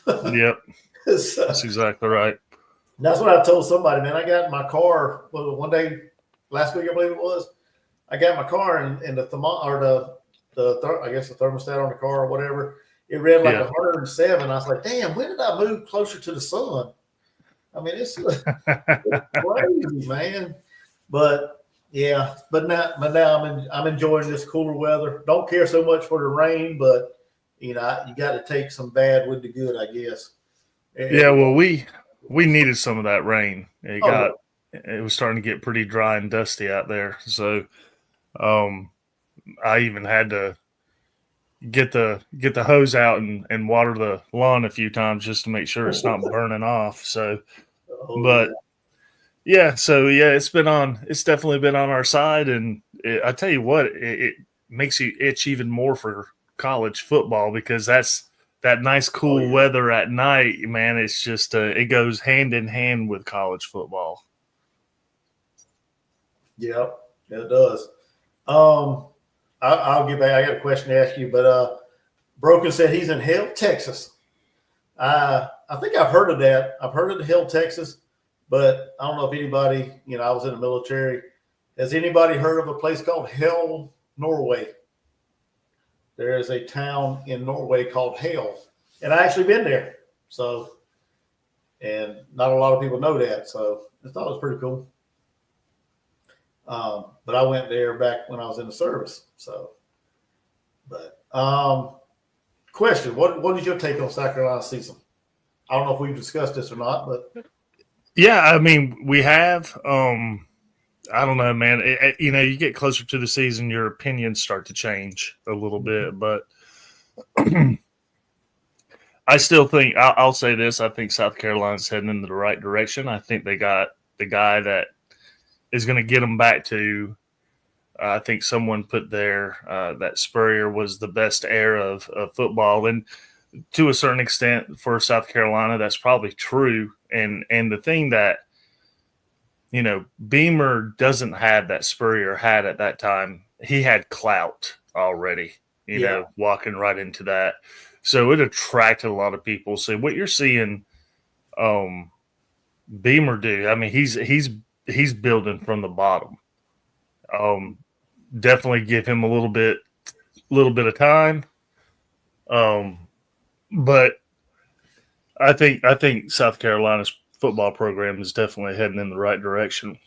Yep, that's exactly right. That's what I told somebody, man. I got in my car one day last week, I believe it was. I got in my car and the I guess the thermostat on the car or whatever, it read like 107. I was like, damn, when did I move closer to the sun? I mean, it's crazy, man. But yeah, but now I'm enjoying this cooler weather. Don't care so much for the rain, but you know, you got to take some bad with the good, I guess. Yeah, well, we needed some of that rain. It was starting to get pretty dry and dusty out there, so I even had to get the hose out and water the lawn a few times just to make sure it's not burning off. So, it's definitely been on our side, and I tell you what, makes you itch even more for college football because that's that nice cool weather at night, man. It's just it goes hand in hand with college football. Yep, it does. I'll get back. I got a question to ask you, but Broken said he's in Hale, Texas. I think I've heard of that. I've heard of the Hale, Texas, but I don't know if anybody, I was in the military. Has anybody heard of a place called Hale, Norway? There is a town in Norway called Hale, and I actually been there. So, and not a lot of people know that. So I thought it was pretty cool. But I went there back when I was in the service. So, but question: What is your take on South Carolina season? I don't know if we've discussed this or not, but yeah, I mean we have. I don't know, man. You get closer to the season, your opinions start to change a little bit, but I still think I'll say this: I think South Carolina's heading in the right direction. I think they got the guy that is going to get them back to. I think someone put there that Spurrier was the best era of football, and to a certain extent for South Carolina, that's probably true. And the thing that Beamer doesn't have that Spurrier had at that time. He had clout already, walking right into that. So it attracted a lot of people. So what you're seeing Beamer do, I mean, he's building from the bottom. Definitely give him a little bit of time. But I think South Carolina's football program is definitely heading in the right direction.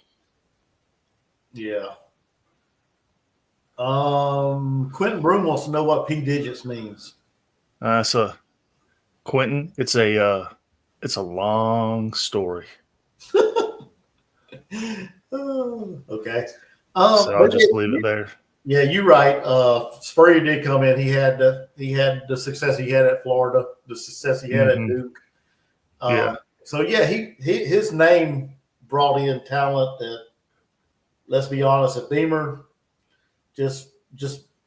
Yeah. Quentin Broom wants to know what P digits means. So Quentin, it's a long story. Okay. So I'll just leave it there. Yeah, you're right. Spurrier did come in. He had the success he had at Florida, the success he had at Duke. So yeah, his name brought in talent that, let's be honest, if Beamer just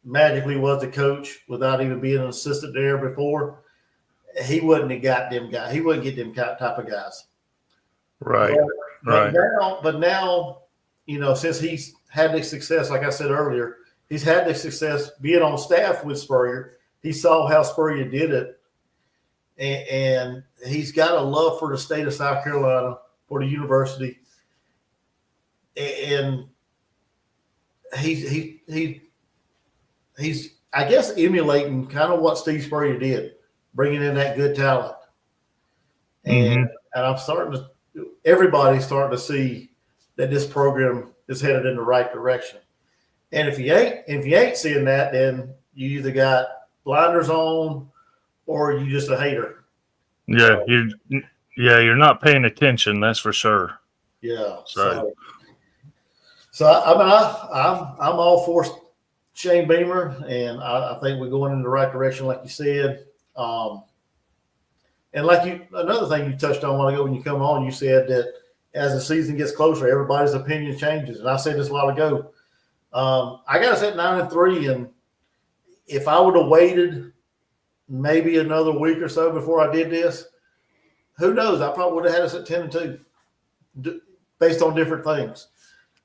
magically was the coach without even being an assistant there before, he wouldn't have got them guys. He wouldn't get them type of guys. Right. But now, since he's had the success, like I said earlier, he's had the success being on staff with Spurrier. He saw how Spurrier did it, and he's got a love for the state of South Carolina, for the university, and he's I guess emulating kind of what Steve Spurrier did, bringing in that good talent, and everybody's starting to see that this program is headed in the right direction. And if you ain't seeing that, then you either got blinders on or you just a hater. Yeah, you're not paying attention, that's for sure. Yeah. So I mean, I'm all for Shane Beamer, and I think we're going in the right direction, like you said. And another thing you touched on a while ago when you come on, you said that as the season gets closer, everybody's opinion changes. And I said this a while ago. I got us at 9-3, and if I would have waited maybe another week or so before I did this, who knows? I probably would have had us at 10-2, based on different things.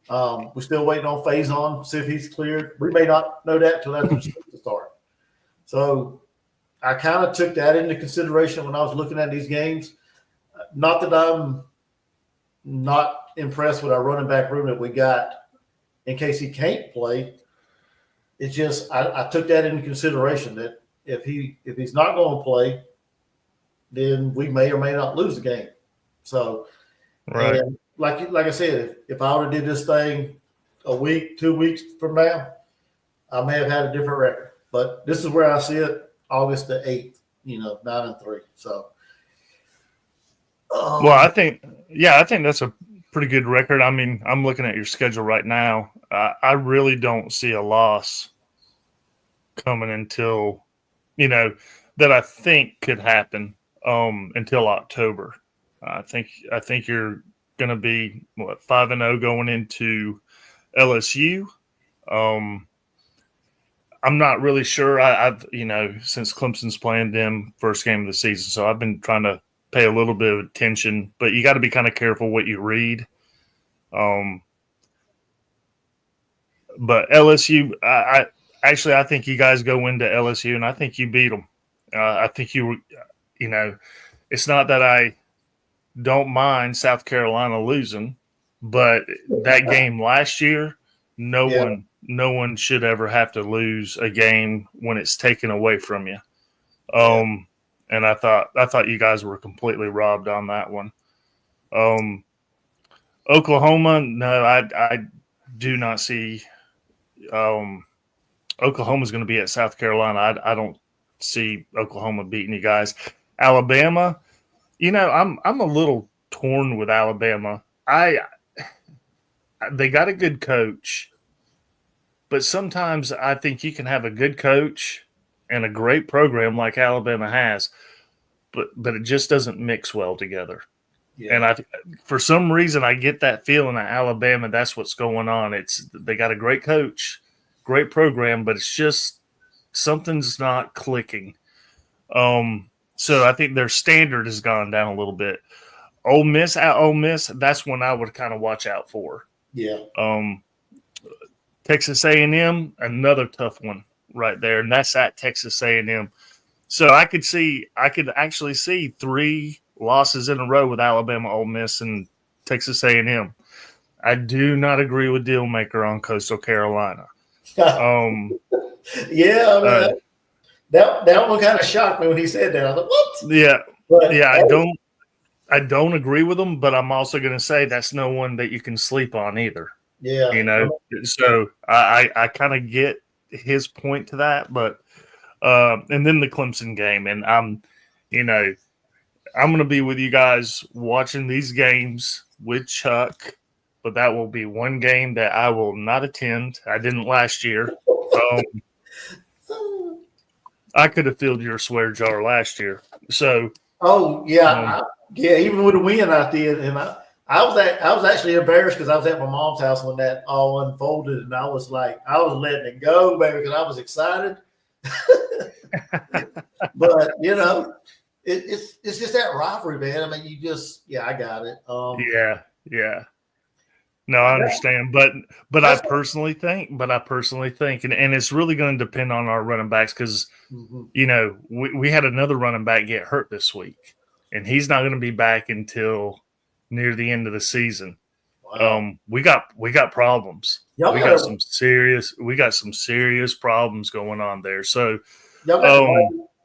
We're still waiting on Faison, see if he's cleared. We may not know that until after the season start. So I kind of took that into consideration when I was looking at these games. Not that I'm not impressed with our running back room that we got in case he can't play. It's just I took that into consideration that if he's not going to play, then we may or may not lose the game. So, right. And like I said, if I would have did this thing a week, 2 weeks from now, I may have had a different record. But this is where I see it, August the 8th, 9-3. So, well, I think that's a pretty good record. I mean, I'm looking at your schedule right now. I really don't see a loss coming until, that I think could happen until October. I think you're going to be 5-0 going into LSU. I'm not really sure. I've since Clemson's playing them first game of the season, so I've been trying to pay a little bit of attention. But you got to be kind of careful what you read. But LSU, I think you guys go into LSU, and I think you beat them. I think it's not that I don't mind South Carolina losing, but that game last year, no one should ever have to lose a game when it's taken away from you. And I thought you guys were completely robbed on that one. Oklahoma, no, I do not see. Oklahoma's going to be at South Carolina. I don't see Oklahoma beating you guys. Alabama, I'm a little torn with Alabama. They got a good coach, but sometimes I think you can have a good coach and a great program like Alabama has, but it just doesn't mix well together. Yeah. And for some reason, I get that feeling at Alabama. That's what's going on. They got a great coach, great program, but it's just something's not clicking. So I think their standard has gone down a little bit. Ole Miss, that's one I would kind of watch out for. Yeah. Texas A&M, another tough one right there, and that's at Texas A&M. So I could actually see 3 losses in a row with Alabama, Ole Miss, and Texas A&M. I do not agree with Dealmaker on Coastal Carolina. Yeah, that one kind of shocked me when he said that. I thought, what? Yeah, I don't agree with him, but I'm also going to say that's no one that you can sleep on either. Yeah, So I kind of get his point to that, but and then the Clemson game, and I'm going to be with you guys watching these games with Chuck, but that will be one game that I will not attend. I didn't last year. I could have filled your swear jar last year. So. Oh yeah, even with the win I did, and I was actually embarrassed because I was at my mom's house when that all unfolded, and I was letting it go, baby, because I was excited. But it's just that rivalry, man. I mean, I got it. Yeah. No, I understand, but I personally think, and it's really going to depend on our running backs because, we had another running back get hurt this week, and he's not going to be back until near the end of the season. Wow. We got problems. We got some serious problems going on there. So y'all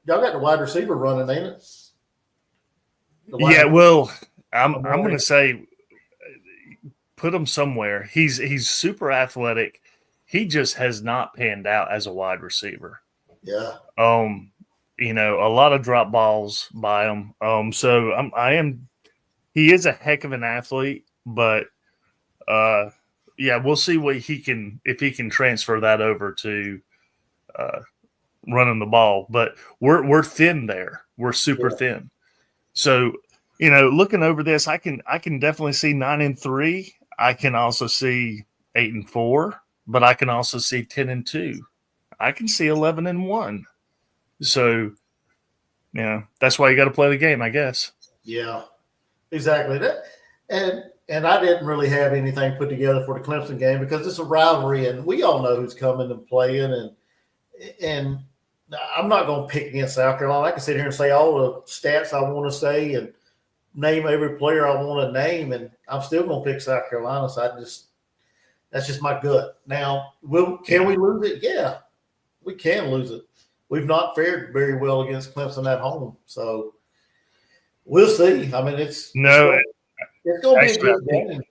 got the wide receiver running, ain't it? Yeah, well, I'm going to say put him somewhere. He's super athletic. He just has not panned out as a wide receiver. Yeah. A lot of drop balls by him. So he is a heck of an athlete, but we'll see if he can transfer that over to running the ball. But we're thin there. We're super thin. So, looking over this, I can definitely see 9-3. I can also see 8-4, but I can also see 10-2. I can see 11-1. So, that's why you got to play the game, I guess. Yeah, exactly. And I didn't really have anything put together for the Clemson game because it's a rivalry, and we all know who's coming and playing. And I'm not going to pick against South Carolina. I can sit here and say all the stats I want to say and name every player I want to name, and I'm still going to pick South Carolina. So that's just my gut. Now, can we lose it? Yeah, we can lose it. We've not fared very well against Clemson at home, so we'll see. I mean, it's going to be a good game.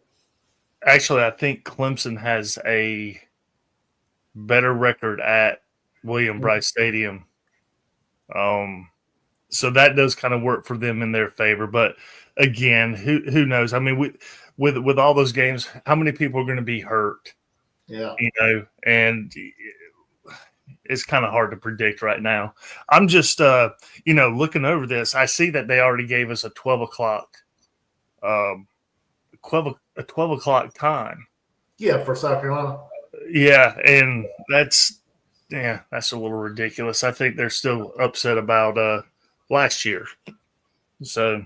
Actually, I think Clemson has a better record at William Bryce Stadium. So that does kind of work for them in their favor. But again, who knows? I mean, with all those games, how many people are going to be hurt? Yeah. And it's kind of hard to predict right now. I'm just, looking over this. I see that they already gave us a 12 o'clock time. Yeah, for South Carolina. Yeah, and that's yeah, that's a little ridiculous. I think they're still upset about last year. So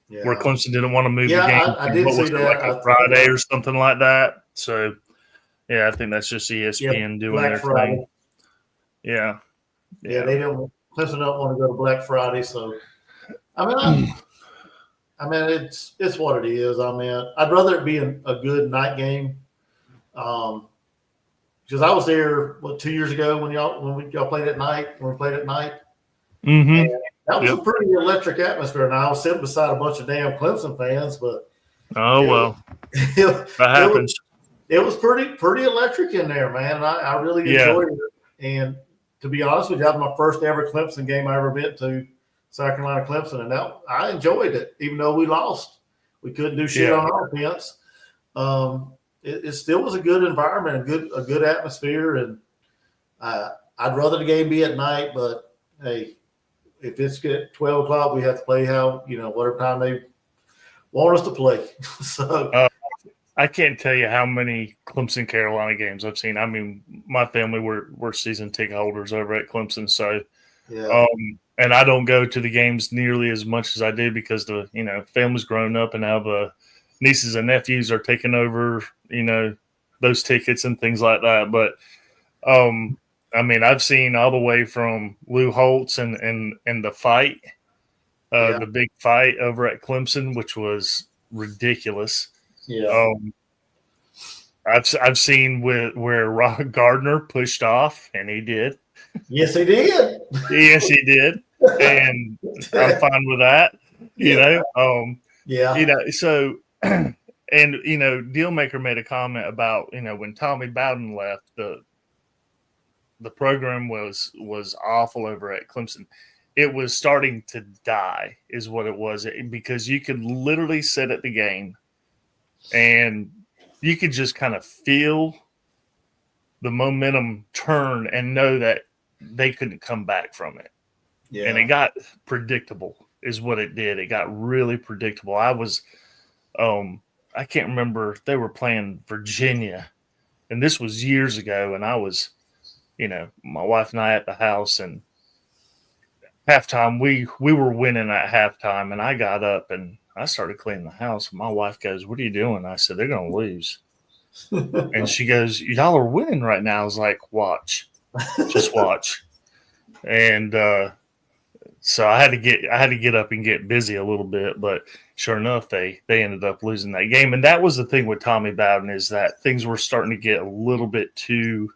where Yeah. Clemson didn't want to move the Yeah, game I to, did what see was it, that. like a Friday or something like that. So yeah, I think that's just ESPN doing Black their Friday. thing. Yeah. Yeah, they don't. Clemson don't want to go to Black Friday, so I mean, it's what it is. I mean, I'd rather it be a good night game, because I was there 2 years ago when y'all played at night. When we played at night, and Mm-hmm. that was a Yep. pretty electric atmosphere. And I was sitting beside a bunch of damn Clemson fans, but Oh it, well, it, that it was happens. it was pretty electric in there, man. And I really Yeah. enjoyed it. And to be honest with you, that was my first ever Clemson game I ever been to, South Carolina Clemson, and I enjoyed it, even though we lost. We couldn't do shit Yeah. on offense. It still was a good environment, a good atmosphere, and I'd rather the game be at night. But hey, if it's at 12 o'clock, we have to play whatever time they want us to play. So I can't tell you how many Clemson Carolina games I've seen. I mean, my family were season ticket holders over at Clemson, so yeah, and I don't go to the games nearly as much as I did because the family's grown up and now the nieces and nephews are taking over those tickets and things like that. But I mean, I've seen all the way from Lou Holtz and the fight, yeah, the big fight over at Clemson, which was ridiculous. yeah. I've seen where Ron Gardner pushed off, and he did. Yes, he did. Yes, he did, and I'm fine with that. Yeah. So and Dealmaker made a comment about when Tommy Bowden left, the program was awful over at Clemson. It was starting to die, is what it was, because you could literally sit at the game and you could just kind of feel the momentum turn and know that they couldn't come back from it. Yeah. And it got predictable is what it did. It got really predictable. I can't remember, they were playing Virginia, and this was years ago, and I was, my wife and I at the house, and halftime, we were winning at halftime, and I got up and I started cleaning the house. My wife goes, "What are you doing?" I said, "They're going to lose." And she goes, "Y'all are winning right now." I was like, "Watch, just watch." And so I had to get up and get busy a little bit, but sure enough, they ended up losing that game. And that was the thing with Tommy Bowden, is that things were starting to get a little bit too,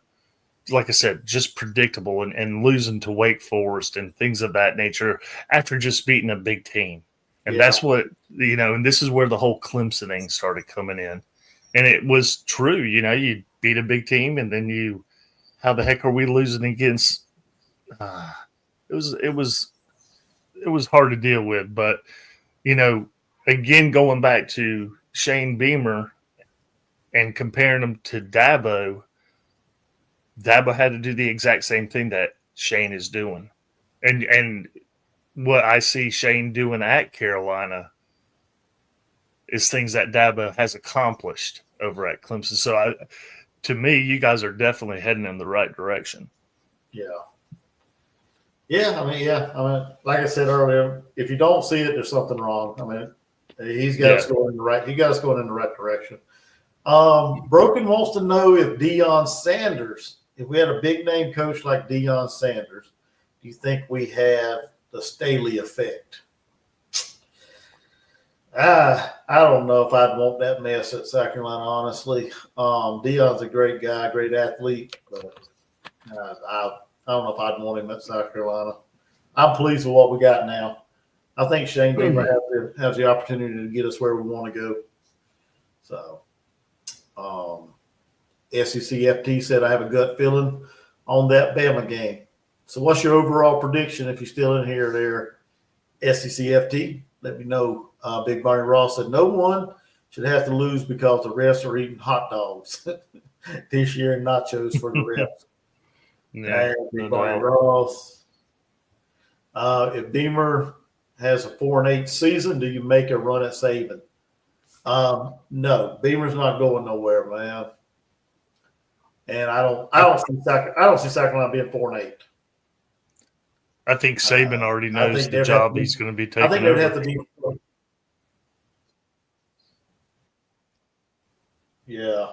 like I said, just predictable, and losing to Wake Forest and things of that nature after just beating a big team. And that's what, and this is where the whole Clemson thing started coming in. And it was true, you beat a big team, and then how the heck are we losing against? It was hard to deal with. But, again, going back to Shane Beamer and comparing him to Dabo had to do the exact same thing that Shane is doing. And what I see Shane doing at Carolina is things that Dabo has accomplished over at Clemson. So to me, you guys are definitely heading in the right direction. Yeah. Yeah, I mean, like I said earlier, if you don't see it, there's something wrong. I mean, he's got us going in the right. He got us going in the right direction. Broken wants to know if Deion Sanders, if we had a big name coach like Deion Sanders, do you think we have the Staley effect? I don't know if I'd want that mess at South Carolina, honestly. Deion's a great guy, great athlete, but I don't know if I'd want him at South Carolina. I'm pleased with what we got now. I think Shane Beamer has the opportunity to get us where we want to go. So, SECFT said, I have a gut feeling on that Bama game. So what's your overall prediction if you're still in here there, SECFT? Let me know. Big Barney Ross said, no one should have to lose because the refs are eating hot dogs this year and nachos for the refs. Yeah, Big Barney Ross. If Beamer has a 4-8 season, do you make a run at Saban? No, Beamer's not going nowhere, man. and I don't see South Carolina being 4-8. I think Saban already knows the job he's going to be taking. I think they'd have to be. Yeah,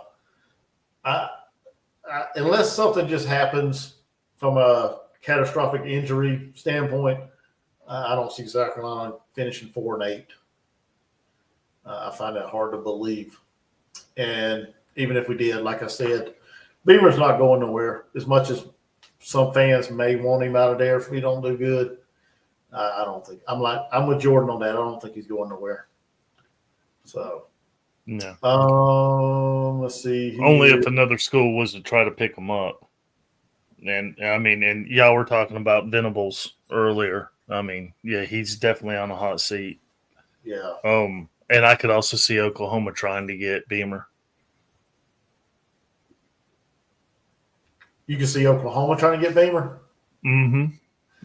unless something just happens from a catastrophic injury standpoint, I don't see South Carolina finishing 4-8. I find that hard to believe. And even if we did, like I said, Beamer's not going nowhere. As much as some fans may want him out of there if we don't do good, I don't think. I'm with Jordan on that. I don't think he's going nowhere. So. No. Let's see. Only if another school was to try to pick him up. And I mean, and y'all were talking about Venables earlier. I mean, yeah, he's definitely on a hot seat. Yeah. And I could also see Oklahoma trying to get Beamer. You can see Oklahoma trying to get Beamer. Mm-hmm.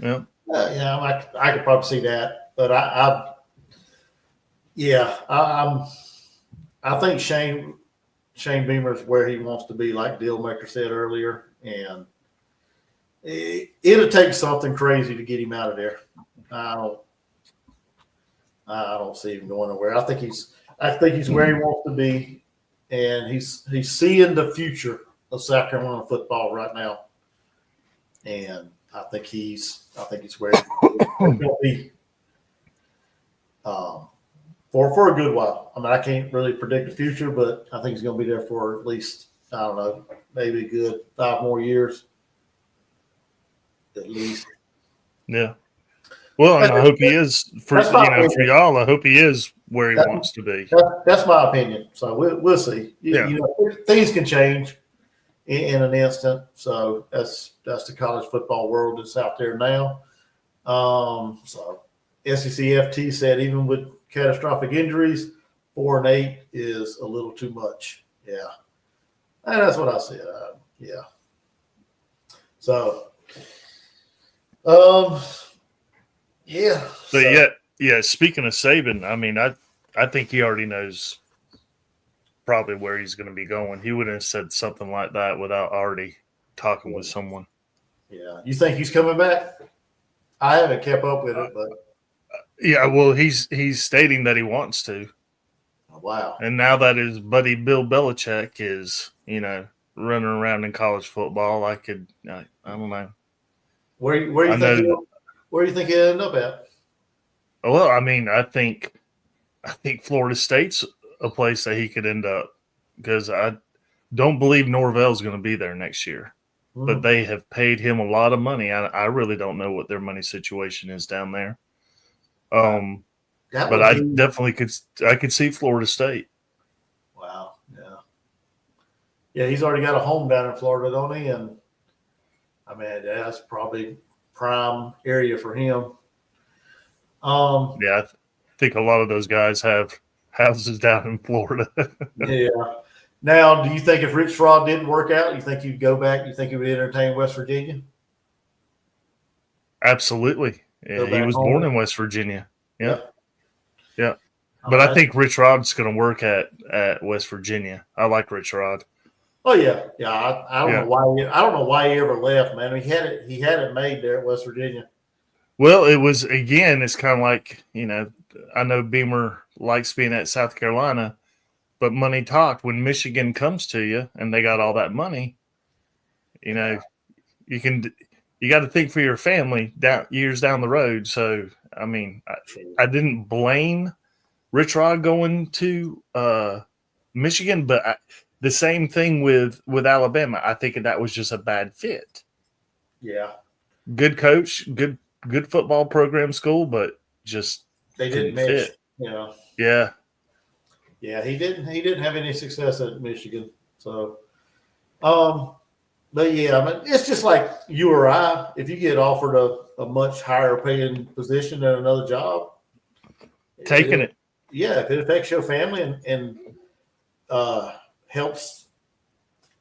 Yeah. Yeah, I could probably see that, but I think Shane Beamer is where he wants to be, like Dealmaker said earlier, and it'll take something crazy to get him out of there. I don't see him going nowhere. I think he's where he wants to be, and he's seeing the future of South Carolina football right now, and I think he's where he's going to be. For a good while. I mean, I can't really predict the future, but I think he's going to be there for at least, I don't know, maybe a good 5 more years, at least. Yeah. Well, and I hope he is for y'all. I hope he is where he wants to be. That's my opinion. So we'll see. Things can change in an instant. So that's the college football world that's out there now. So SECFT said even with catastrophic injuries, 4-8 is a little too much. Yeah, and that's what I said. Yeah. So, yeah. But yeah. Speaking of Saban, I mean, I think he already knows probably where he's going to be going. He wouldn't have said something like that without already talking with someone. Yeah. You think he's coming back? I haven't kept up with it, but. Yeah, well, he's stating that he wants to. Oh, wow. And now that his buddy Bill Belichick is, running around in college football, I don't know. Where do you think he'll end up at? Well, I mean, I think Florida State's a place that he could end up, because I don't believe Norvell's going to be there next year. But they have paid him a lot of money. I really don't know what their money situation is down there. But I definitely could see Florida State. Wow. Yeah. Yeah, he's already got a home down in Florida, don't he? And I mean, that's probably prime area for him. Yeah, I think a lot of those guys have houses down in Florida. Yeah. Now, do you think if Rich Rod didn't work out, you think you'd go back? You think you would entertain West Virginia? Absolutely. Yeah, he was born in West Virginia. Yeah. But right. I think Rich Rod's going to work at West Virginia. I like Rich Rod. Oh yeah. I don't know why he ever left, man. He had it made there at West Virginia. Well, it's kind of like, I know Beamer likes being at South Carolina, but money talked. When Michigan comes to you and they got all that money, you got to think for your family years down the road. So, I mean, I didn't blame Rich Rod going to Michigan, but the same thing with Alabama. I think that was just a bad fit. Yeah. Good coach, good football program, school, but just they didn't fit. Yeah. Yeah, he didn't have any success at Michigan. So, but yeah, I mean, it's just like you or I. If you get offered a much higher paying position at another job, taking it. Yeah, if it affects your family and helps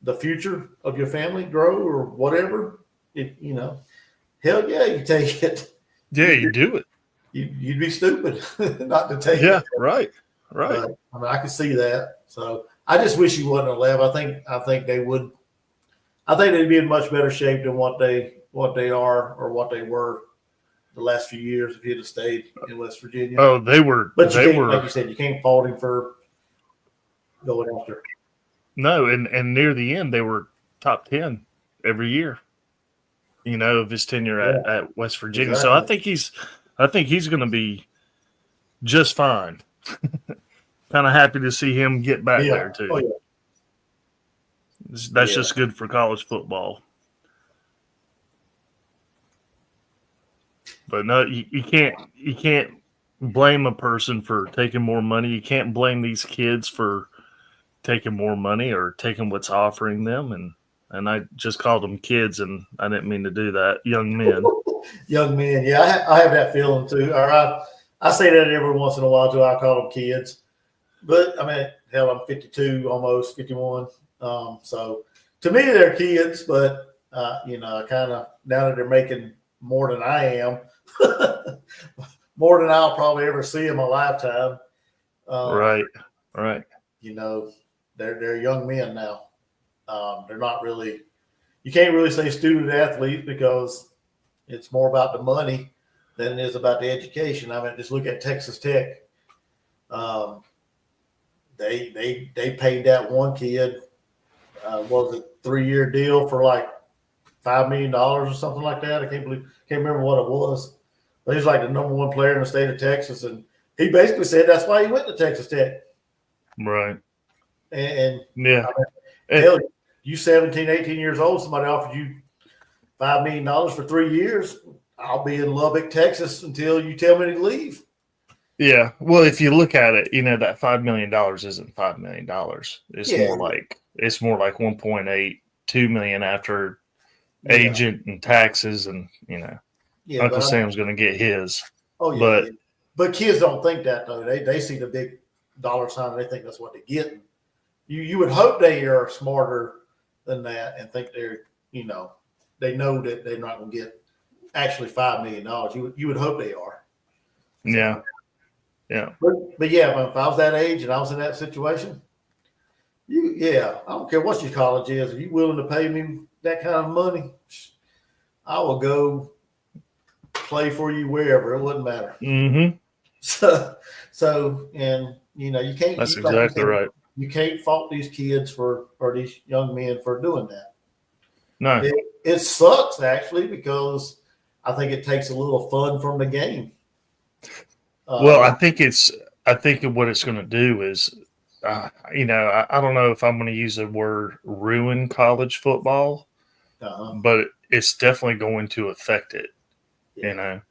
the future of your family grow or whatever, hell yeah, you take it. Yeah, you do it. You'd be stupid not to take it. Yeah, right. I mean, I can see that. So I just wish he wasn't 11. I think they would I think they'd be in much better shape than what they are or what they were the last few years if he'd have stayed in West Virginia. Oh, they were. But They were, like you said, you can't fault him for going after. no, and near the end, they were top 10 every year. Of his tenure at West Virginia. Exactly. So I think he's going to be just fine. Kind of happy to see him get back there too. Oh, yeah. That's just good for college football. But no, you can't blame a person for taking more money. You can't blame these kids for taking more money or taking what's offering them. And I just called them kids, and I didn't mean to do that. Young men. Young men, yeah, I have that feeling too. Or I say that every once in a while too. I call them kids, but I mean, hell, I'm 52, almost 51. So to me, they're kids. But I kind of, now that they're making more than I am, more than I'll probably ever see in my lifetime. Right. They're young men now. They're not really. You can't really say student athletes because it's more about the money than it is about the education. I mean, just look at Texas Tech. They paid that one kid, was it 3-year deal for like $5 million or something like that. I can't remember what it was. But he's like the number one player in the state of Texas, and he basically said that's why he went to Texas Tech. Right. And yeah, I mean, hell, you 17, 18 years old, somebody offered you $5 million for 3 years. I'll be in Lubbock, Texas until you tell me to leave. Yeah. Well, if you look at it, that $5 million isn't $5 million. It's more like 1.8, 2 million after agent and taxes, and Uncle Sam's going to get his. Oh yeah. But kids don't think that though. They see the big dollar sign and they think that's what they're getting. You would hope they are smarter than that and think they know that they're not going to get actually $5 million. You would hope they are. So, yeah. But yeah, if I was that age and I was in that situation, I don't care what your college is. If you're willing to pay me that kind of money, I will go play for you wherever. It wouldn't matter. Mm-hmm. So, and you can't. That's exactly right. You can't fault these kids or these young men for doing that. No, it sucks actually because I think it takes a little fun from the game. Well, I think what it's going to do is, I don't know if I'm going to use the word ruin college football, but it's definitely going to affect it. Yeah.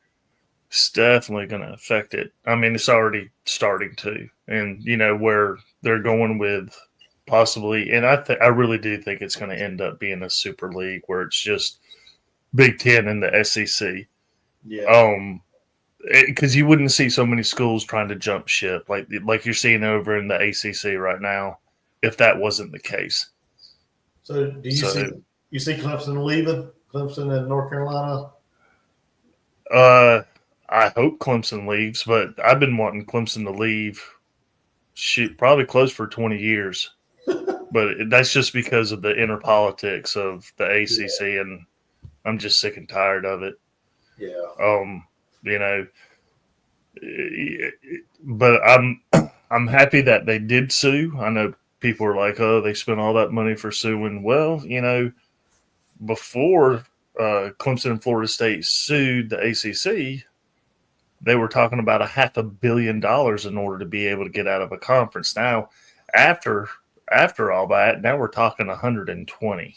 It's definitely going to affect it. I mean, it's already starting to, and where they're going with possibly, and I really do think it's going to end up being a super league where it's just Big Ten and the SEC. Yeah. Because you wouldn't see so many schools trying to jump ship like you're seeing over in the ACC right now, if that wasn't the case. So do you see Clemson leaving? Clemson and North Carolina? I hope Clemson leaves, but I've been wanting Clemson to leave. Probably close for 20 years, but that's just because of the inner politics of the ACC, and I'm just sick and tired of it. Yeah. But I'm happy that they did sue. I know people are like, oh, they spent all that money for suing. Well, before Clemson and Florida State sued the ACC, they were talking about $500 million in order to be able to get out of a conference. Now, after all that, now we're talking 120,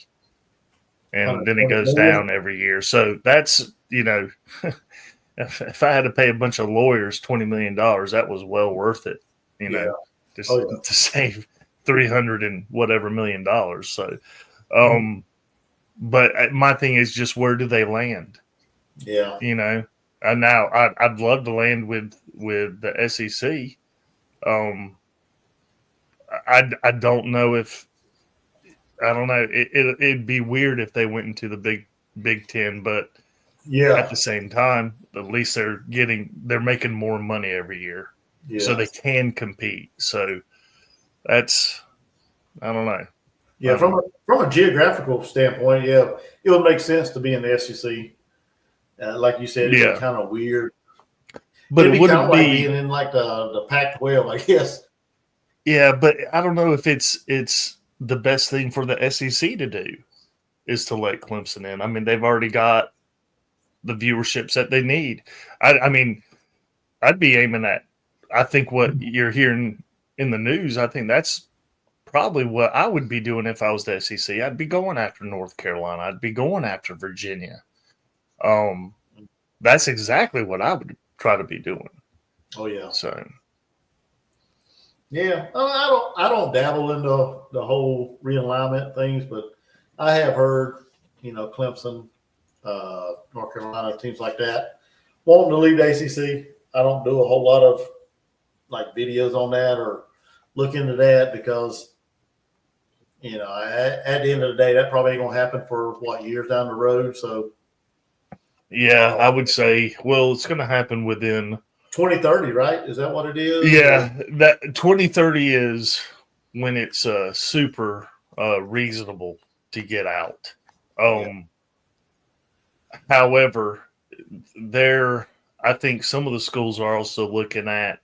and then it goes down every year. So that's if I had to pay a bunch of lawyers $20 million, that was well worth it. To save $300 and whatever million dollars. So, but my thing is just where do they land? Yeah. And now I'd love to land with the SEC. I don't know if it'd be weird if they went into the Big Ten, but at the same time, at least they're making more money every year, so they can compete. So that's I don't know. Yeah, from a geographical standpoint, yeah, it would make sense to be in the SEC. Like you said, it'd be kind of weird. But it'd it be kind wouldn't of like be being in like the Pac-12, I guess. Yeah, but I don't know if it's the best thing for the SEC to do is to let Clemson in. I mean, they've already got the viewerships that they need. I mean, I'd be aiming at. I think what you're hearing in the news, I think that's probably what I would be doing if I was the SEC. I'd be going after North Carolina. I'd be going after Virginia. That's exactly what I would try to be doing. Oh yeah. So yeah, I don't dabble into the whole realignment things, but I have heard, Clemson, North Carolina, teams like that wanting to leave the ACC. I don't do a whole lot of like videos on that or look into that because, at the end of the day, that probably ain't gonna happen for years down the road. So yeah, I would say, well, it's going to happen within 2030, right? Is that what it is? Yeah, that 2030 is when it's super reasonable to get out. However, I think some of the schools are also looking at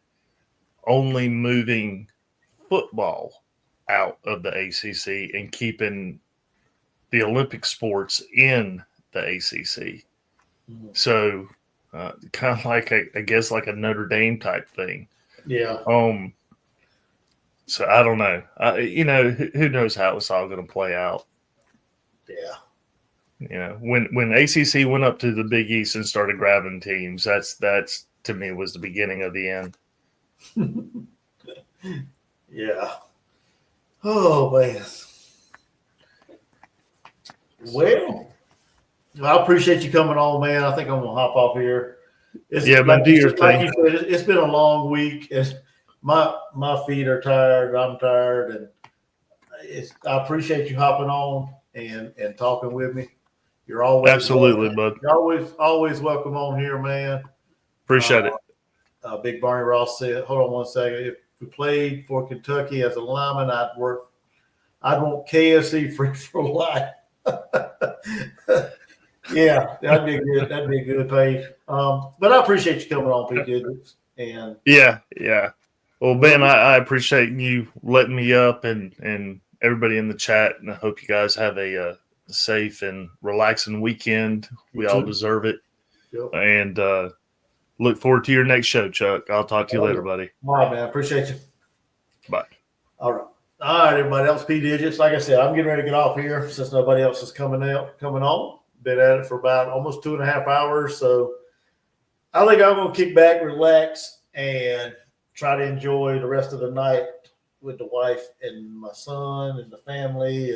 only moving football out of the ACC and keeping the Olympic sports in the ACC. So kind of like I guess like a Notre Dame type thing. Yeah. So I don't know. Who knows how it's all going to play out. Yeah. When ACC went up to the Big East and started grabbing teams, that's to me was the beginning of the end. Yeah. Oh man. Well, I appreciate you coming on, man. I think I'm gonna hop off here. Man, do your thing. Like you said, it's been a long week. My feet are tired. I'm tired, and I appreciate you hopping on and talking with me. You're always absolutely, bud. You're always welcome on here, man. Appreciate it. Big Barney Ross said, "Hold on one second. If we played for Kentucky as a lineman, I'd want KFC free for life." Yeah, that'd be good. That'd be a good page. But I appreciate you coming on, Pete Digits. And yeah. Well, Ben, I appreciate you letting me up and everybody in the chat, and I hope you guys have a safe and relaxing weekend. We all deserve it. Yep. And look forward to your next show, Chuck. I'll talk to you later, buddy. All right, man. Appreciate you. Bye. All right, everybody else, P Digits. Like I said, I'm getting ready to get off here since nobody else is coming on. Been at it for about almost 2.5 hours. So I think I'm going to kick back, relax, and try to enjoy the rest of the night with the wife and my son and the family.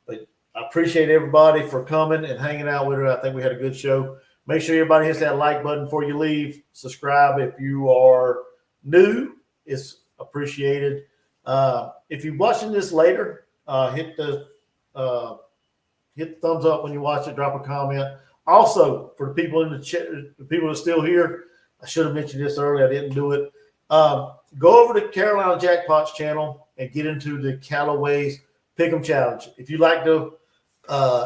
But I appreciate everybody for coming and hanging out with her. I think we had a good show. Make sure everybody hits that like button before you leave. Subscribe if you are new. It's appreciated. If you're watching this later, hit the thumbs up when you watch it. Drop a comment. Also, for the people in the chat, the people that are still here, I should have mentioned this earlier. I didn't do it. Go over to Carolina Jackpot's channel and get into the Callaway's Pick'em Challenge. If you like to,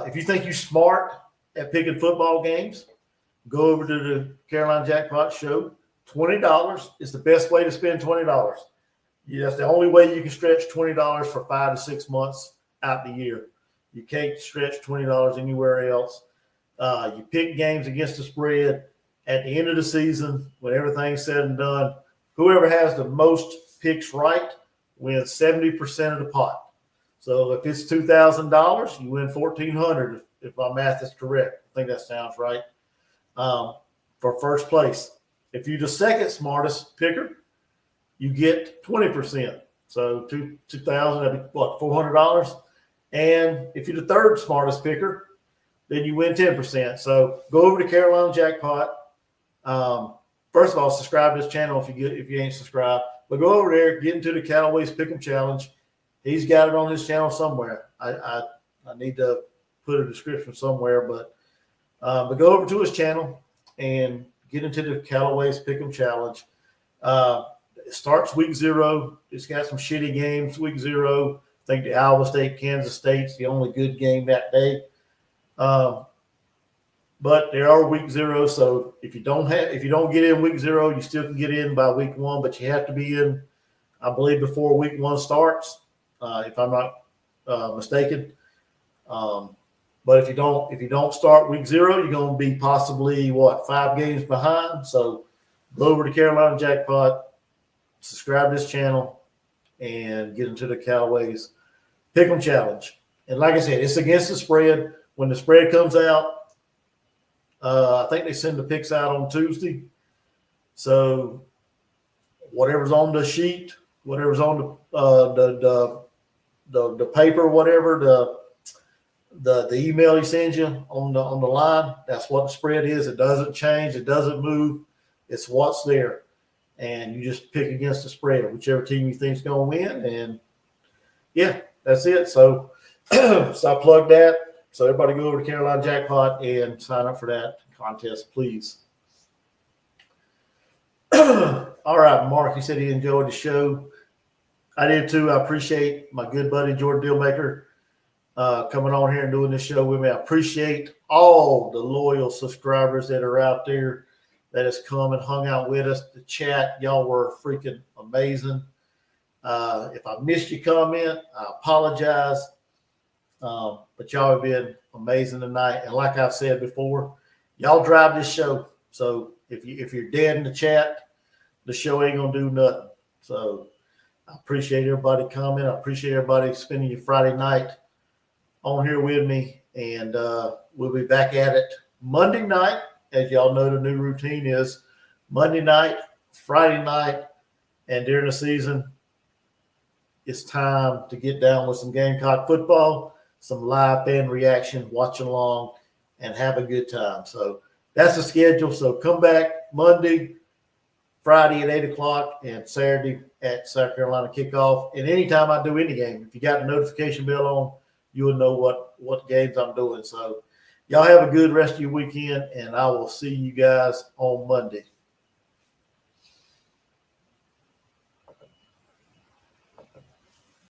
if you think you're smart at picking football games, go over to the Carolina Jackpot show. $20 is the best way to spend $20. Yeah, that's the only way you can stretch $20 for 5 to 6 months out the year. You can't stretch $20 anywhere else. You pick games against the spread. At the end of the season, when everything's said and done, whoever has the most picks right wins 70% of the pot. So if it's $2,000, you win $1,400 if my math is correct. I think that sounds right. For first place. If you're the second smartest picker, you get 20%. So $2,000, that'd be what, $400? And if you're the third smartest picker, then you win 10%. So go over to Carolina Jackpot. First of all, subscribe to this channel if you ain't subscribed. But go over there, get into the Callaway's Pick'em Challenge. He's got it on his channel somewhere. I need to put a description somewhere, but go over to his channel and get into the Callaway's Pick'em Challenge. It starts week 0. It's got some shitty games week 0. think the Iowa State, Kansas State's the only good game that day. But there are week 0, so if you don't get in week 0, you still can get in by week 1, but you have to be in, I believe, before week 1 starts, if I'm not mistaken. But if you don't start week 0, you're going to be possibly 5 games behind. So go over to Carolina Jackpot, subscribe to this channel, and get into the Cowboys Pick'em Challenge. And like I said, it's against the spread. When the spread comes out, I think they send the picks out on Tuesday. So whatever's on the sheet, whatever's on the paper, whatever, the email he sends you on the line, that's what the spread is. It doesn't change. It doesn't move. It's what's there. And you just pick against the spread, whichever team you think is going to win. And, yeah, that's it. So, so I plugged that. So everybody go over to Carolina Jackpot and sign up for that contest, please. All right, Mark, he said he enjoyed the show. I did too. I appreciate my good buddy Jordan Dealmaker coming on here and doing this show with me. I appreciate all the loyal subscribers that are out there that has come and hung out with us. The chat, y'all were freaking amazing. If I missed your comment, I apologize. But y'all have been amazing tonight. And like I've said before, y'all drive this show. So if you're dead in the chat, the show ain't gonna do nothing. So I appreciate everybody coming. I appreciate everybody spending your Friday night on here with me. And we'll be back at it Monday night. As y'all know, the new routine is Monday night, Friday night, and during the season, it's time to get down with some Gamecock football, some live fan reaction, watching along, and have a good time. So that's the schedule. So come back Monday, Friday at 8 o'clock, and Saturday at South Carolina kickoff. And anytime I do any game, if you got a notification bell on, you will know what games I'm doing. So y'all have a good rest of your weekend, and I will see you guys on Monday.